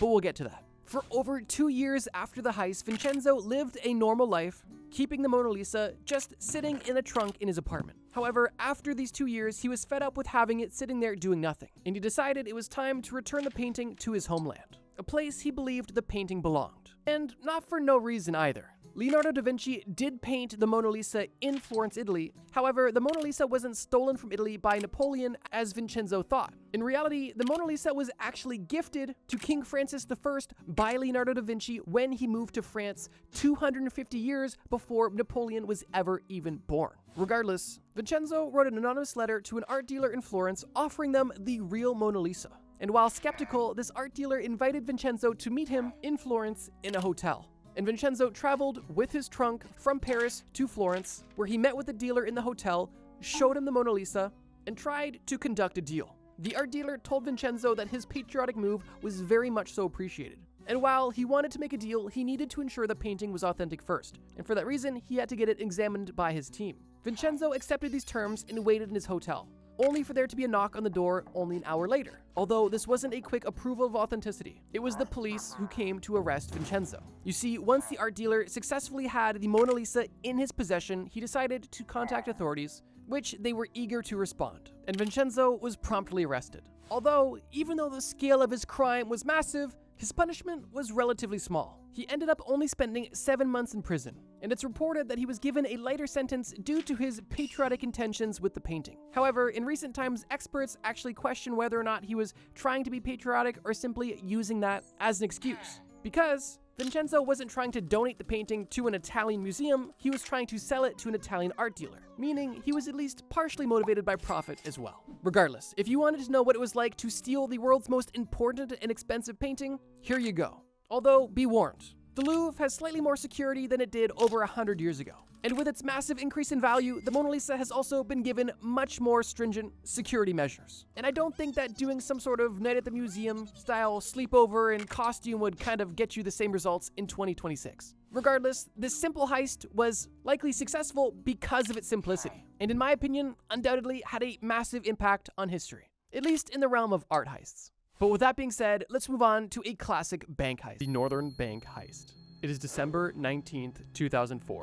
we'll get to that. For over 2 years after the heist, Vincenzo lived a normal life, keeping the Mona Lisa just sitting in a trunk in his apartment. However, after these 2 years, he was fed up with having it sitting there doing nothing, and he decided it was time to return the painting to his homeland, a place he believed the painting belonged. And not for no reason either. Leonardo da Vinci did paint the Mona Lisa in Florence, Italy. However, the Mona Lisa wasn't stolen from Italy by Napoleon as Vincenzo thought. In reality, the Mona Lisa was actually gifted to King Francis I by Leonardo da Vinci when he moved to France 250 years before Napoleon was ever even born. Regardless, Vincenzo wrote an anonymous letter to an art dealer in Florence offering them the real Mona Lisa. And while skeptical, this art dealer invited Vincenzo to meet him in Florence in a hotel. And Vincenzo traveled with his trunk from Paris to Florence, where he met with the dealer in the hotel, showed him the Mona Lisa, and tried to conduct a deal. The art dealer told Vincenzo that his patriotic move was very much so appreciated. And while he wanted to make a deal, he needed to ensure the painting was authentic first. And for that reason, he had to get it examined by his team. Vincenzo accepted these terms and waited in his hotel, only for there to be a knock on the door only an hour later. Although this wasn't a quick approval of authenticity, it was the police who came to arrest Vincenzo. You see, once the art dealer successfully had the Mona Lisa in his possession, he decided to contact authorities, which they were eager to respond, and Vincenzo was promptly arrested. Although, even though the scale of his crime was massive, his punishment was relatively small. He ended up only spending 7 months in prison, and it's reported that he was given a lighter sentence due to his patriotic intentions with the painting. However, in recent times, experts actually question whether or not he was trying to be patriotic or simply using that as an excuse. Because Vincenzo wasn't trying to donate the painting to an Italian museum, he was trying to sell it to an Italian art dealer, meaning he was at least partially motivated by profit as well. Regardless, if you wanted to know what it was like to steal the world's most important and expensive painting, here you go. Although, be warned, the Louvre has slightly more security than it did over 100 years ago. And with its massive increase in value, the Mona Lisa has also been given much more stringent security measures. And I don't think that doing some sort of night at the museum style sleepover and costume would kind of get you the same results in 2026. Regardless, this simple heist was likely successful because of its simplicity, and in my opinion, undoubtedly had a massive impact on history, at least in the realm of art heists. But with that being said, let's move on to a classic bank heist, the Northern Bank Heist. It is December 19th, 2004.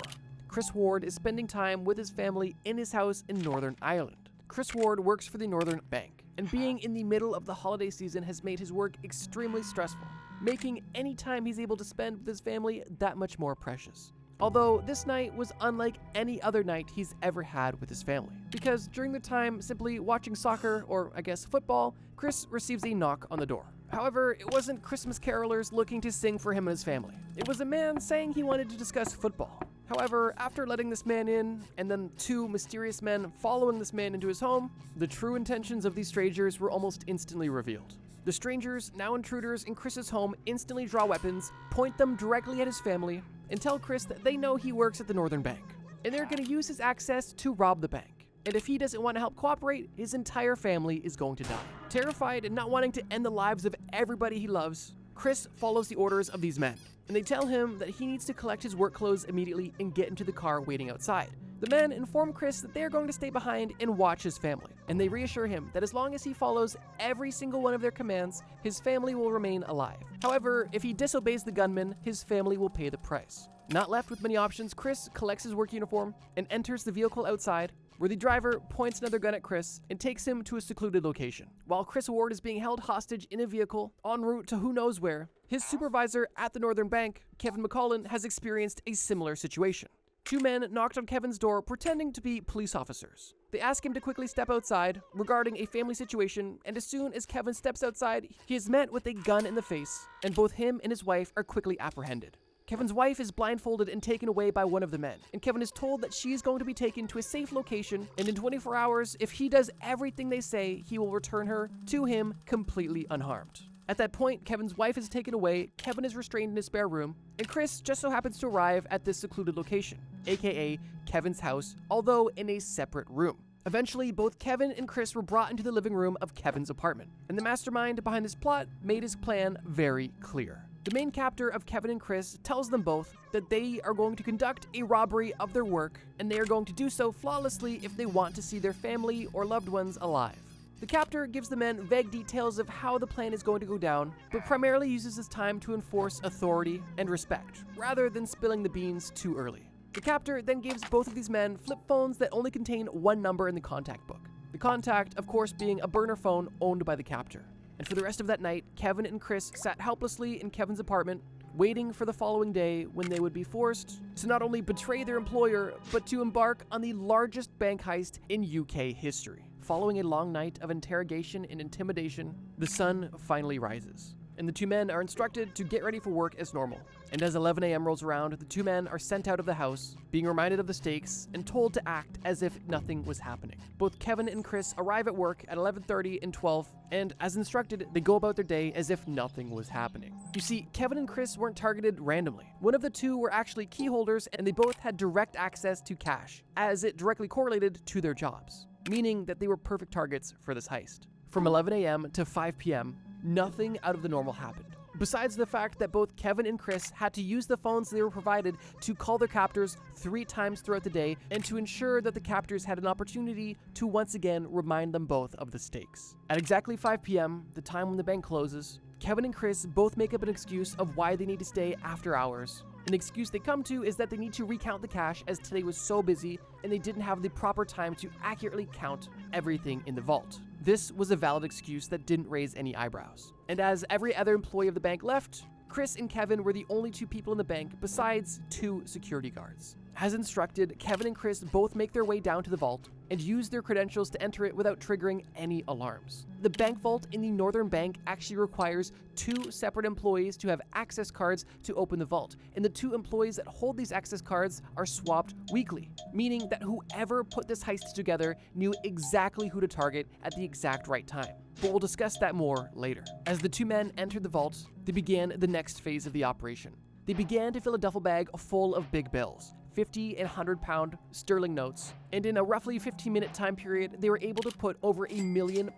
Chris Ward is spending time with his family in his house in Northern Ireland. Chris Ward works for the Northern Bank, and being in the middle of the holiday season has made his work extremely stressful, making any time he's able to spend with his family that much more precious. Although this night was unlike any other night he's ever had with his family. Because during the time simply watching soccer, or I guess football, Chris receives a knock on the door. However, it wasn't Christmas carolers looking to sing for him and his family. It was a man saying he wanted to discuss football. However, after letting this man in, and then 2 mysterious men following this man into his home, the true intentions of these strangers were almost instantly revealed. The strangers, now intruders in Chris's home, instantly draw weapons, point them directly at his family, and tell Chris that they know he works at the Northern Bank, and they're going to use his access to rob the bank. And if he doesn't want to help cooperate, his entire family is going to die. Terrified and not wanting to end the lives of everybody he loves, Chris follows the orders of these men, and they tell him that he needs to collect his work clothes immediately and get into the car waiting outside. The men inform Chris that they are going to stay behind and watch his family, and they reassure him that as long as he follows every single one of their commands, his family will remain alive. However, if he disobeys the gunmen, his family will pay the price. Not left with many options, Chris collects his work uniform and enters the vehicle outside, where the driver points another gun at Chris and takes him to a secluded location. While Chris Ward is being held hostage in a vehicle en route to who knows where, his supervisor at the Northern Bank, Kevin McCollin, has experienced a similar situation. 2 men knocked on Kevin's door pretending to be police officers. They ask him to quickly step outside regarding a family situation, and as soon as Kevin steps outside, he is met with a gun in the face, and both him and his wife are quickly apprehended. Kevin's wife is blindfolded and taken away by one of the men, and Kevin is told that she is going to be taken to a safe location, and in 24 hours, if he does everything they say, he will return her to him completely unharmed. At that point, Kevin's wife is taken away, Kevin is restrained in his spare room, and Chris just so happens to arrive at this secluded location, aka Kevin's house, although in a separate room. Eventually, both Kevin and Chris were brought into the living room of Kevin's apartment, and the mastermind behind this plot made his plan very clear. The main captor of Kevin and Chris tells them both that they are going to conduct a robbery of their work, and they are going to do so flawlessly if they want to see their family or loved ones alive. The captor gives the men vague details of how the plan is going to go down, but primarily uses his time to enforce authority and respect, rather than spilling the beans too early. The captor then gives both of these men flip phones that only contain 1 number in the contact book. The contact, of course, being a burner phone owned by the captor. And for the rest of that night, Kevin and Chris sat helplessly in Kevin's apartment, waiting for the following day when they would be forced to not only betray their employer, but to embark on the largest bank heist in UK history. Following a long night of interrogation and intimidation, the sun finally rises, and the 2 men are instructed to get ready for work as normal. And as 11 a.m. rolls around, the 2 men are sent out of the house, being reminded of the stakes and told to act as if nothing was happening. Both Kevin and Chris arrive at work at 11:30 and 12, and as instructed, they go about their day as if nothing was happening. You see, Kevin and Chris weren't targeted randomly. One of the 2 were actually key holders, and they both had direct access to cash, as it directly correlated to their jobs, meaning that they were perfect targets for this heist. From 11 a.m. to 5 p.m., nothing out of the normal happened. Besides the fact that both Kevin and Chris had to use the phones they were provided to call their captors 3 times throughout the day, and to ensure that the captors had an opportunity to once again remind them both of the stakes. At exactly 5 p.m., the time when the bank closes, Kevin and Chris both make up an excuse of why they need to stay after hours. An excuse they come to is that they need to recount the cash as today was so busy and they didn't have the proper time to accurately count everything in the vault. This was a valid excuse that didn't raise any eyebrows. And as every other employee of the bank left, Chris and Kevin were the only 2 people in the bank besides 2 security guards. As instructed, Kevin and Chris both make their way down to the vault and use their credentials to enter it without triggering any alarms. The bank vault in the Northern Bank actually requires 2 separate employees to have access cards to open the vault, and the 2 employees that hold these access cards are swapped weekly, meaning that whoever put this heist together knew exactly who to target at the exact right time. But we'll discuss that more later. As the 2 men entered the vault, they began the next phase of the operation. They began to fill a duffel bag full of big bills, 50 and 100-pound sterling notes, and in a roughly 15-minute time period, they were able to put over £1 million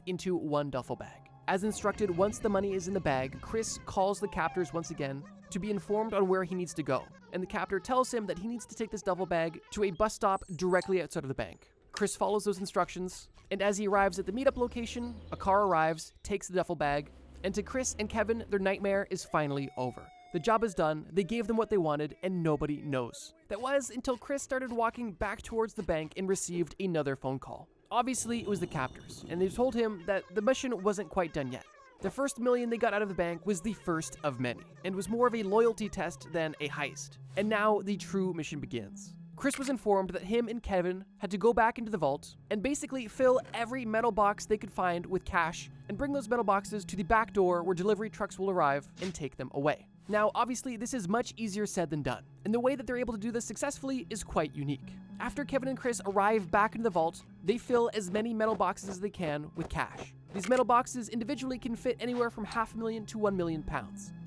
into one duffel bag. As instructed, once the money is in the bag, Chris calls the captors once again to be informed on where he needs to go, and the captor tells him that he needs to take this duffel bag to a bus stop directly outside of the bank. Chris follows those instructions, and as he arrives at the meetup location, a car arrives, takes the duffel bag, and to Chris and Kevin, their nightmare is finally over. The job is done, they gave them what they wanted, and nobody knows. That was until Chris started walking back towards the bank and received another phone call. Obviously, it was the captors, and they told him that the mission wasn't quite done yet. The first million they got out of the bank was the first of many, and was more of a loyalty test than a heist. And now the true mission begins. Chris was informed that him and Kevin had to go back into the vault and basically fill every metal box they could find with cash and bring those metal boxes to the back door where delivery trucks will arrive and take them away. Now, obviously, this is much easier said than done, and the way that they're able to do this successfully is quite unique. After Kevin and Chris arrive back into the vault, they fill as many metal boxes as they can with cash. These metal boxes individually can fit anywhere from £500,000 to £1 million,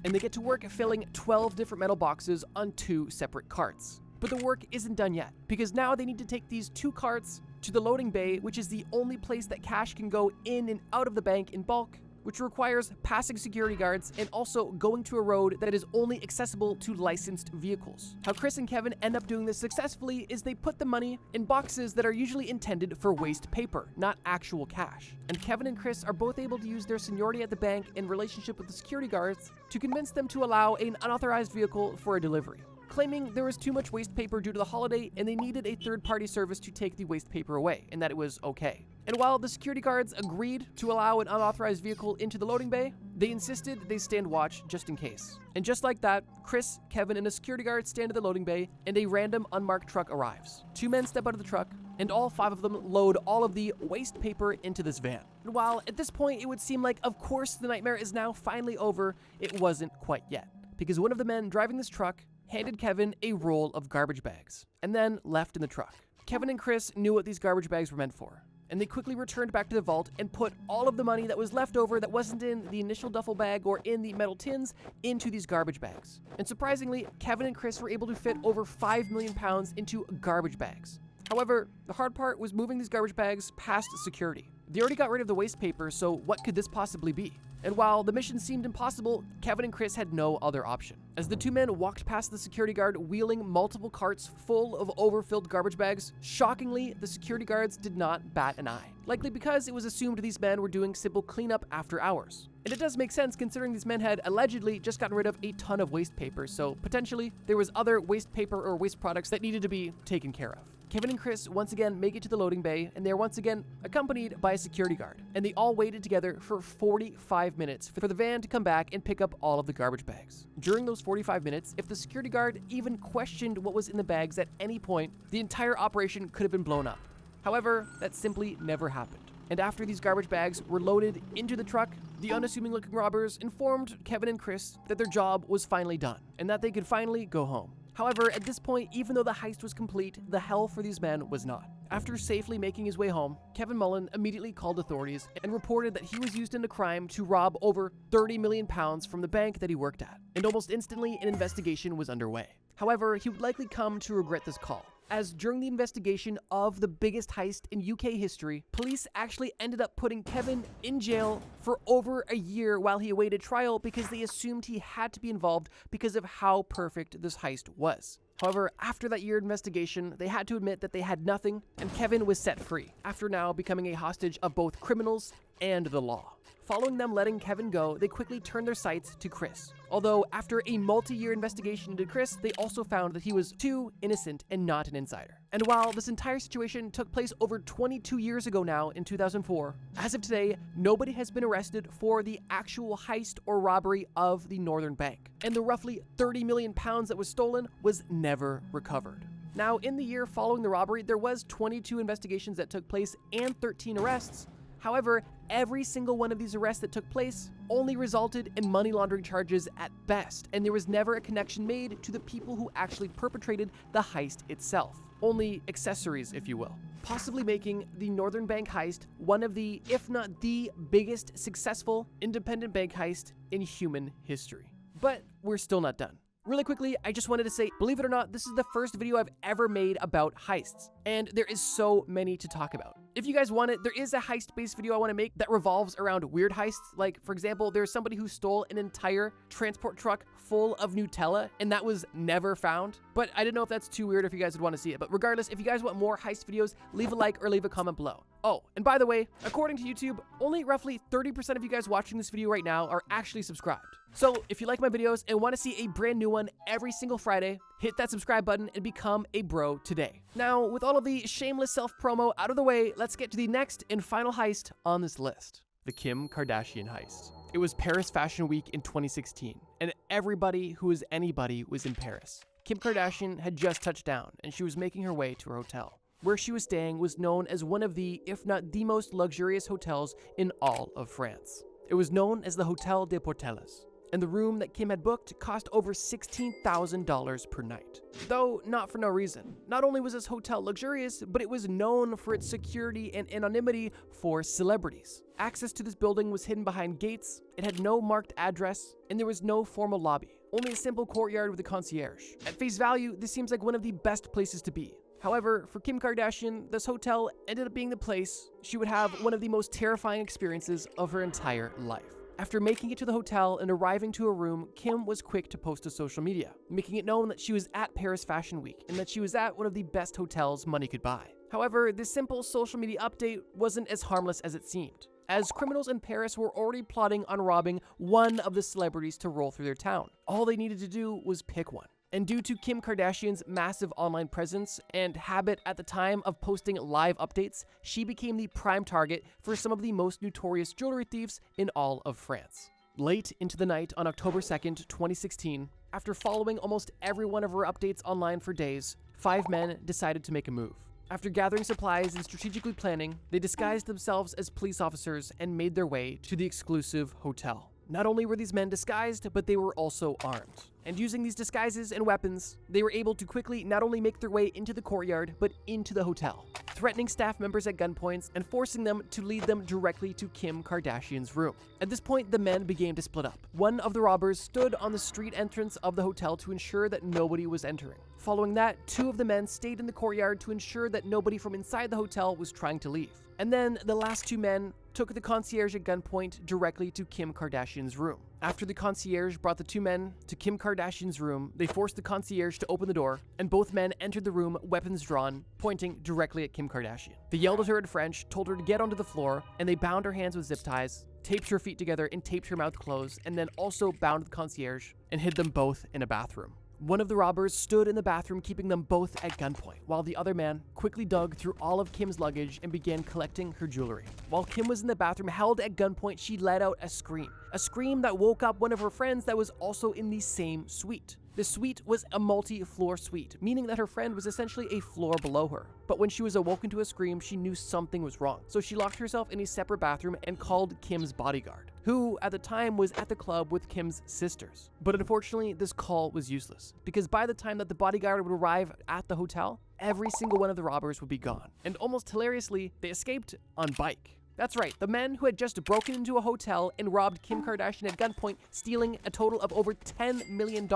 and they get to work filling 12 different metal boxes on 2 separate carts. But the work isn't done yet, because now they need to take these 2 carts to the loading bay, which is the only place that cash can go in and out of the bank in bulk, which requires passing security guards and also going to a road that is only accessible to licensed vehicles. How Chris and Kevin end up doing this successfully is they put the money in boxes that are usually intended for waste paper, not actual cash. And Kevin and Chris are both able to use their seniority at the bank in relationship with the security guards to convince them to allow an unauthorized vehicle for a delivery, claiming there was too much waste paper due to the holiday and they needed a third-party service to take the waste paper away, and that it was okay. And while the security guards agreed to allow an unauthorized vehicle into the loading bay, they insisted they stand watch just in case. And just like that, Chris, Kevin, and a security guard stand at the loading bay, and a random unmarked truck arrives. 2 men step out of the truck, and all 5 of them load all of the waste paper into this van. And while at this point it would seem like, of course, the nightmare is now finally over, it wasn't quite yet. Because one of the men driving this truck handed Kevin a roll of garbage bags, and then left in the truck. Kevin and Chris knew what these garbage bags were meant for, and they quickly returned back to the vault and put all of the money that was left over that wasn't in the initial duffel bag or in the metal tins into these garbage bags. And surprisingly, Kevin and Chris were able to fit over £5 million into garbage bags. However, the hard part was moving these garbage bags past security. They already got rid of the waste paper, so what could this possibly be? And while the mission seemed impossible, Kevin and Chris had no other option. As the 2 men walked past the security guard wheeling multiple carts full of overfilled garbage bags, shockingly, the security guards did not bat an eye. Likely because it was assumed these men were doing simple cleanup after hours. And it does make sense considering these men had allegedly just gotten rid of a ton of waste paper, so potentially there was other waste paper or waste products that needed to be taken care of. Kevin and Chris once again make it to the loading bay, and they're once again accompanied by a security guard. And they all waited together for 45 minutes for the van to come back and pick up all of the garbage bags. During those 45 minutes, if the security guard even questioned what was in the bags at any point, the entire operation could have been blown up. However, that simply never happened. And after these garbage bags were loaded into the truck, the unassuming-looking robbers informed Kevin and Chris that their job was finally done, and that they could finally go home. However, at this point, even though the heist was complete, the hell for these men was not. After safely making his way home, Kevin Mullen immediately called authorities and reported that he was used in a crime to rob over £30 million from the bank that he worked at, and almost instantly an investigation was underway. However, he would likely come to regret this call, as during the investigation of the biggest heist in UK history, police actually ended up putting Kevin in jail for over a year while he awaited trial because they assumed he had to be involved because of how perfect this heist was. However, after that year investigation, they had to admit that they had nothing, and Kevin was set free, after now becoming a hostage of both criminals and the law. Following them letting Kevin go, they quickly turned their sights to Chris. Although, after a multi-year investigation into Chris, they also found that he was too innocent and not an insider. And while this entire situation took place over 22 years ago now in 2004, as of today, nobody has been arrested for the actual heist or robbery of the Northern Bank. And the roughly £30 million that was stolen was never recovered. Now, in the year following the robbery, there was 22 investigations that took place and 13 arrests. However, every single one of these arrests that took place only resulted in money laundering charges at best, and there was never a connection made to the people who actually perpetrated the heist itself. Only accessories, if you will. Possibly making the Northern Bank heist one of the, if not the biggest successful independent bank heist in human history. But we're still not done. Really quickly, I just wanted to say, believe it or not, this is the first video I've ever made about heists, and there is so many to talk about. If you guys want it, there is a heist-based video I want to make that revolves around weird heists. Like, for example, there's somebody who stole an entire transport truck full of Nutella, and that was never found. But I didn't know if that's too weird if you guys would want to see it. But regardless, if you guys want more heist videos, leave a like or leave a comment below. Oh, and by the way, according to YouTube, only roughly 30% of you guys watching this video right now are actually subscribed. So if you like my videos and want to see a brand new one every single Friday, hit that subscribe button and become a bro today. Now, with all of the shameless self-promo out of the way, let's get to the next and final heist on this list. The Kim Kardashian heist. It was Paris Fashion Week in 2016, and everybody who was anybody was in Paris. Kim Kardashian had just touched down, and she was making her way to her hotel. Where she was staying was known as one of the, if not the most luxurious hotels in all of France. It was known as the Hotel des Portelles, and the room that Kim had booked cost over $16,000 per night. Though not for no reason. Not only was this hotel luxurious, but it was known for its security and anonymity for celebrities. Access to this building was hidden behind gates, it had no marked address, and there was no formal lobby, only a simple courtyard with a concierge. At face value, this seems like one of the best places to be. However, for Kim Kardashian, this hotel ended up being the place she would have one of the most terrifying experiences of her entire life. After making it to the hotel and arriving to her room, Kim was quick to post to social media, making it known that she was at Paris Fashion Week and that she was at one of the best hotels money could buy. However, this simple social media update wasn't as harmless as it seemed, as criminals in Paris were already plotting on robbing one of the celebrities to roll through their town. All they needed to do was pick one. And due to Kim Kardashian's massive online presence and habit at the time of posting live updates, she became the prime target for some of the most notorious jewelry thieves in all of France. Late into the night on October 2nd, 2016, after following almost every one of her updates online for days, 5 men decided to make a move. After gathering supplies and strategically planning, they disguised themselves as police officers and made their way to the exclusive hotel. Not only were these men disguised, but they were also armed. And using these disguises and weapons, they were able to quickly not only make their way into the courtyard, but into the hotel, threatening staff members at gunpoints and forcing them to lead them directly to Kim Kardashian's room. At this point, the men began to split up. One of the robbers stood on the street entrance of the hotel to ensure that nobody was entering. Following that, 2 of the men stayed in the courtyard to ensure that nobody from inside the hotel was trying to leave. And then the last 2 men took the concierge at gunpoint directly to Kim Kardashian's room. After the concierge brought the 2 men to Kim Kardashian's room, they forced the concierge to open the door, and both men entered the room, weapons drawn, pointing directly at Kim Kardashian. They yelled at her in French, told her to get onto the floor, and they bound her hands with zip ties, taped her feet together and taped her mouth closed, and then also bound the concierge and hid them both in a bathroom. One of the robbers stood in the bathroom, keeping them both at gunpoint, while the other man quickly dug through all of Kim's luggage and began collecting her jewelry. While Kim was in the bathroom, held at gunpoint, she let out a scream that woke up one of her friends that was also in the same suite. The suite was a multi-floor suite, meaning that her friend was essentially a floor below her. But when she was awoken to a scream, she knew something was wrong. So she locked herself in a separate bathroom and called Kim's bodyguard, who at the time was at the club with Kim's sisters. But unfortunately, this call was useless, because by the time that the bodyguard would arrive at the hotel, every single one of the robbers would be gone. And almost hilariously, they escaped on bike. That's right, the men who had just broken into a hotel and robbed Kim Kardashian at gunpoint, stealing a total of over $10 million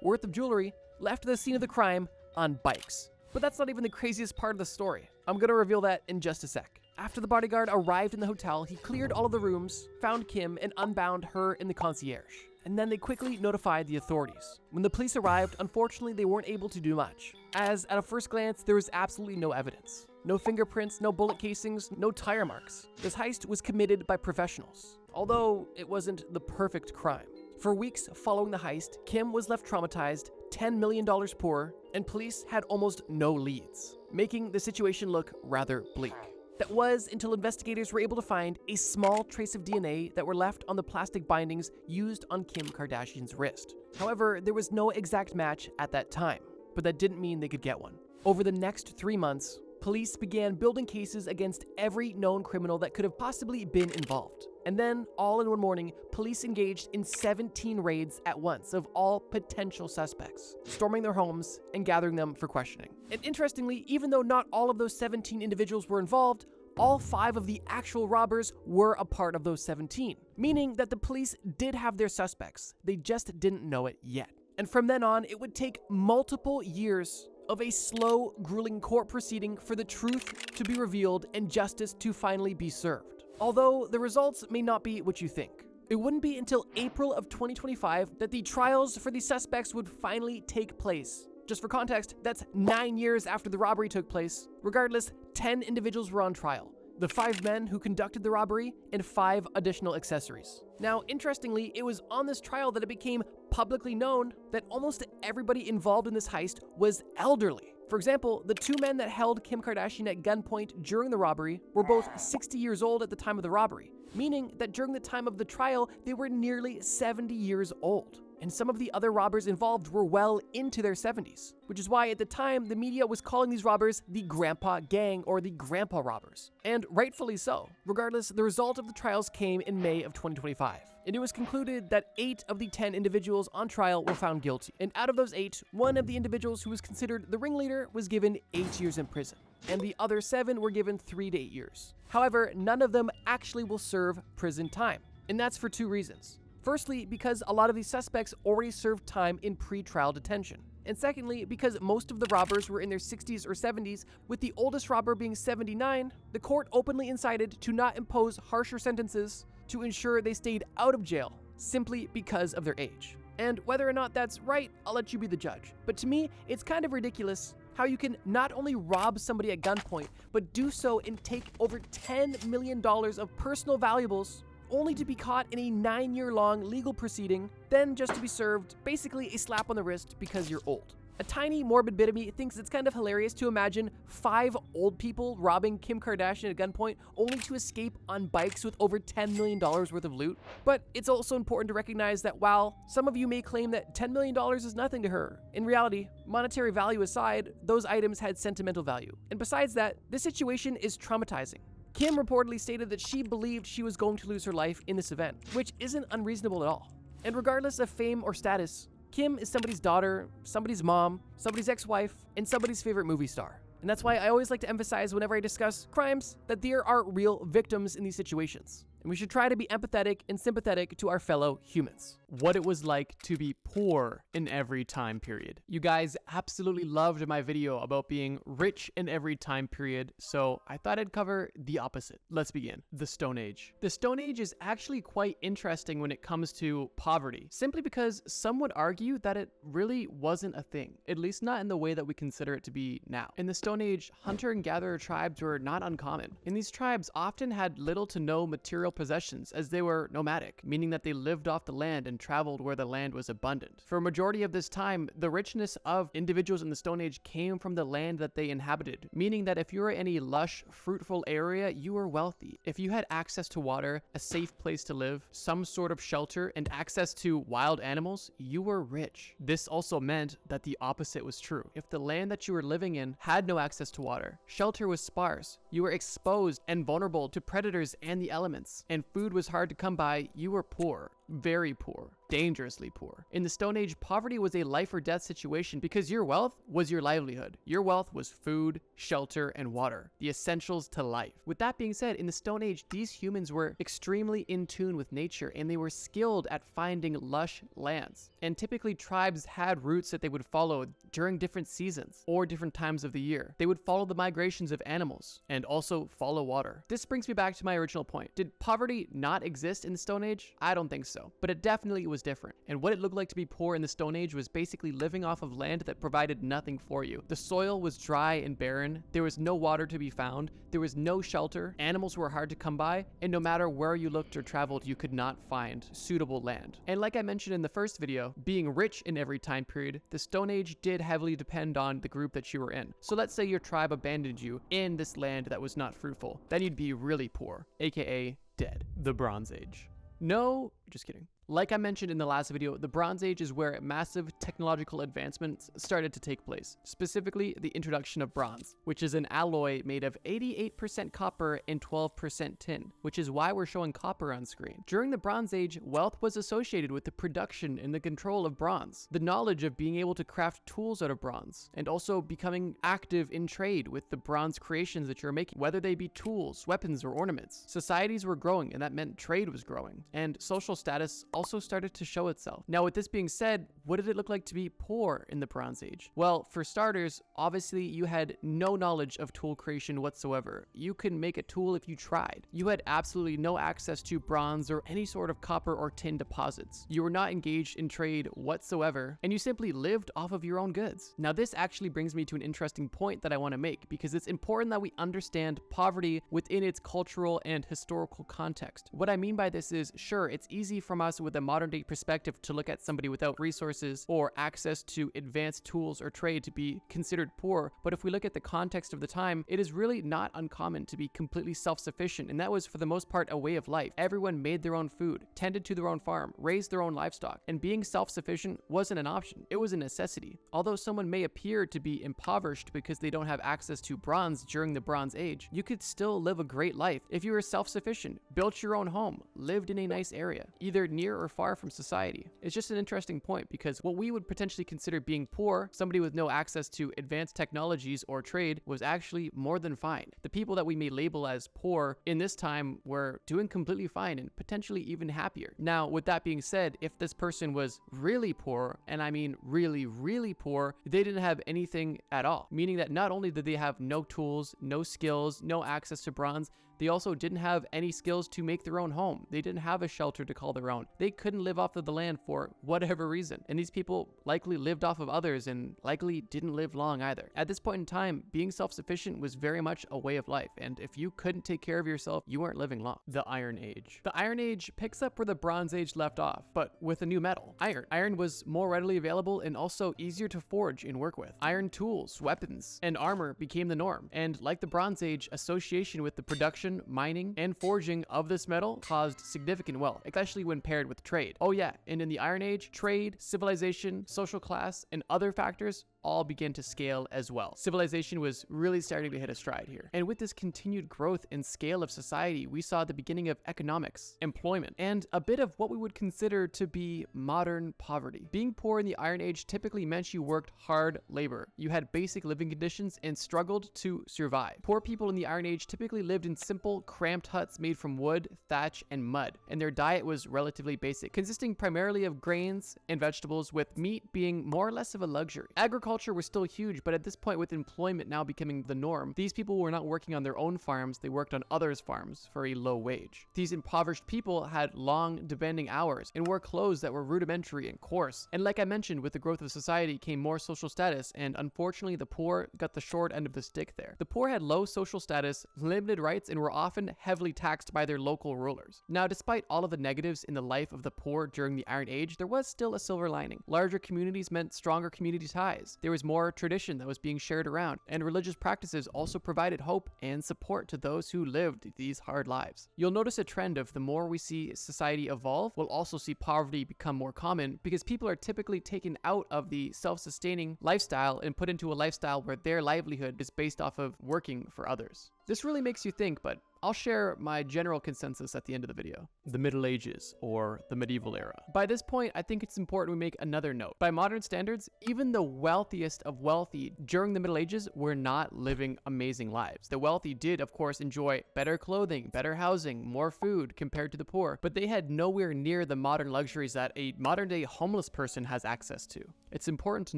worth of jewelry, left the scene of the crime on bikes. But that's not even the craziest part of the story. I'm gonna reveal that in just a sec. After the bodyguard arrived in the hotel, he cleared all of the rooms, found Kim, and unbound her and the concierge. And then they quickly notified the authorities. When the police arrived, unfortunately, they weren't able to do much, as at a first glance, there was absolutely no evidence. No fingerprints, no bullet casings, no tire marks. This heist was committed by professionals, although it wasn't the perfect crime. For weeks following the heist, Kim was left traumatized, $10 million poor, and police had almost no leads, making the situation look rather bleak. That was until investigators were able to find a small trace of DNA that were left on the plastic bindings used on Kim Kardashian's wrist. However, there was no exact match at that time, but that didn't mean they could get one. Over the next 3 months, police began building cases against every known criminal that could have possibly been involved. And then, all in one morning, police engaged in 17 raids at once of all potential suspects, storming their homes and gathering them for questioning. And interestingly, even though not all of those 17 individuals were involved, all 5 of the actual robbers were a part of those 17, meaning that the police did have their suspects, they just didn't know it yet. And from then on, it would take multiple years of a slow, grueling court proceeding for the truth to be revealed and justice to finally be served. Although the results may not be what you think. It wouldn't be until April of 2025 that the trials for the suspects would finally take place. Just for context, that's 9 years after the robbery took place. Regardless, 10 individuals were on trial. The 5 men who conducted the robbery and 5 additional accessories. Now, interestingly, it was on this trial that it became publicly known that almost everybody involved in this heist was elderly. For example, the two men that held Kim Kardashian at gunpoint during the robbery were both 60 years old at the time of the robbery, meaning that during the time of the trial, they were nearly 70 years old. And some of the other robbers involved were well into their 70s, which is why at the time the media was calling these robbers the Grandpa Gang or the Grandpa Robbers. And rightfully so. Regardless, the result of the trials came in May of 2025. And it was concluded that 8 of the 10 individuals on trial were found guilty. And out of those 8, one of the individuals who was considered the ringleader was given 8 years in prison, and the other 7 were given 3 to 8 years. However, none of them actually will serve prison time, and that's for 2 reasons. Firstly, because a lot of these suspects already served time in pre-trial detention. And secondly, because most of the robbers were in their 60s or 70s, with the oldest robber being 79, the court openly incited to not impose harsher sentences to ensure they stayed out of jail, simply because of their age. And whether or not that's right, I'll let you be the judge. But to me, it's kind of ridiculous how you can not only rob somebody at gunpoint, but do so and take over $10 million of personal valuables only to be caught in a 9-year-long legal proceeding, then just to be served basically a slap on the wrist because you're old. A tiny morbid bit of me thinks it's kind of hilarious to imagine 5 old people robbing Kim Kardashian at gunpoint only to escape on bikes with over $10 million worth of loot. But it's also important to recognize that while some of you may claim that $10 million is nothing to her, in reality, monetary value aside, those items had sentimental value. And besides that, this situation is traumatizing. Kim reportedly stated that she believed she was going to lose her life in this event, which isn't unreasonable at all. And regardless of fame or status, Kim is somebody's daughter, somebody's mom, somebody's ex-wife, and somebody's favorite movie star. And that's why I always like to emphasize whenever I discuss crimes that there are real victims in these situations. And we should try to be empathetic and sympathetic to our fellow humans. What it was like to be poor in every time period. You guys absolutely loved my video about being rich in every time period, so I thought I'd cover the opposite. Let's begin. The Stone Age. The Stone Age is actually quite interesting when it comes to poverty, simply because some would argue that it really wasn't a thing, at least not in the way that we consider it to be now. In the Stone Age, hunter and gatherer tribes were not uncommon, and these tribes often had little to no material possessions as they were nomadic, meaning that they lived off the land and traveled where the land was abundant. For a majority of this time, the richness of individuals in the Stone Age came from the land that they inhabited, meaning that if you were in a lush, fruitful area, you were wealthy. If you had access to water, a safe place to live, some sort of shelter, and access to wild animals, you were rich. This also meant that the opposite was true. If the land that you were living in had no access to water, shelter was sparse, you were exposed and vulnerable to predators and the elements, and food was hard to come by, you were poor. Very poor. Dangerously poor. In the Stone Age, poverty was a life or death situation because your wealth was your livelihood. Your wealth was food, shelter, and water, the essentials to life. With that being said, in the Stone Age, these humans were extremely in tune with nature and they were skilled at finding lush lands. And typically tribes had routes that they would follow during different seasons or different times of the year. They would follow the migrations of animals and also follow water. This brings me back to my original point. Did poverty not exist in the Stone Age? I don't think so. But it definitely was different. And what it looked like to be poor in the Stone Age was basically living off of land that provided nothing for you. The soil was dry and barren. There was no water to be found. There was no shelter. Animals were hard to come by. And no matter where you looked or traveled, you could not find suitable land. And like I mentioned in the first video, being rich in every time period, the Stone Age did heavily depend on the group that you were in. So let's say your tribe abandoned you in this land that was not fruitful. Then you'd be really poor, aka dead. The Bronze Age. No, just kidding. Like I mentioned in the last video, the Bronze Age is where massive technological advancements started to take place, specifically the introduction of bronze, which is an alloy made of 88% copper and 12% tin, which is why we're showing copper on screen. During the Bronze Age, wealth was associated with the production and the control of bronze, the knowledge of being able to craft tools out of bronze, and also becoming active in trade with the bronze creations that you're making, whether they be tools, weapons, or ornaments. Societies were growing, and that meant trade was growing, and social status also started to show itself. Now, with this being said, what did it look like to be poor in the Bronze Age? Well, for starters, obviously you had no knowledge of tool creation whatsoever. You couldn't make a tool if you tried. You had absolutely no access to bronze or any sort of copper or tin deposits. You were not engaged in trade whatsoever, and you simply lived off of your own goods. Now, this actually brings me to an interesting point that I want to make, because it's important that we understand poverty within its cultural and historical context. What I mean by this is, sure, it's easy from us with a modern day perspective to look at somebody without resources or access to advanced tools or trade to be considered poor. But if we look at the context of the time, it is really not uncommon to be completely self-sufficient, and that was for the most part a way of life. Everyone made their own food, tended to their own farm, raised their own livestock, and being self-sufficient wasn't an option. It was a necessity. Although someone may appear to be impoverished because they don't have access to bronze during the Bronze Age, you could still live a great life if you were self-sufficient, built your own home, lived in a nice area, either near or far from society. It's just an interesting point because what we would potentially consider being poor, somebody with no access to advanced technologies or trade, was actually more than fine. The people that we may label as poor in this time were doing completely fine and potentially even happier. Now, with that being said, if this person was really poor, and I mean really, really poor, they didn't have anything at all, meaning that not only did they have no tools, no skills, no access to bronze, they also didn't have any skills to make their own home. They didn't have a shelter to call their own. They couldn't live off of the land for whatever reason. And these people likely lived off of others and likely didn't live long either. At this point in time, being self-sufficient was very much a way of life. And if you couldn't take care of yourself, you weren't living long. The Iron Age. The Iron Age picks up where the Bronze Age left off, but with a new metal, iron. Iron was more readily available and also easier to forge and work with. Iron tools, weapons, and armor became the norm. And like the Bronze Age, association with the production, mining, and forging of this metal caused significant wealth, especially when paired with trade. Oh yeah, and in the Iron Age, trade, civilization, social class, and other factors all began to scale as well. Civilization was really starting to hit a stride here. And with this continued growth and scale of society, we saw the beginning of economics, employment, and a bit of what we would consider to be modern poverty. Being poor in the Iron Age typically meant you worked hard labor. You had basic living conditions and struggled to survive. Poor people in the Iron Age typically lived in simple, cramped huts made from wood, thatch, and mud, and their diet was relatively basic, consisting primarily of grains and vegetables, with meat being more or less of a luxury. Agriculture was still huge, but at this point, with employment now becoming the norm, these people were not working on their own farms, they worked on others' farms for a low wage. These impoverished people had long, demanding hours and wore clothes that were rudimentary and coarse. And like I mentioned, with the growth of society came more social status, and unfortunately, the poor got the short end of the stick there. The poor had low social status, limited rights, and were often heavily taxed by their local rulers. Now, despite all of the negatives in the life of the poor during the Iron Age, there was still a silver lining. Larger communities meant stronger community ties. There was more tradition that was being shared around, and religious practices also provided hope and support to those who lived these hard lives. You'll notice a trend of the more we see society evolve, we'll also see poverty become more common because people are typically taken out of the self-sustaining lifestyle and put into a lifestyle where their livelihood is based off of working for others. This really makes you think, but I'll share my general consensus at the end of the video. The Middle Ages, or the medieval era. By this point, I think it's important we make another note. By modern standards, even the wealthiest of wealthy during the Middle Ages were not living amazing lives. The wealthy did, of course, enjoy better clothing, better housing, more food compared to the poor, but they had nowhere near the modern luxuries that a modern-day homeless person has access to. It's important to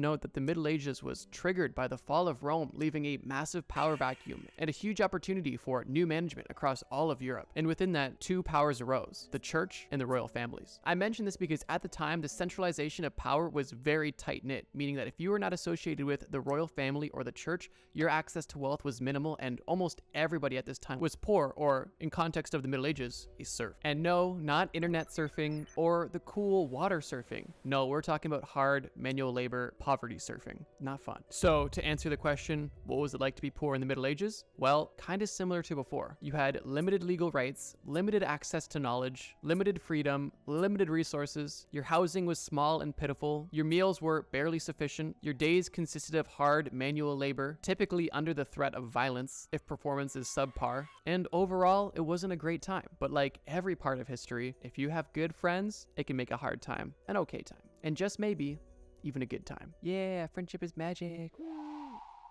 note that the Middle Ages was triggered by the fall of Rome, leaving a massive power vacuum and a huge opportunity for new management across all of Europe. And within that, two powers arose: the church and the royal families. I mention this because at the time, the centralization of power was very tight-knit, meaning that if you were not associated with the royal family or the church, your access to wealth was minimal, and almost everybody at this time was poor, or in context of the Middle Ages, a serf. And no, not internet surfing or the cool water surfing. No, we're talking about hard manual labor poverty surfing. Not fun. So to answer the question, what was it like to be poor in the Middle Ages? Well, kind of similar to before. You had limited legal rights, limited access to knowledge, limited freedom, limited resources. Your housing was small and pitiful. Your meals were barely sufficient. Your days consisted of hard manual labor, typically under the threat of violence if performance is subpar. And overall, it wasn't a great time. But like every part of history, if you have good friends, it can make a hard time an okay time. And just maybe, even a good time. Yeah, friendship is magic. Woo.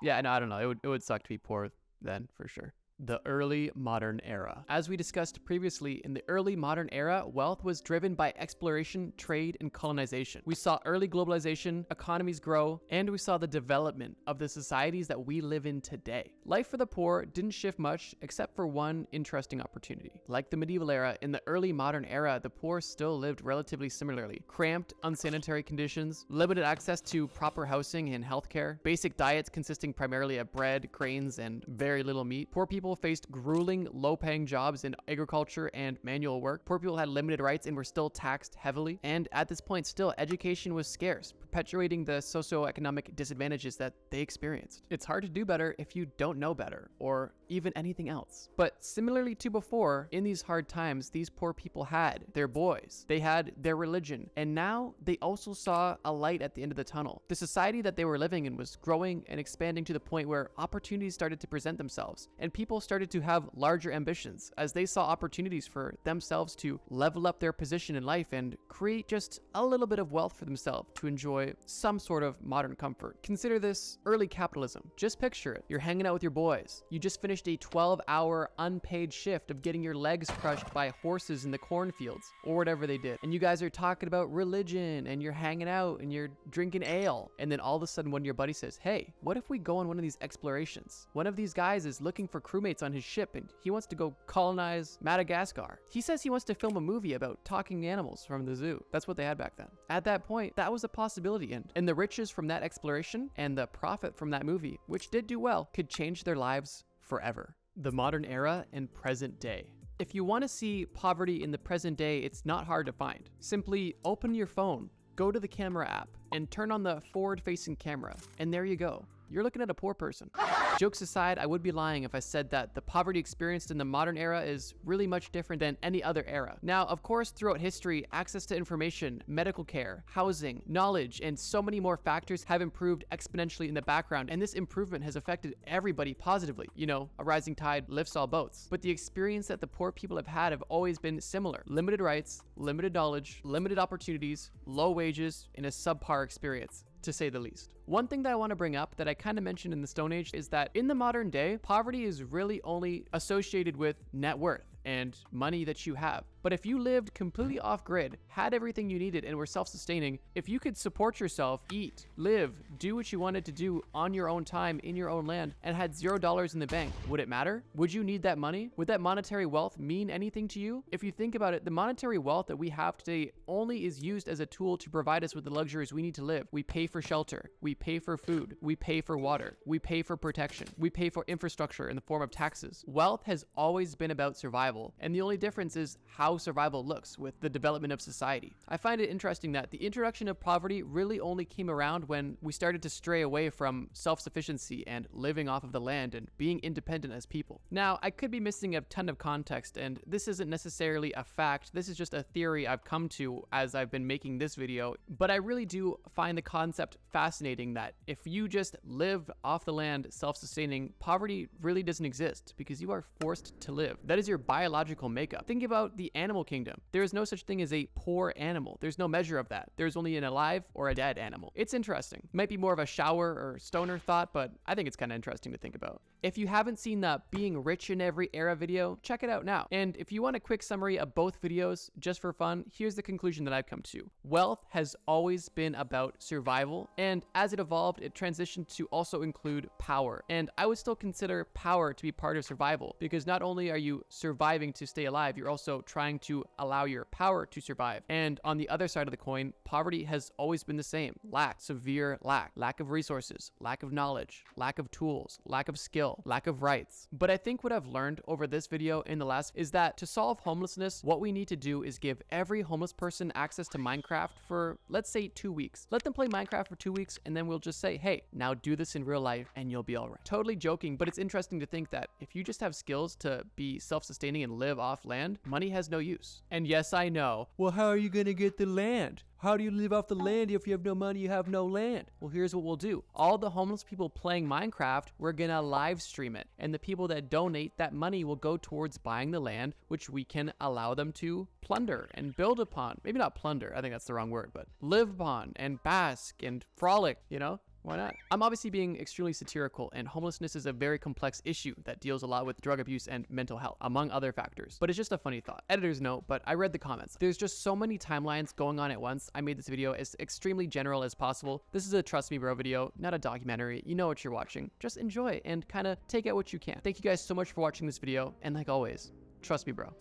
Yeah, no, I don't know. It would suck to be poor then, for sure. The early modern era. As we discussed previously, in the early modern era, wealth was driven by exploration, trade, and colonization. We saw early globalization, economies grow, and we saw the development of the societies that we live in today. Life for the poor didn't shift much except for one interesting opportunity. Like the medieval era, in the early modern era, the poor still lived relatively similarly. Cramped, unsanitary conditions, limited access to proper housing and healthcare, basic diets consisting primarily of bread, grains, and very little meat. Poor people people faced grueling, low-paying jobs in agriculture and manual work. Poor people had limited rights and were still taxed heavily. And at this point, still, education was scarce, perpetuating the socioeconomic disadvantages that they experienced. It's hard to do better if you don't know better, or even anything else. But similarly to before, in these hard times, these poor people had their boys, they had their religion, and now they also saw a light at the end of the tunnel. The society that they were living in was growing and expanding to the point where opportunities started to present themselves, and people started to have larger ambitions as they saw opportunities for themselves to level up their position in life and create just a little bit of wealth for themselves to enjoy some sort of modern comfort. Consider this early capitalism. Just picture it. You're hanging out with your boys. You just finished a 12-hour unpaid shift of getting your legs crushed by horses in the cornfields or whatever they did. And you guys are talking about religion and you're hanging out and you're drinking ale. And then all of a sudden one of your buddies says, hey, what if we go on one of these explorations? One of these guys is looking for crewmates on his ship and he wants to go colonize Madagascar. He says he wants to film a movie about talking animals from the zoo. That's what they had back then. At that point, that was a possibility, and the riches from that exploration and the profit from that movie, which did do well, could change their lives forever. The modern era and present day. If you want to see poverty in the present day, it's not hard to find. Simply open your phone, go to the camera app, and turn on the forward-facing camera, and there you go. You're looking at a poor person. Jokes aside, I would be lying if I said that the poverty experienced in the modern era is really much different than any other era. Now, of course, throughout history, access to information, medical care, housing, knowledge, and so many more factors have improved exponentially in the background, and this improvement has affected everybody positively. You know, a rising tide lifts all boats. But the experience that the poor people have always been similar. Limited rights, limited knowledge, limited opportunities, low wages, and a subpar experience, to say the least. One thing that I want to bring up that I kind of mentioned in the Stone Age is that in the modern day, poverty is really only associated with net worth and money that you have. But if you lived completely off grid, had everything you needed, and were self-sustaining, if you could support yourself, eat, live, do what you wanted to do on your own time, in your own land, and had $0 in the bank, would it matter? Would you need that money? Would that monetary wealth mean anything to you? If you think about it, the monetary wealth that we have today only is used as a tool to provide us with the luxuries we need to live. We pay for shelter, we pay for food, we pay for water, we pay for protection, we pay for infrastructure in the form of taxes. Wealth has always been about survival, and the only difference is how survival looks with the development of society. I find it interesting that the introduction of poverty really only came around when we started to stray away from self-sufficiency and living off of the land and being independent as people. Now, I could be missing a ton of context, and this isn't necessarily a fact. This is just a theory I've come to as I've been making this video, but I really do find the concept fascinating that if you just live off the land self-sustaining, poverty really doesn't exist because you are forced to live. That is your biological makeup. Think about the animal kingdom. There is no such thing as a poor animal. There's no measure of that. There's only an alive or a dead animal. It's interesting. Might be more of a shower or stoner thought, but I think it's kind of interesting to think about. If you haven't seen the Being Rich in Every Era video, check it out now. And if you want a quick summary of both videos just for fun, here's the conclusion that I've come to. Wealth has always been about survival, and as it evolved, it transitioned to also include power. And I would still consider power to be part of survival, because not only are you surviving to stay alive, you're also trying to allow your power to survive. And on the other side of the coin, poverty has always been the same. Lack, severe lack of resources, lack of knowledge, lack of tools, lack of skill, lack of rights. But I think what I've learned over this video and the last is that to solve homelessness, what we need to do is give every homeless person access to Minecraft for, let's say, 2 weeks. Let them play Minecraft for 2 weeks, and then we'll just say, hey, now do this in real life and you'll be all right. Totally joking, but it's interesting to think that if you just have skills to be self-sustaining and live off land, money has no use. And yes, I know. Well, how are you gonna get the land? How do you live off the land if you have no money, you have no land? Well, here's what we'll do. All the homeless people playing Minecraft, we're gonna live stream it. And the people that donate, that money will go towards buying the land, which we can allow them to plunder and build upon. Maybe not plunder, I think that's the wrong word, but live upon and bask and frolic, you know? Why not? I'm obviously being extremely satirical, and homelessness is a very complex issue that deals a lot with drug abuse and mental health, among other factors. But it's just a funny thought. Editor's note, but I read the comments. There's just so many timelines going on at once. I made this video as extremely general as possible. This is a Trust Me Bro video, not a documentary. You know what you're watching. Just enjoy and kind of take out what you can. Thank you guys so much for watching this video, and like always, trust me, bro.